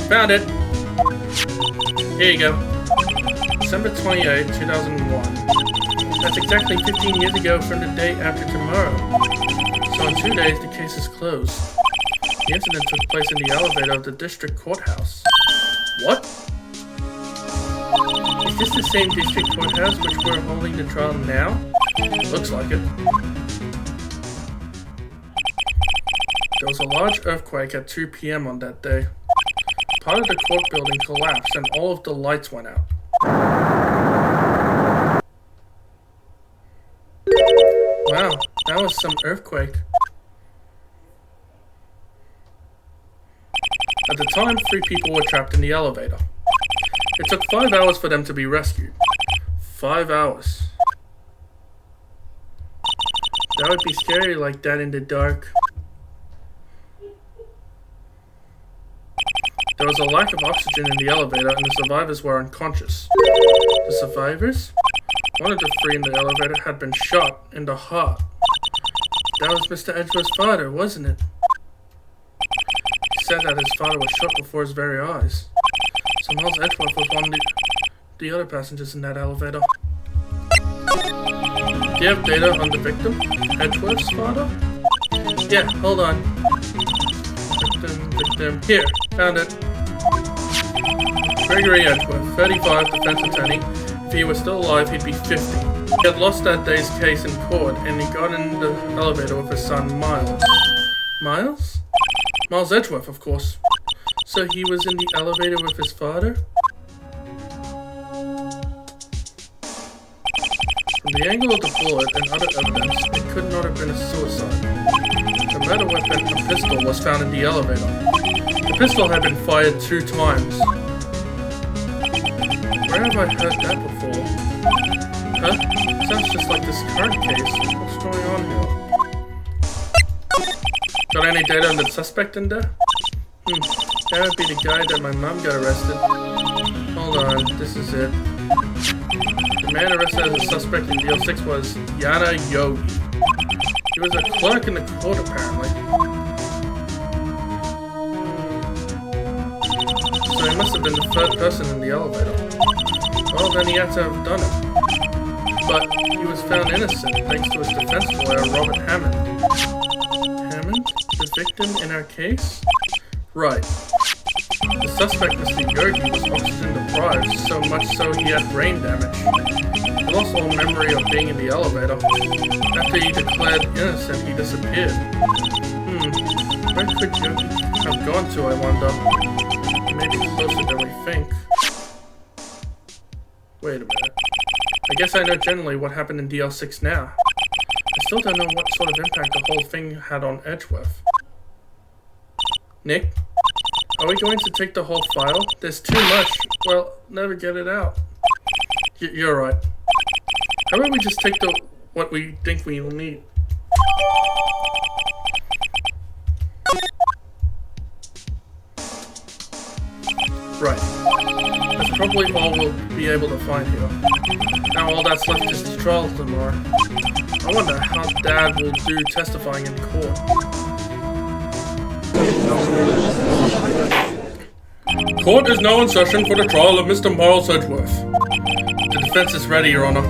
Found it! Here you go. December 28, 2001. That's exactly 15 years ago from the day after tomorrow. So in 2 days, the case is closed. The incident took place in the elevator of the district courthouse. What? Is this the same district courthouse which we're holding the trial now? Looks like it. There was a large earthquake at 2 p.m. on that day. Part of the court building collapsed and all of the lights went out. Wow, that was some earthquake. At the time, 3 people were trapped in the elevator. It took 5 hours for them to be rescued. 5 hours. That would be scary like that in the dark. There was a lack of oxygen in the elevator and the survivors were unconscious. The survivors? One of the 3 in the elevator had been shot in the heart. That was Mr. Edgeworth's father, wasn't it? He said that his father was shot before his very eyes. So Miles Edgeworth was one of the other passengers in that elevator. Do you have data on the victim? Edgeworth's father? Yeah, hold on. Victim. Here, found it. Gregory Edgeworth, 35, defense attorney. If he was still alive, he'd be 50. He had lost that day's case in court, and he got in the elevator with his son, Miles. Miles? Miles Edgeworth, of course. So he was in the elevator with his father? From the angle of the bullet and other evidence, it could not have been a suicide. The murder weapon, a pistol, was found in the elevator. The pistol had been fired 2 times. Where have I heard that before? Huh? Sounds just like this current case. What's going on here? Got any data on the suspect in there? That would be the guy that my mom got arrested. Hold on, this is it. The man arrested as a suspect in DL6 was Yana Yogi. He was a clerk in the court, apparently. So he it must have been the third person in the elevator. Well, then he had to have done it. But he was found innocent thanks to his defense lawyer, Robert Hammond. Hammond? The victim in our case? Right. The suspect, Mr. Yogi, was oxygen deprived, so much so he had brain damage. He lost all memory of being in the elevator. After he declared innocent, he disappeared. Where could Yogi have gone to, I wonder? Maybe closer than we think. Wait a minute. I guess I know generally what happened in DL6 now. I still don't know what sort of impact the whole thing had on Edgeworth. Nick? Are we going to take the whole file? There's too much. Well, never get it out. You're right. How about we just take what we think we will need? Right. That's probably all we'll be able to find here. Now all that's left is the trial tomorrow. I wonder how Dad will do testifying in court. Court is now in session for the trial of Mr. Miles Edgeworth. The defense is ready, Your Honor.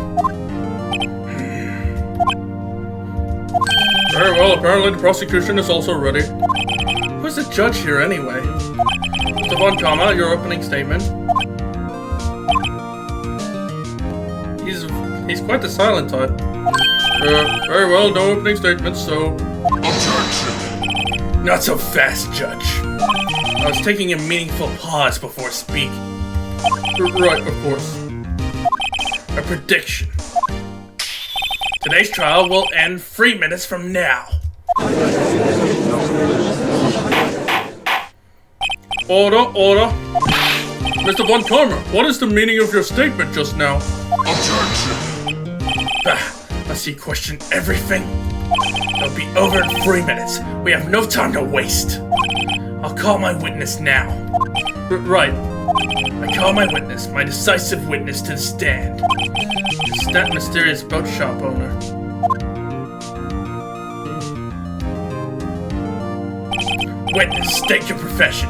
Very well, apparently the prosecution is also ready. Who's the judge here anyway? Mr. Von Karma, your opening statement. He's quite the silent type. Very well, no opening statements, so... Objection! Not so fast, Judge. I was taking a meaningful pause before speaking. Right, of course. A prediction. Today's trial will end 3 minutes from now. Order, order. Mr. Von Karma, what is the meaning of your statement just now? Objection! Must he question everything? It'll be over in 3 minutes. We have no time to waste. I'll call my witness now. Right. I call my witness, my decisive witness to the stand. It's that mysterious boat shop owner. Witness, state your profession.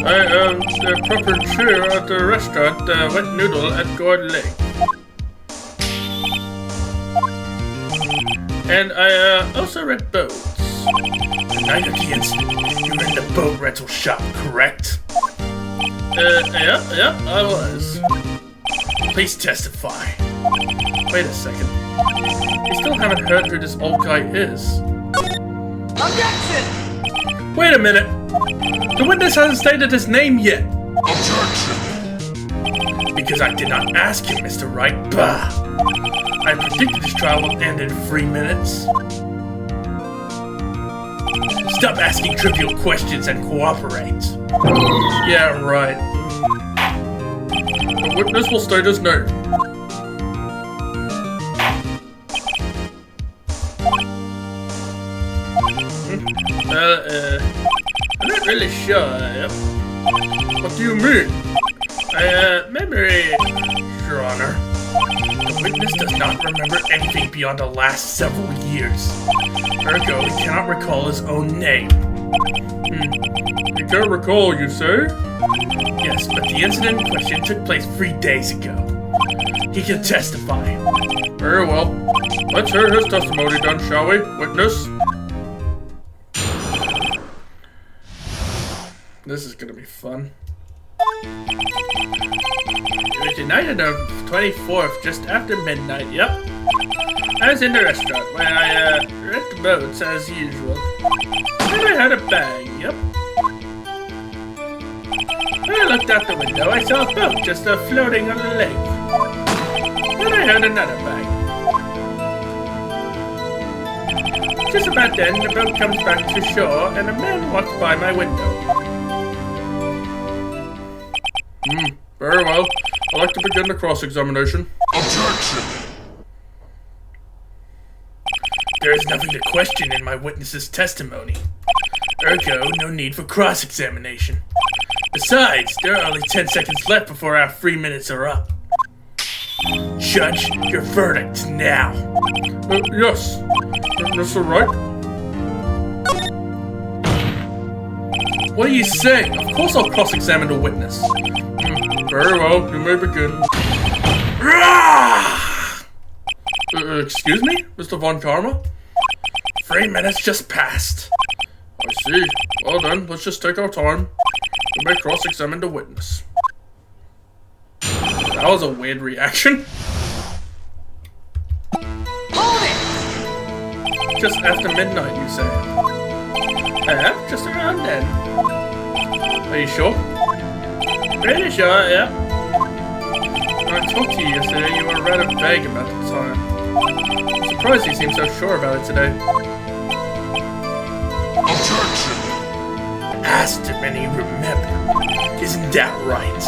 I am the proprietor at the restaurant, Wet Noodle at Gourd Lake. And I also rent boats. The night of the incident, you were in the boat rental shop, correct? Yeah, I was. Please testify. Wait a second. You still haven't heard who this old guy is. Objection! Wait a minute! The witness hasn't stated his name yet! Objection! Because I did not ask him, Mr. Wright. Bah! I predicted this trial will end in 3 minutes. Stop asking trivial questions and cooperate. Yeah, right. The witness will state his name. I'm not really sure. What do you mean? Memory, Your Honor. The witness does not remember anything beyond the last several years. Ergo, he cannot recall his own name. You can't recall, you say? Yes, but the incident in question took place 3 days ago. He can testify. Very well. Let's hear his testimony then, shall we, witness? This is gonna be fun. It was the night of the 24th, just after midnight, yep. I was in the restaurant when I rent the boats as usual. Then I heard a bang, yep. When I looked out the window, I saw a boat just floating on the lake. Then I heard another bang. Just about then, the boat comes back to shore and a man walks by my window. Very well. I'd like to begin the cross-examination. Objection! There is nothing to question in my witness's testimony. Ergo, no need for cross-examination. Besides, there are only 10 seconds left before our 3 minutes are up. Judge, your verdict now. Yes. Mr. Wright? What are you saying? Of course I'll cross-examine the witness. Very well, you may begin. Excuse me, Mr. Von Karma? 3 minutes just passed. I see. Well then, let's just take our time. We may cross-examine the witness. That was a weird reaction. Hold it! Just after midnight, you say? Just around then. Are you sure? Pretty sure, yeah. When I talked to you yesterday, you were rather vague about the time. I'm surprised you seem so sure about it today. Objection! Asked him and he remembered. Isn't that right?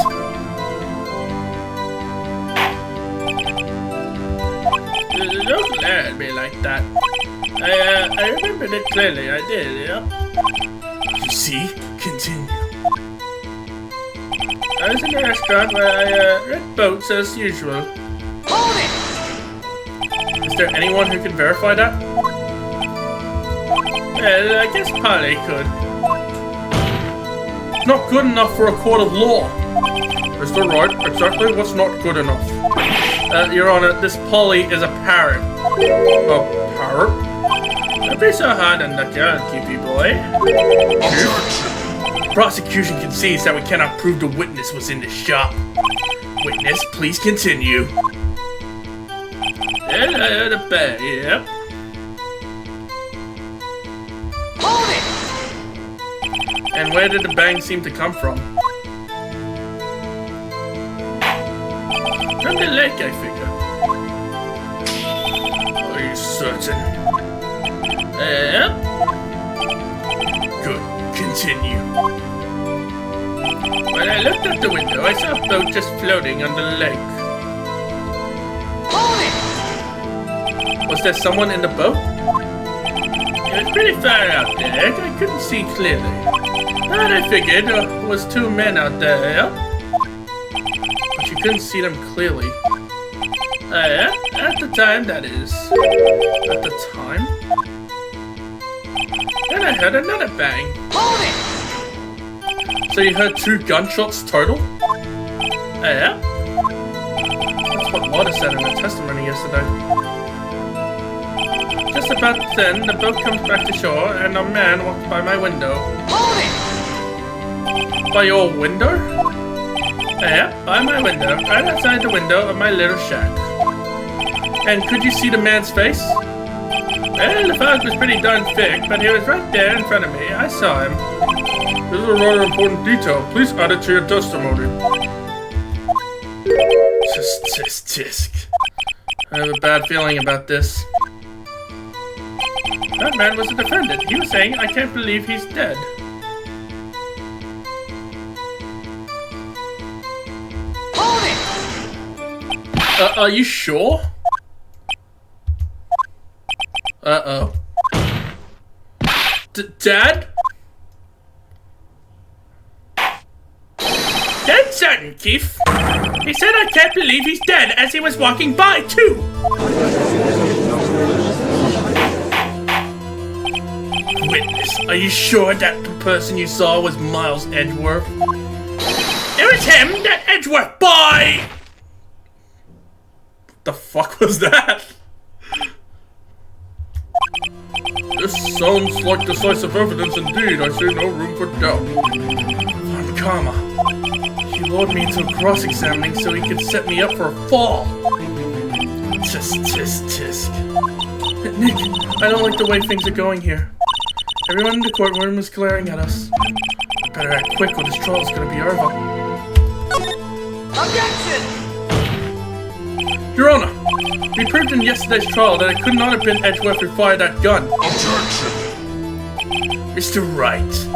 Don't glare at me like that. I remembered it clearly, I did, yeah. You see? Continue. I was in the restaurant where I read boats as usual. Hold it! Is there anyone who can verify that? Well, I guess Polly could. Not good enough for a court of law. Mr. Wright, exactly what's not good enough? Your Honor, this Polly is a parrot. A parrot? Don't be so hard on the keepy boy. Objection! Prosecution concedes that we cannot prove the witness was in the shop. Witness, please continue. And I heard a bang, yep. Hold it! And where did the bang seem to come from? From the lake, I figure. Are you certain? Yep. Good. Continue. When I looked out the window, I saw a boat just floating on the lake. Hold it! Was there someone in the boat? It was pretty far out there. I couldn't see clearly. But I figured there was 2 men out there, yeah? But you couldn't see them clearly. Yeah, at the time, that is. At the time? Then I heard another bang. Hold it! So you heard 2 gunshots total? Yeah. That's what Wada said in her testimony yesterday. Just about then, the boat comes back to shore and a man walks by my window. Hold it! By your window? Yeah, by my window, right outside the window of my little shack. And could you see the man's face? Well, the fog was pretty darn thick, but he was right there in front of me. I saw him. This is a rather important detail. Please add it to your testimony. Tisk. I have a bad feeling about this. That man was a defendant. He was saying, I can't believe he's dead. Hold it! Are you sure? Uh-oh. Dad? Dead certain, Keith. He said I can't believe he's dead as he was walking by, too. Witness, are you sure that the person you saw was Miles Edgeworth? It was him, that Edgeworth boy! What the fuck was that? This sounds like decisive evidence indeed. I see no room for doubt. Von Karma. He lured me into a cross-examining so he could set me up for a fall. Tisk. Nick, I don't like the way things are going here. Everyone in the courtroom is glaring at us. We better act quick or this trial's gonna be over. Objection! Your Honor, we proved in yesterday's trial that it could not have been Edgeworth who fired that gun. Objection! Mr. Wright,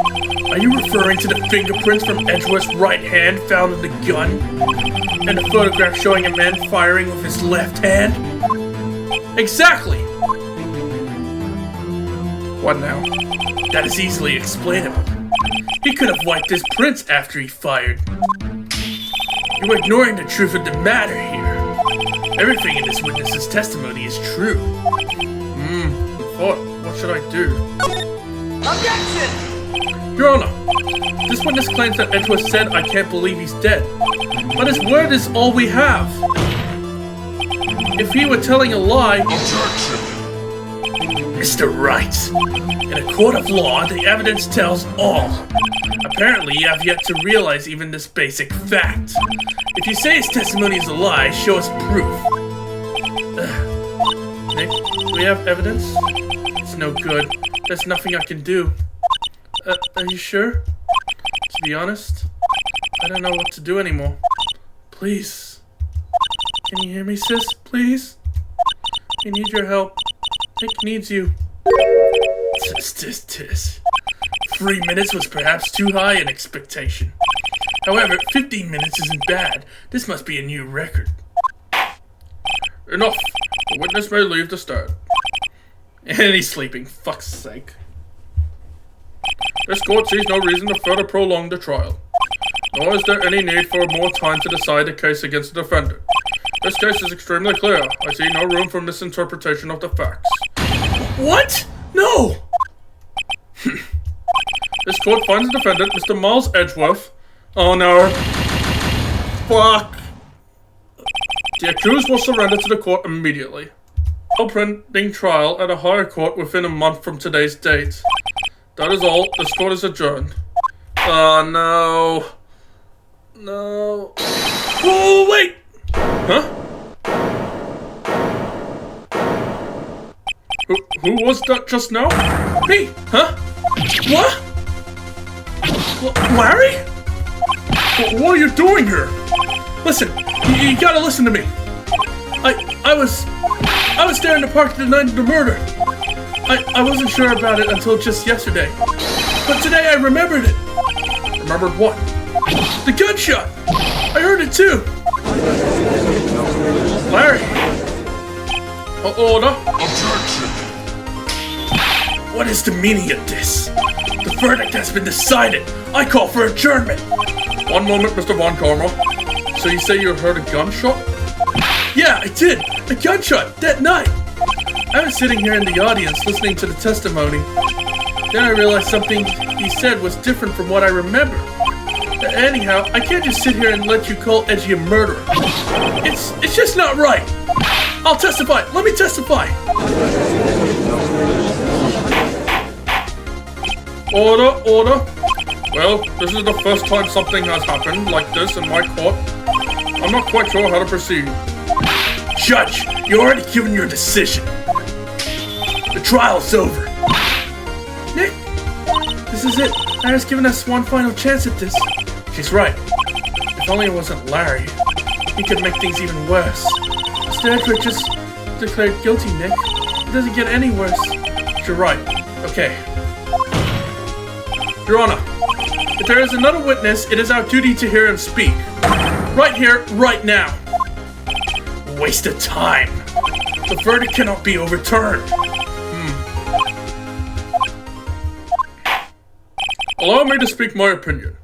are you referring to the fingerprints from Edgeworth's right hand found in the gun? And the photograph showing a man firing with his left hand? Exactly! What now? That is easily explainable. He could have wiped his prints after he fired. You're ignoring the truth of the matter here. Everything in this witness's testimony is true. thought. What should I do? Objection! Your Honor, this witness claims that Edgeworth said I can't believe he's dead. But his word is all we have. If he were telling a lie... Objection! Mr. Wright, in a court of law, the evidence tells all. Apparently, you have yet to realize even this basic fact. If you say his testimony is a lie, show us proof. Nick, do we have evidence? It's no good. There's nothing I can do. Are you sure? To be honest, I don't know what to do anymore. Please. Can you hear me, sis? Please? I need your help. Nick needs you. Tis. 3 minutes was perhaps too high an expectation. However, 15 minutes isn't bad. This must be a new record. Enough. The witness may leave the stand. And he's sleeping, fuck's sake. This court sees no reason to further prolong the trial. Nor is there any need for more time to decide the case against the defendant. This case is extremely clear. I see no room for misinterpretation of the facts. What? No! This court finds the defendant, Mr. Miles Edgeworth. Oh no. Fuck. The accused will surrender to the court immediately. No pending trial at a higher court within a month from today's date. That is all. This court is adjourned. Oh no. No. Oh, wait! Huh? Who was that just now? Me? Huh? What? Larry? What are you doing here? Listen, you gotta listen to me. I was there in the park the night of the murder. I wasn't sure about it until just yesterday. But today I remembered it. Remembered what? The gunshot! I heard it too. Larry! Order? Objection! What is the meaning of this? The verdict has been decided. I call for adjournment. One moment, Mr. Von Karma. So you say you heard a gunshot? Yeah, I did. A gunshot that night. I was sitting here in the audience listening to the testimony. Then I realized something he said was different from what I remember. Anyhow, I can't just sit here and let you call Edgy a murderer. It's just not right. I'll testify. Let me testify. Order. Well, this is the first time something has happened like this in my court. I'm not quite sure how to proceed. Judge, you already given your decision. The trial's over. Nick, this is it. Larry's given us one final chance at this. She's right. If only it wasn't Larry, he could make things even worse. Mr. Edgeworth just declared guilty, Nick. It doesn't get any worse. You're right. Okay. Your Honor, if there is another witness, it is our duty to hear him speak. Right here, right now. Waste of time. The verdict cannot be overturned. Allow me to speak my opinion.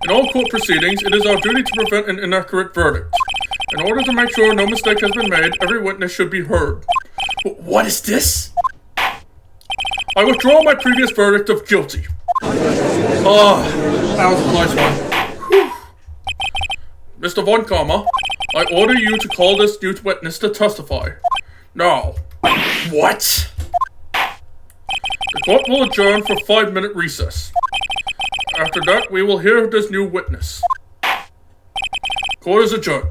In all court proceedings, it is our duty to prevent an inaccurate verdict. In order to make sure no mistake has been made, every witness should be heard. What is this? I withdraw my previous verdict of guilty. Oh, that was a close one. Whew. Mr. Von Karma, I order you to call this new witness to testify. Now. What? The court will adjourn for 5-minute recess. After that, we will hear this new witness. Court is adjourned.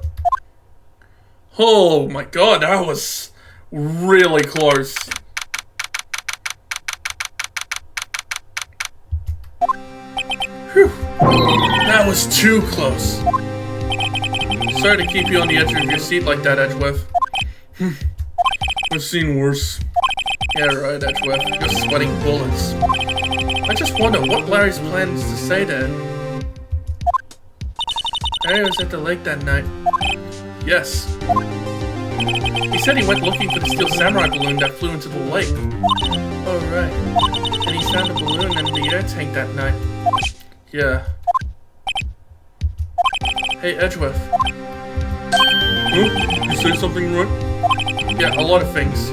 Oh my god, that was really close. Whew. That was too close. Sorry to keep you on the edge of your seat like that, Edgeworth. I've seen worse. Yeah, right, Edgeworth. You're sweating bullets. I just wonder what Larry's plans to say to him. Larry was at the lake that night. Yes. He said he went looking for the steel samurai balloon that flew into the lake. Oh, right. And he found a balloon in the air tank that night. Yeah. Hey, Edgeworth. Huh? You say something right? Yeah, a lot of things.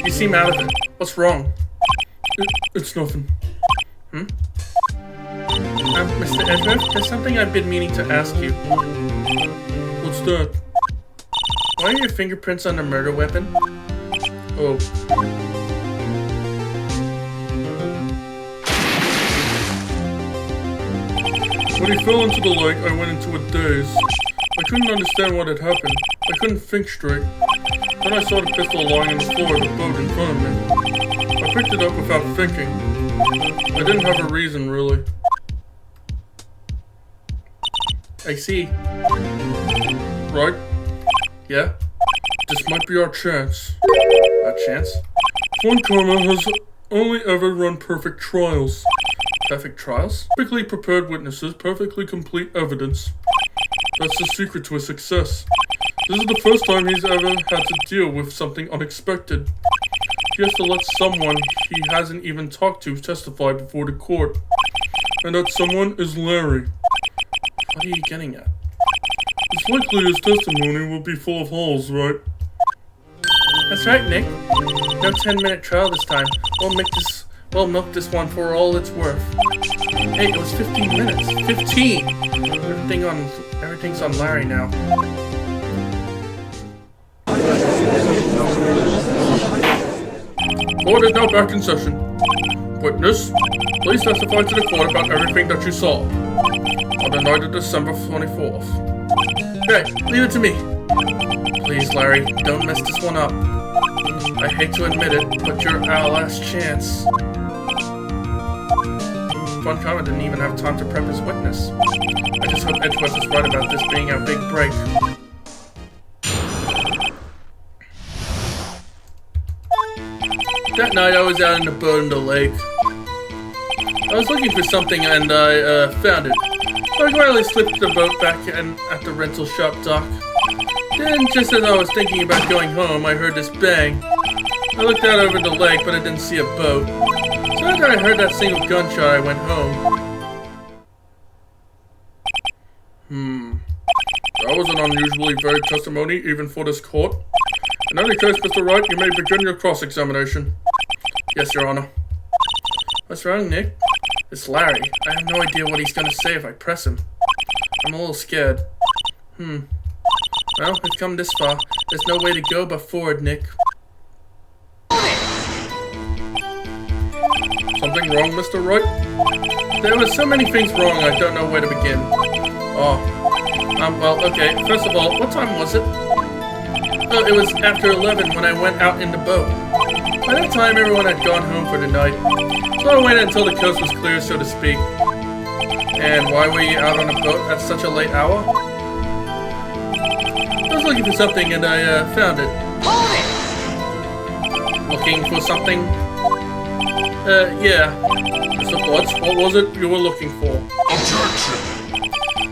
You seem out of it. What's wrong? It's nothing. Mr. Edgeworth, there's something I've been meaning to ask you. What's that? Why are your fingerprints on the murder weapon? Oh. When he fell into the lake, I went into a daze. I couldn't understand what had happened. I couldn't think straight. Then I saw the pistol lying on the floor of the boat in front of me. I picked it up without thinking. I didn't have a reason, really. I see. Right? Yeah? This might be our chance. A chance? One Karma has only ever run perfect trials. Perfect trials? Perfectly prepared witnesses, perfectly complete evidence. That's the secret to his success. This is the first time he's ever had to deal with something unexpected. He has to let someone he hasn't even talked to testify before the court. And that someone is Larry. What are you getting at? It's likely his testimony will be full of holes, right? That's right, Nick. No 10-minute trial this time. We'll milk this one for all it's worth. Hey, it was 15 minutes. 15! Everything's on Larry now. Court is now back in session. Witness, please testify to the court about everything that you saw on the night of December 24th. Right, leave it to me. Please, Larry, don't mess this one up. I hate to admit it, but you're our last chance. Von Karma didn't even have time to prep his witness. I just hope Edgeworth is right about this being our big break. That night I was out in the boat in the lake. I was looking for something and I found it. So I quietly slipped the boat back at the rental shop dock. Then, just as I was thinking about going home, I heard this bang. I looked out over the lake, but I didn't see a boat. So after I heard that single gunshot, I went home. That was an unusually vague testimony, even for this court. In any case, Mr. Wright, you may begin your cross-examination. Yes, Your Honor. What's wrong, Nick? It's Larry. I have no idea what he's gonna say if I press him. I'm a little scared. Well, we've come this far. There's no way to go but forward, Nick. Something wrong, Mr. Wright? There were so many things wrong, I don't know where to begin. Well, okay. First of all, what time was it? Oh, it was after 11 when I went out in the boat. By that time, everyone had gone home for the night. So I waited until the coast was clear, so to speak. And why were you out on a boat at such a late hour? I was looking for something and I found it. Looking for something? Yeah. Mr. Butts, what was it you were looking for? Objection!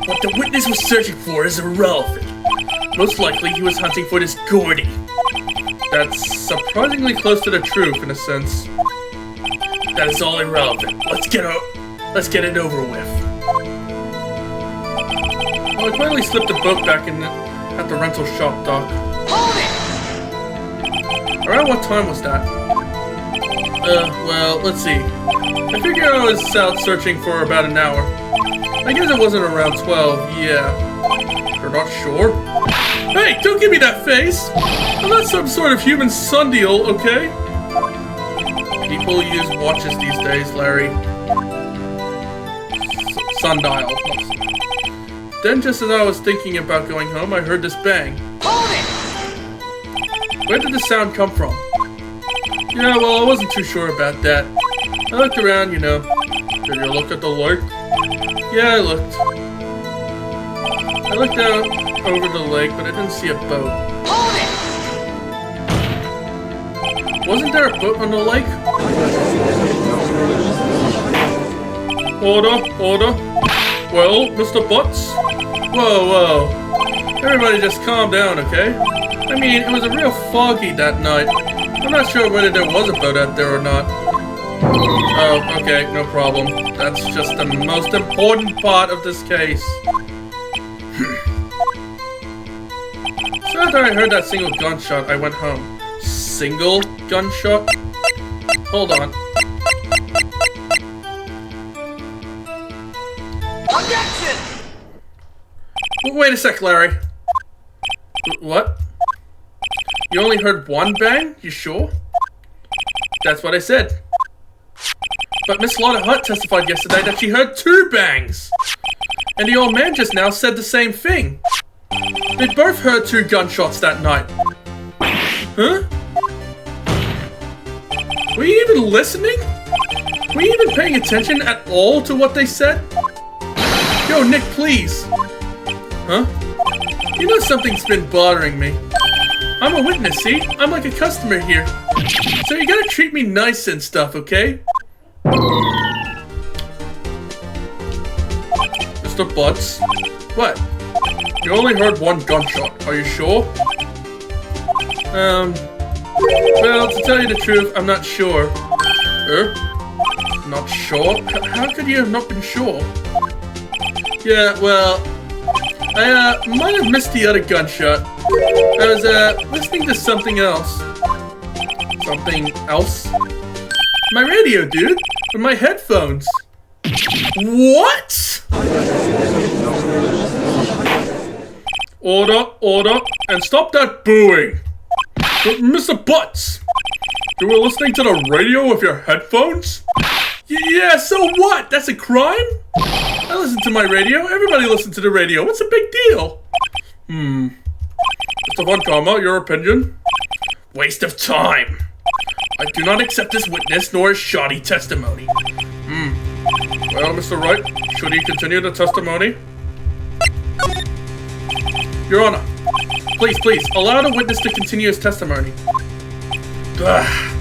What the witness was searching for is irrelevant. Most likely he was hunting for this Gordy. That's surprisingly close to the truth in a sense. That is all irrelevant. Let's get it over with. Well, I finally slipped the boat back at the rental shop dock. Around what time was that? Well, let's see. I figure I was out searching for about an hour. I guess it wasn't around 12, yeah. You're not sure? Hey, don't give me that face! I'm not some sort of human sundial, okay? People use watches these days, Larry. Sundial. Then, just as I was thinking about going home, I heard this bang. Where did the sound come from? Yeah, well, I wasn't too sure about that. I looked around, you know. Did you look at the lake? Yeah, I looked. I looked out over the lake, but I didn't see a boat. Wasn't there a boat on the lake? Order, order. Well, Mr. Butts? Whoa. Everybody just calm down, okay? I mean, it was a real foggy that night. I'm not sure whether there was a boat out there or not. Oh, okay, no problem. That's just the most important part of this case. So after I heard that single gunshot, I went home. Single gunshot? Hold on. Objection! Wait a sec, Larry. What? You only heard one bang? You sure? That's what I said. But Miss Lotta Hutt testified yesterday that she heard 2 bangs. And the old man just now said the same thing. They both heard 2 gunshots that night. Huh? Were you even listening? Were you even paying attention at all to what they said? Yo, Nick, please. Huh? You know something's been bothering me. I'm a witness, see? I'm like a customer here. So you gotta treat me nice and stuff, okay? Mr. Butts? What? You only heard 1 gunshot, are you sure? Well, to tell you the truth, I'm not sure. Not sure? How could you have not been sure? Yeah, well, I might have missed the other gunshot. I was listening to something else. Something else? My radio, dude, with my headphones. What? Order, and stop that booing. Mr. Butts, you were listening to the radio with your headphones? Yeah, so what? That's a crime? I listen to my radio. Everybody listens to the radio. What's the big deal? Mr. Von Karma, your opinion? Waste of time. I do not accept this witness nor his shoddy testimony. Well, Mr. Wright, should he continue the testimony? Your Honor, please, allow the witness to continue his testimony. Ugh.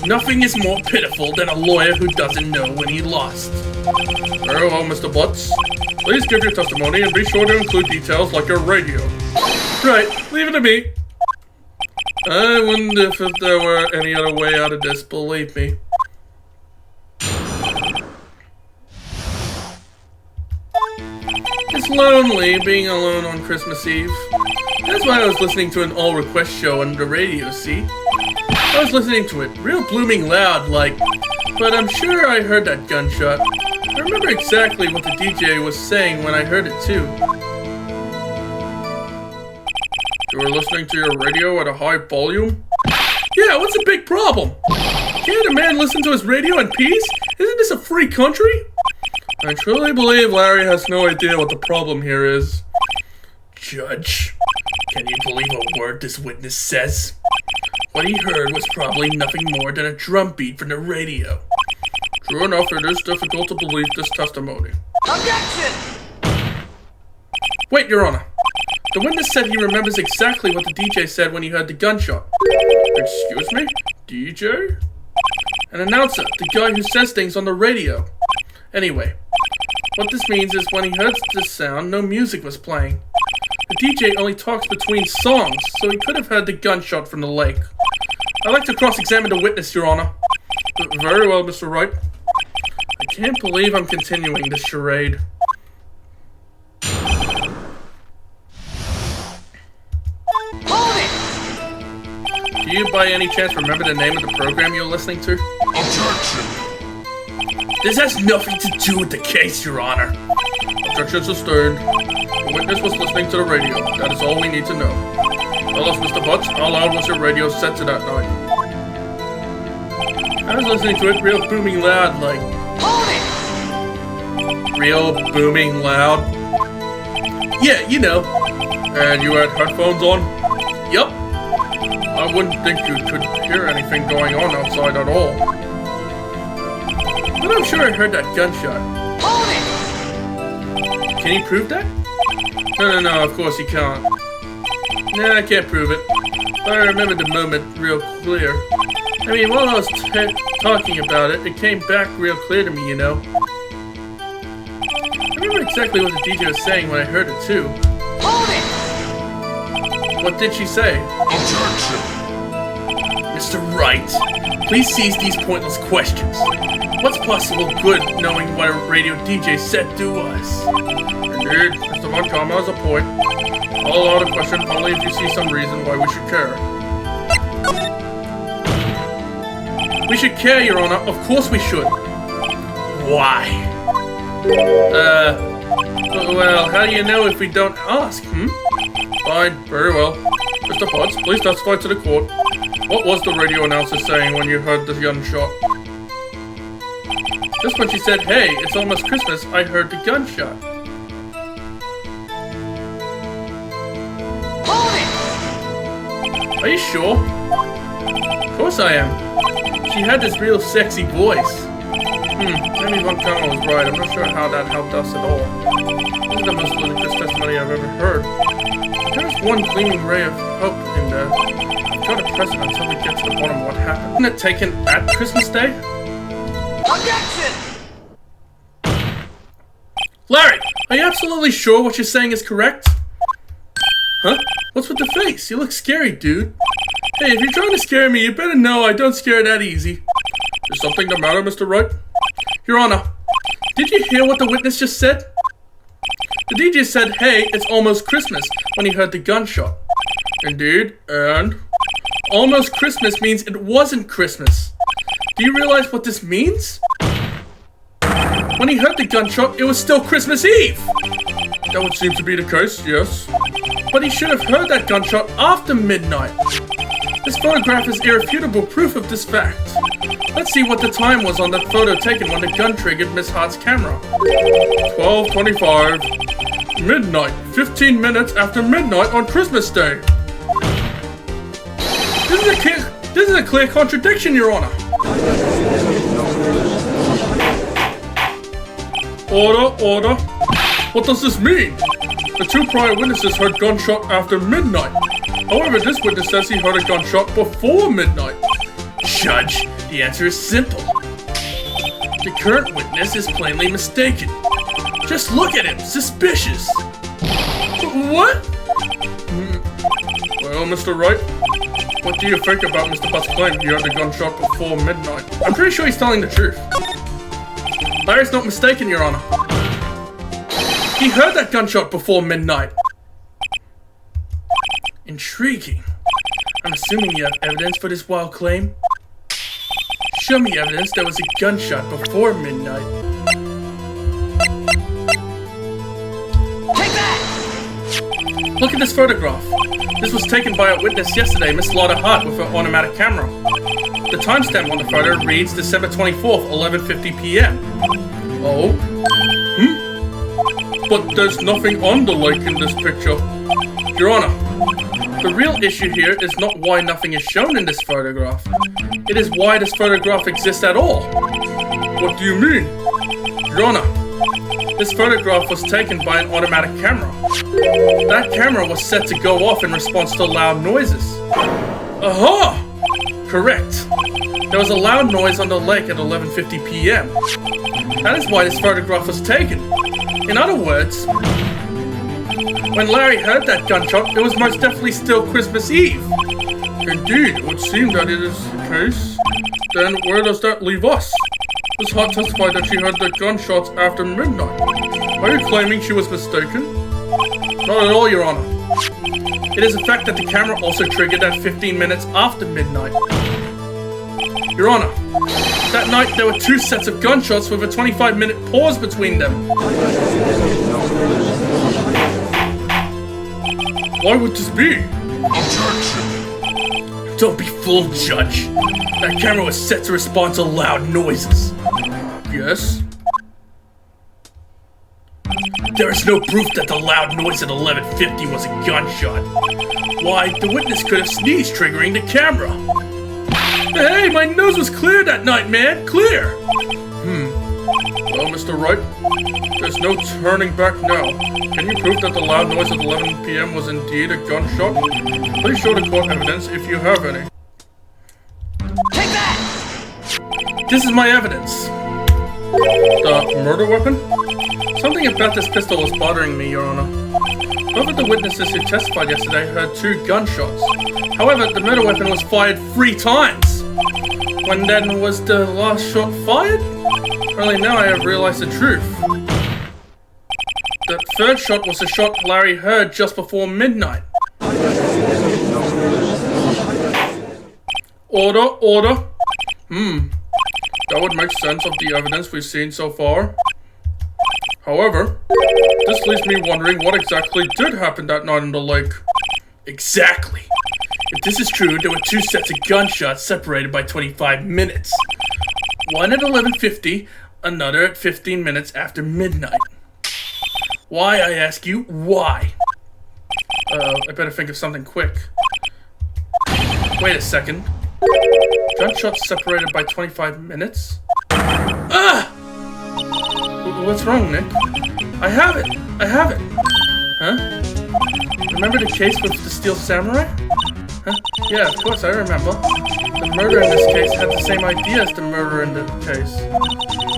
Nothing is more pitiful than a lawyer who doesn't know when he lost. Very well, Mr. Butts. Please give your testimony and be sure to include details like your radio. Right, leave it to me. I wonder if there were any other way out of this, believe me. It's lonely being alone on Christmas Eve. That's why I was listening to an all-request show on the radio, see? I was listening to it, real blooming loud, like, but I'm sure I heard that gunshot. I remember exactly what the DJ was saying when I heard it, too. You were listening to your radio at a high volume? Yeah, what's the big problem? Can't a man listen to his radio in peace? Isn't this a free country? I truly believe Larry has no idea what the problem here is. Judge, can you believe a word this witness says? What he heard was probably nothing more than a drum beat from the radio. True enough, it is difficult to believe this testimony. Objection! Wait, Your Honor. The witness said he remembers exactly what the DJ said when he heard the gunshot. Excuse me? DJ? An announcer, the guy who says things on the radio. Anyway, what this means is when he heard this sound, no music was playing. The DJ only talks between songs, so he could have heard the gunshot from the lake. I'd like to cross-examine the witness, Your Honor. Very well, Mr. Wright. I can't believe I'm continuing this charade. Hold it! Do you by any chance remember the name of the program you're listening to? Objection! This has nothing to do with the case, Your Honor. Objection sustained. The witness was listening to the radio. That is all we need to know. Tell us, Mr. Butts, how loud was your radio set to that night? I was listening to it real booming loud, like... Hold it! Real booming loud? Yeah, you know. And you had headphones on? Yup. I wouldn't think you could hear anything going on outside at all. But I'm sure I heard that gunshot. Hold it! Can you prove that? No, of course you can't. Nah, I can't prove it. But I remember the moment real clear. I mean, while I was talking about it, it came back real clear to me, you know. I remember exactly what the DJ was saying when I heard it, too. Hold it! What did she say? Objection! Mr. Wright, please cease these pointless questions. What's possible good knowing what a radio DJ said to us? Indeed, Mr. Von Karma has a point. I'll allow the question only if you see some reason why we should care. We should care, Your Honor. Of course we should. Why? Well, how do you know if we don't ask, Fine, very well. Mr. Potts, please testify to the court. What was the radio announcer saying when you heard the gunshot? Just when she said, hey, it's almost Christmas, I heard the gunshot. Hold it! Are you sure? Of course I am. She had this real sexy voice. Maybe Von Connell was right. I'm not sure how that helped us at all. This is the most ludicrous testimony I've ever heard. But there's one gleaming ray of hope in there. I've got to press it until we get to the bottom of what happened. Wasn't it taken at Christmas Day? Objection! Larry, are you absolutely sure what you're saying is correct? Huh? What's with the face? You look scary, dude. Hey, if you're trying to scare me, you better know I don't scare that easy. Is something the matter, Mr. Wright? Your Honor, did you hear what the witness just said? The DJ said, hey, it's almost Christmas, when he heard the gunshot. Indeed, and? Almost Christmas means it wasn't Christmas. Do you realize what this means? When he heard the gunshot, it was still Christmas Eve. That would seem to be the case, yes. But he should have heard that gunshot after midnight. This photograph is irrefutable proof of this fact. Let's see what the time was on that photo taken when the gun triggered Miss Hart's camera. 12:25. Midnight. 15 minutes after midnight on Christmas Day. This is a clear contradiction, Your Honor. Order. What does this mean? The two prior witnesses heard gunshot after midnight. However, this witness says he heard a gunshot before midnight. Judge, the answer is simple. The current witness is plainly mistaken. Just look at him, suspicious. What? Well, Mr. Wright, what do you think about Mr. Butt's claim he heard the gunshot before midnight? I'm pretty sure he's telling the truth. Larry's not mistaken, Your Honor. He heard that gunshot before midnight. Intriguing. I'm assuming you have evidence for this wild claim. Show me evidence there was a gunshot before midnight. Take that! Look at this photograph. This was taken by a witness yesterday, Miss Lotta Hart, with her automatic camera. The timestamp on the photo reads December 24th, 11:50 p.m. Oh? But there's nothing on the lake in this picture. Your Honor, the real issue here is not why nothing is shown in this photograph. It is why this photograph exists at all. What do you mean? Your Honor, this photograph was taken by an automatic camera. That camera was set to go off in response to loud noises. Aha! Correct. There was a loud noise on the lake at 11:50 p.m. That is why this photograph was taken. In other words, when Larry heard that gunshot, it was most definitely still Christmas Eve. Indeed, it would seem that it is the case. Then where does that leave us? Miss Hart testified that she heard the gunshots after midnight. Are you claiming she was mistaken? Not at all, Your Honor. It is a fact that the camera also triggered at 15 minutes after midnight. Your Honor, that night there were two sets of gunshots with a 25-minute pause between them. Why would this be? Objection. Don't be fooled, Judge. That camera was set to respond to loud noises. Yes? There is no proof that the loud noise at 11:50 was a gunshot. Why, the witness could have sneezed, triggering the camera. Hey, my nose was clear that night, man. Clear. Well, Mr. Wright, there's no turning back now. Can you prove that the loud noise at 11 p.m. was indeed a gunshot? Please show the court evidence if you have any. Take that! This is my evidence. The murder weapon? Something about this pistol was bothering me, Your Honor. Both of the witnesses who testified yesterday heard two gunshots. However, the murder weapon was fired 3 times. When then was the last shot fired? Only now I have realized the truth. The third shot was the shot Larry heard just before midnight. Order. That would make sense of the evidence we've seen so far. However, this leaves me wondering what exactly did happen that night in the lake. Exactly. If this is true, there were 2 sets of gunshots separated by 25 minutes. One at 11:50, another at 15 minutes after midnight. Why, I ask you, why? I better think of something quick. Wait a second. Gunshots separated by 25 minutes? Ah! What's wrong, Nick? I have it! Huh? Remember the case with the Steel Samurai? Huh? Yeah, of course, I remember. The murderer in this case had the same idea as the murderer in the case.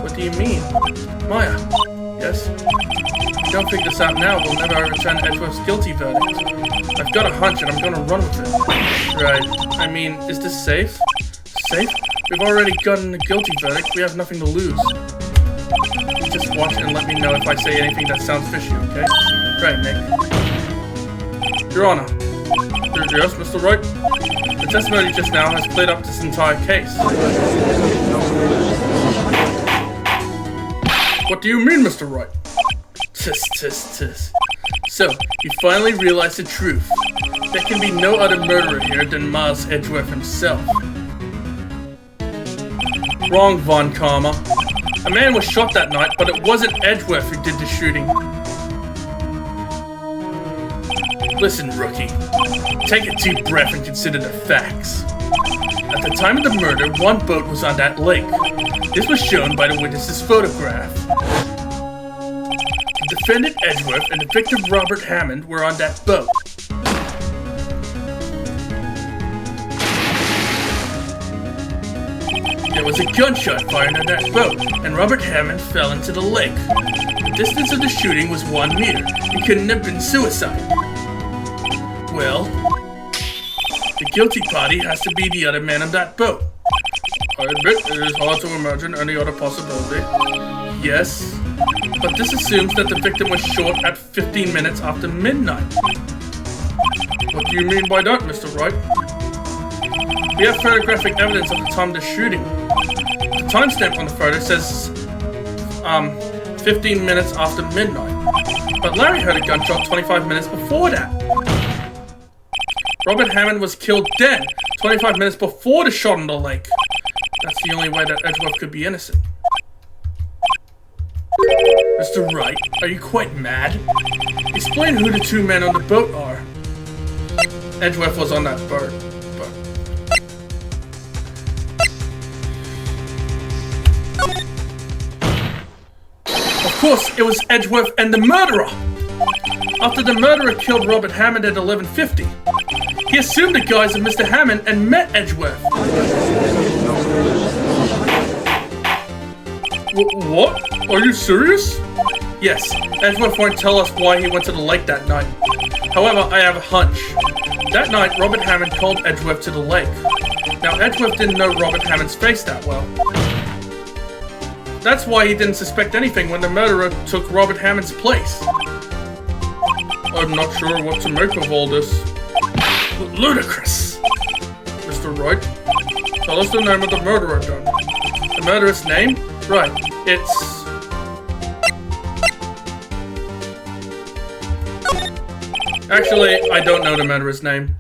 What do you mean? Maya. Yes? If you don't figure this out now, we'll never overturn Edgeworth's guilty verdict. I've got a hunch and I'm gonna run with it. Right. I mean, is this safe? Safe? We've already gotten a guilty verdict. We have nothing to lose. Just watch and let me know if I say anything that sounds fishy, okay? Right, Nick. Your Honor. Yes, Mr. Wright? The testimony just now has cleared up this entire case. What do you mean, Mr. Wright? Tisk. So, you finally realized the truth. There can be no other murderer here than Miles Edgeworth himself. Wrong, Von Karma. A man was shot that night, but it wasn't Edgeworth who did the shooting. Listen, rookie. Take a deep breath and consider the facts. At the time of the murder, one boat was on that lake. This was shown by the witness's photograph. The defendant Edgeworth and the victim Robert Hammond were on that boat. There was a gunshot fired on that boat, and Robert Hammond fell into the lake. The distance of the shooting was 1 meter. It couldn't have been suicide. Well, the guilty party has to be the other man on that boat. I admit it is hard to imagine any other possibility. Yes, but this assumes that the victim was shot at 15 minutes after midnight. What do you mean by that, Mr. Wright? We have photographic evidence of the time of the shooting. The timestamp on the photo says, 15 minutes after midnight. But Larry heard a gunshot 25 minutes before that. Robert Hammond was killed then, 25 minutes before the shot in the lake. That's the only way that Edgeworth could be innocent. Mr. Wright, are you quite mad? Explain who the 2 men on the boat are. Edgeworth was on that boat. Of course, it was Edgeworth and the murderer. After the murderer killed Robert Hammond at 11:50, he assumed the guise of Mr. Hammond and met Edgeworth. What? Are you serious? Yes, Edgeworth won't tell us why he went to the lake that night. However, I have a hunch. That night, Robert Hammond called Edgeworth to the lake. Now, Edgeworth didn't know Robert Hammond's face that well. That's why he didn't suspect anything when the murderer took Robert Hammond's place. I'm not sure what to make of all this. Ludicrous. Mr. Wright, tell us the name of the murderer then. The murderer's name? Right, it's... Actually, I don't know the murderer's name.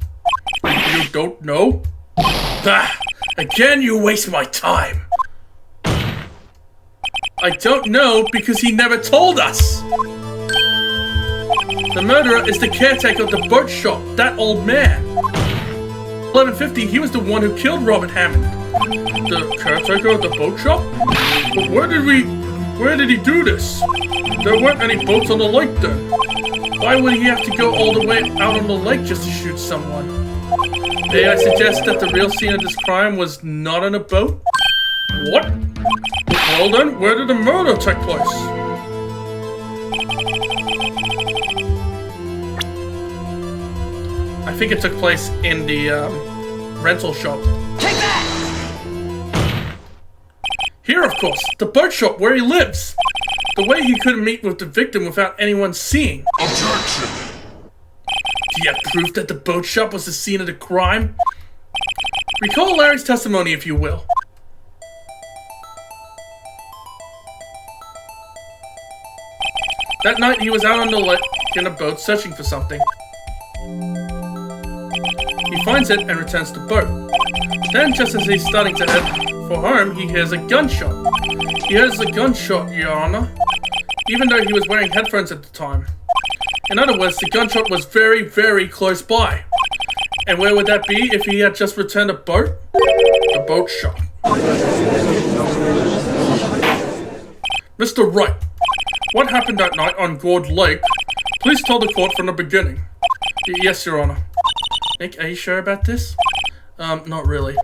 You don't know? Ah, again you waste my time. I don't know because he never told us. The murderer is the caretaker of the boat shop, that old man. 11:50, he was the one who killed Robert Hammond. The caretaker of the boat shop? But where did he do this? There weren't any boats on the lake then. Why would he have to go all the way out on the lake just to shoot someone? May I suggest that the real scene of this crime was not on a boat? What? Well then, where did the murder take place? I think it took place in the rental shop. Take that! Here, of course, the boat shop where he lives. The way he couldn't meet with the victim without anyone seeing. Objection! Do you have proof that the boat shop was the scene of the crime? Recall Larry's testimony, if you will. That night he was out on the lake in a boat searching for something. He finds it and returns the boat. Then, just as he's starting to head for home, he hears a gunshot. He hears a gunshot, Your Honor, even though he was wearing headphones at the time. In other words, the gunshot was very, very close by. And where would that be if he had just returned a boat? The boat shop. Mr. Wright, what happened that night on Gourd Lake? Please tell the court from the beginning. Yes, Your Honor. Nick, are you sure about this? Not really.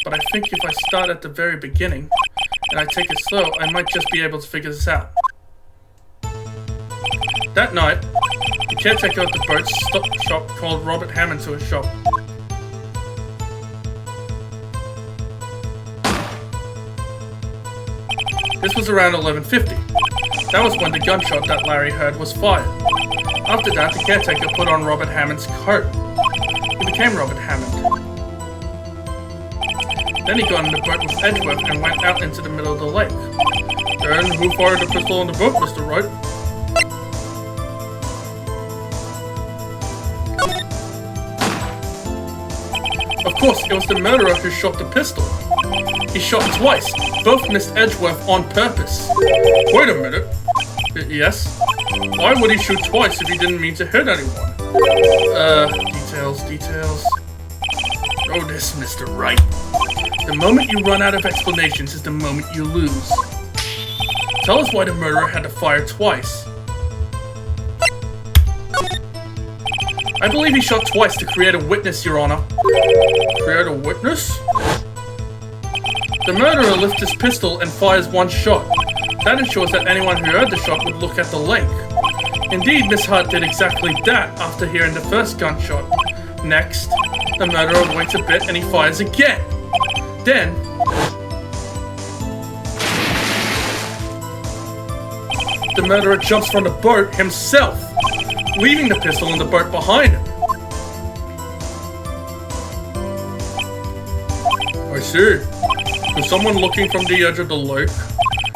But I think if I start at the very beginning, and I take it slow, I might just be able to figure this out. That night, the caretaker of the boat shop called Robert Hammond to his shop. This was around 11:50. That was when the gunshot that Larry heard was fired. After that, the caretaker put on Robert Hammond's coat. He became Robert Hammond. Then he got in the boat with Edgeworth and went out into the middle of the lake. And who fired the pistol on the boat, Mr. Wright? Of course, it was the murderer who shot the pistol. He shot twice. Both missed Edgeworth on purpose. Wait a minute. Yes? Why would he shoot twice if he didn't mean to hit anyone? Details. Oh, this, Mr. Wright. The moment you run out of explanations is the moment you lose. Tell us why the murderer had to fire twice. I believe he shot twice to create a witness, Your Honor. Create a witness? The murderer lifts his pistol and fires one shot. That ensures that anyone who heard the shot would look at the lake. Indeed, Miss Hart did exactly that after hearing the first gunshot. Next, the murderer waits a bit and he fires again. Then, the murderer jumps from the boat himself, leaving the pistol in the boat behind him. I see. To someone looking from the edge of the lake,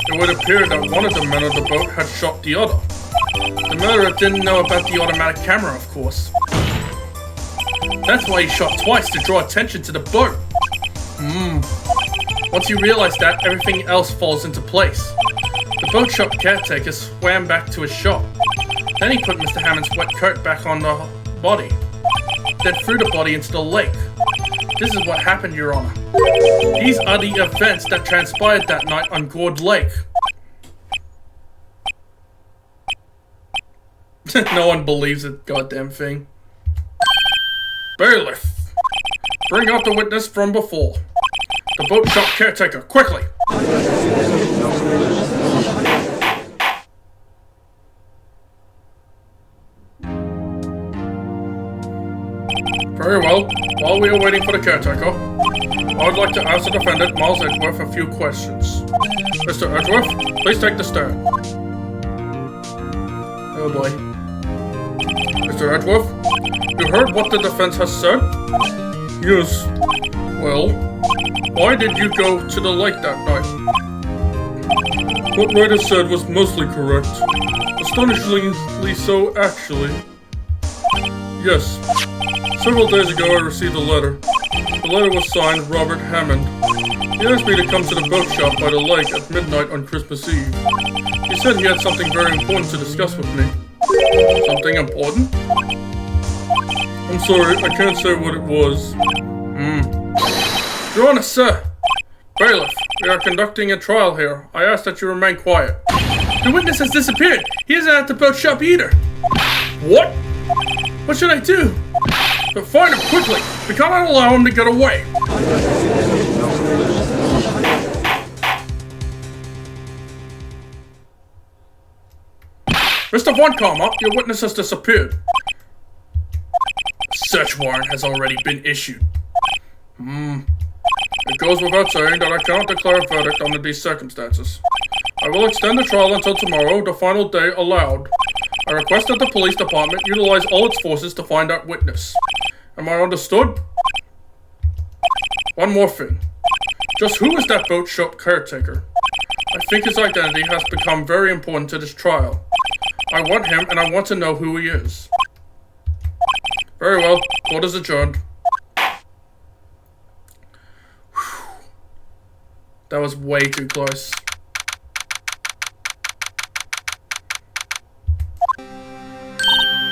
it would appear that one of the men of the boat had shot the other. The murderer didn't know about the automatic camera, of course. That's why he shot twice, to draw attention to the boat. Once you realize that, everything else falls into place. The boat shop caretaker swam back to his shop. Then he put Mr. Hammond's wet coat back on the body. Then threw the body into the lake. This is what happened, Your Honor. These are the events that transpired that night on Gourd Lake. No one believes it, goddamn thing. Bailiff, bring out the witness from before. The boat shop caretaker, quickly! Very well. While we are waiting for the caretaker, I would like to ask the defendant, Miles Edgeworth, a few questions. Mr. Edgeworth, please take the stand. Oh boy. Mr. Edgeworth, you heard what the defense has said? Yes. Well, why did you go to the lake that night? What Wright has said was mostly correct. Astonishingly so, actually. Yes. Several days ago I received a letter. The letter was signed Robert Hammond. He asked me to come to the boat shop by the lake at midnight on Christmas Eve. He said he had something very important to discuss with me. Something important? I'm sorry, I can't say what it was. Your Honor, sir. Bailiff, we are conducting a trial here. I ask that you remain quiet. The witness has disappeared. He isn't at the boat shop either. What? What should I do? But find him quickly. We cannot allow him to get away. Mr. Von Karma, your witness has disappeared. A search warrant has already been issued. It goes without saying that I cannot declare a verdict under these circumstances. I will extend the trial until tomorrow, the final day allowed. I request that the police department utilize all its forces to find that witness. Am I understood? One more thing. Just who is that boat shop caretaker? I think his identity has become very important to this trial. I want him, and I want to know who he is. Very well. Court is adjourned. Whew. That was way too close.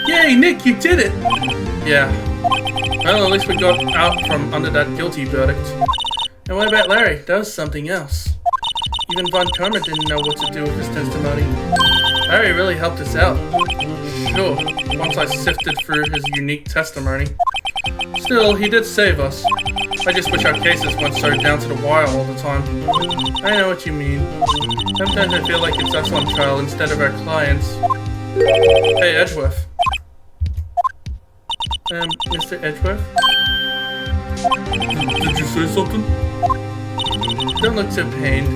Yay, Nick, you did it! Yeah. Well, at least we got out from under that guilty verdict. And what about Larry? That was something else. Even Von Karma didn't know what to do with his testimony. Larry really helped us out. Sure, once I sifted through his unique testimony. Still, he did save us. I just wish our cases weren't so down to the wire all the time. I know what you mean. Sometimes I feel like it's us on trial instead of our clients. Hey, Edgeworth. Mr. Edgeworth? Did you say something? Don't look so pained.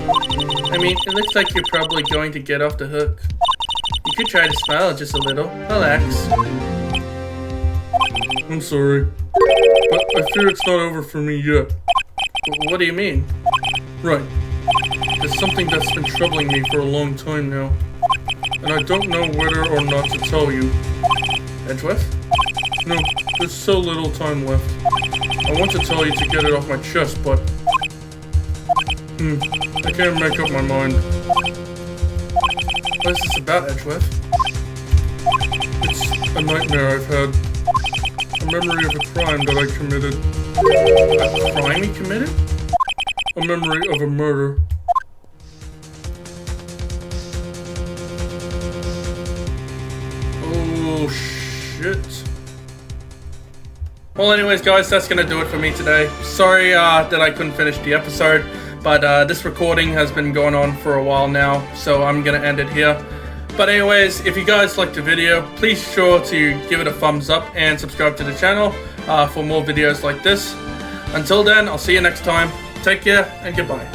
I mean, it looks like you're probably going to get off the hook. You could try to smile just a little. Relax. I'm sorry, but I fear it's not over for me yet. What do you mean? Right. There's something that's been troubling me for a long time now, and I don't know whether or not to tell you. Edgeworth? No, there's so little time left. I want to tell you to get it off my chest, but I can't make up my mind. What is this about, Edgeworth? It's a nightmare I've had. A memory of a crime that I committed. A crime you committed? A memory of a murder. Oh, shit. Well, anyways, guys, that's going to do it for me today. Sorry that I couldn't finish the episode, but this recording has been going on for a while now, so I'm going to end it here. But anyways, if you guys liked the video, please be sure to give it a thumbs up and subscribe to the channel for more videos like this. Until then, I'll see you next time. Take care and goodbye.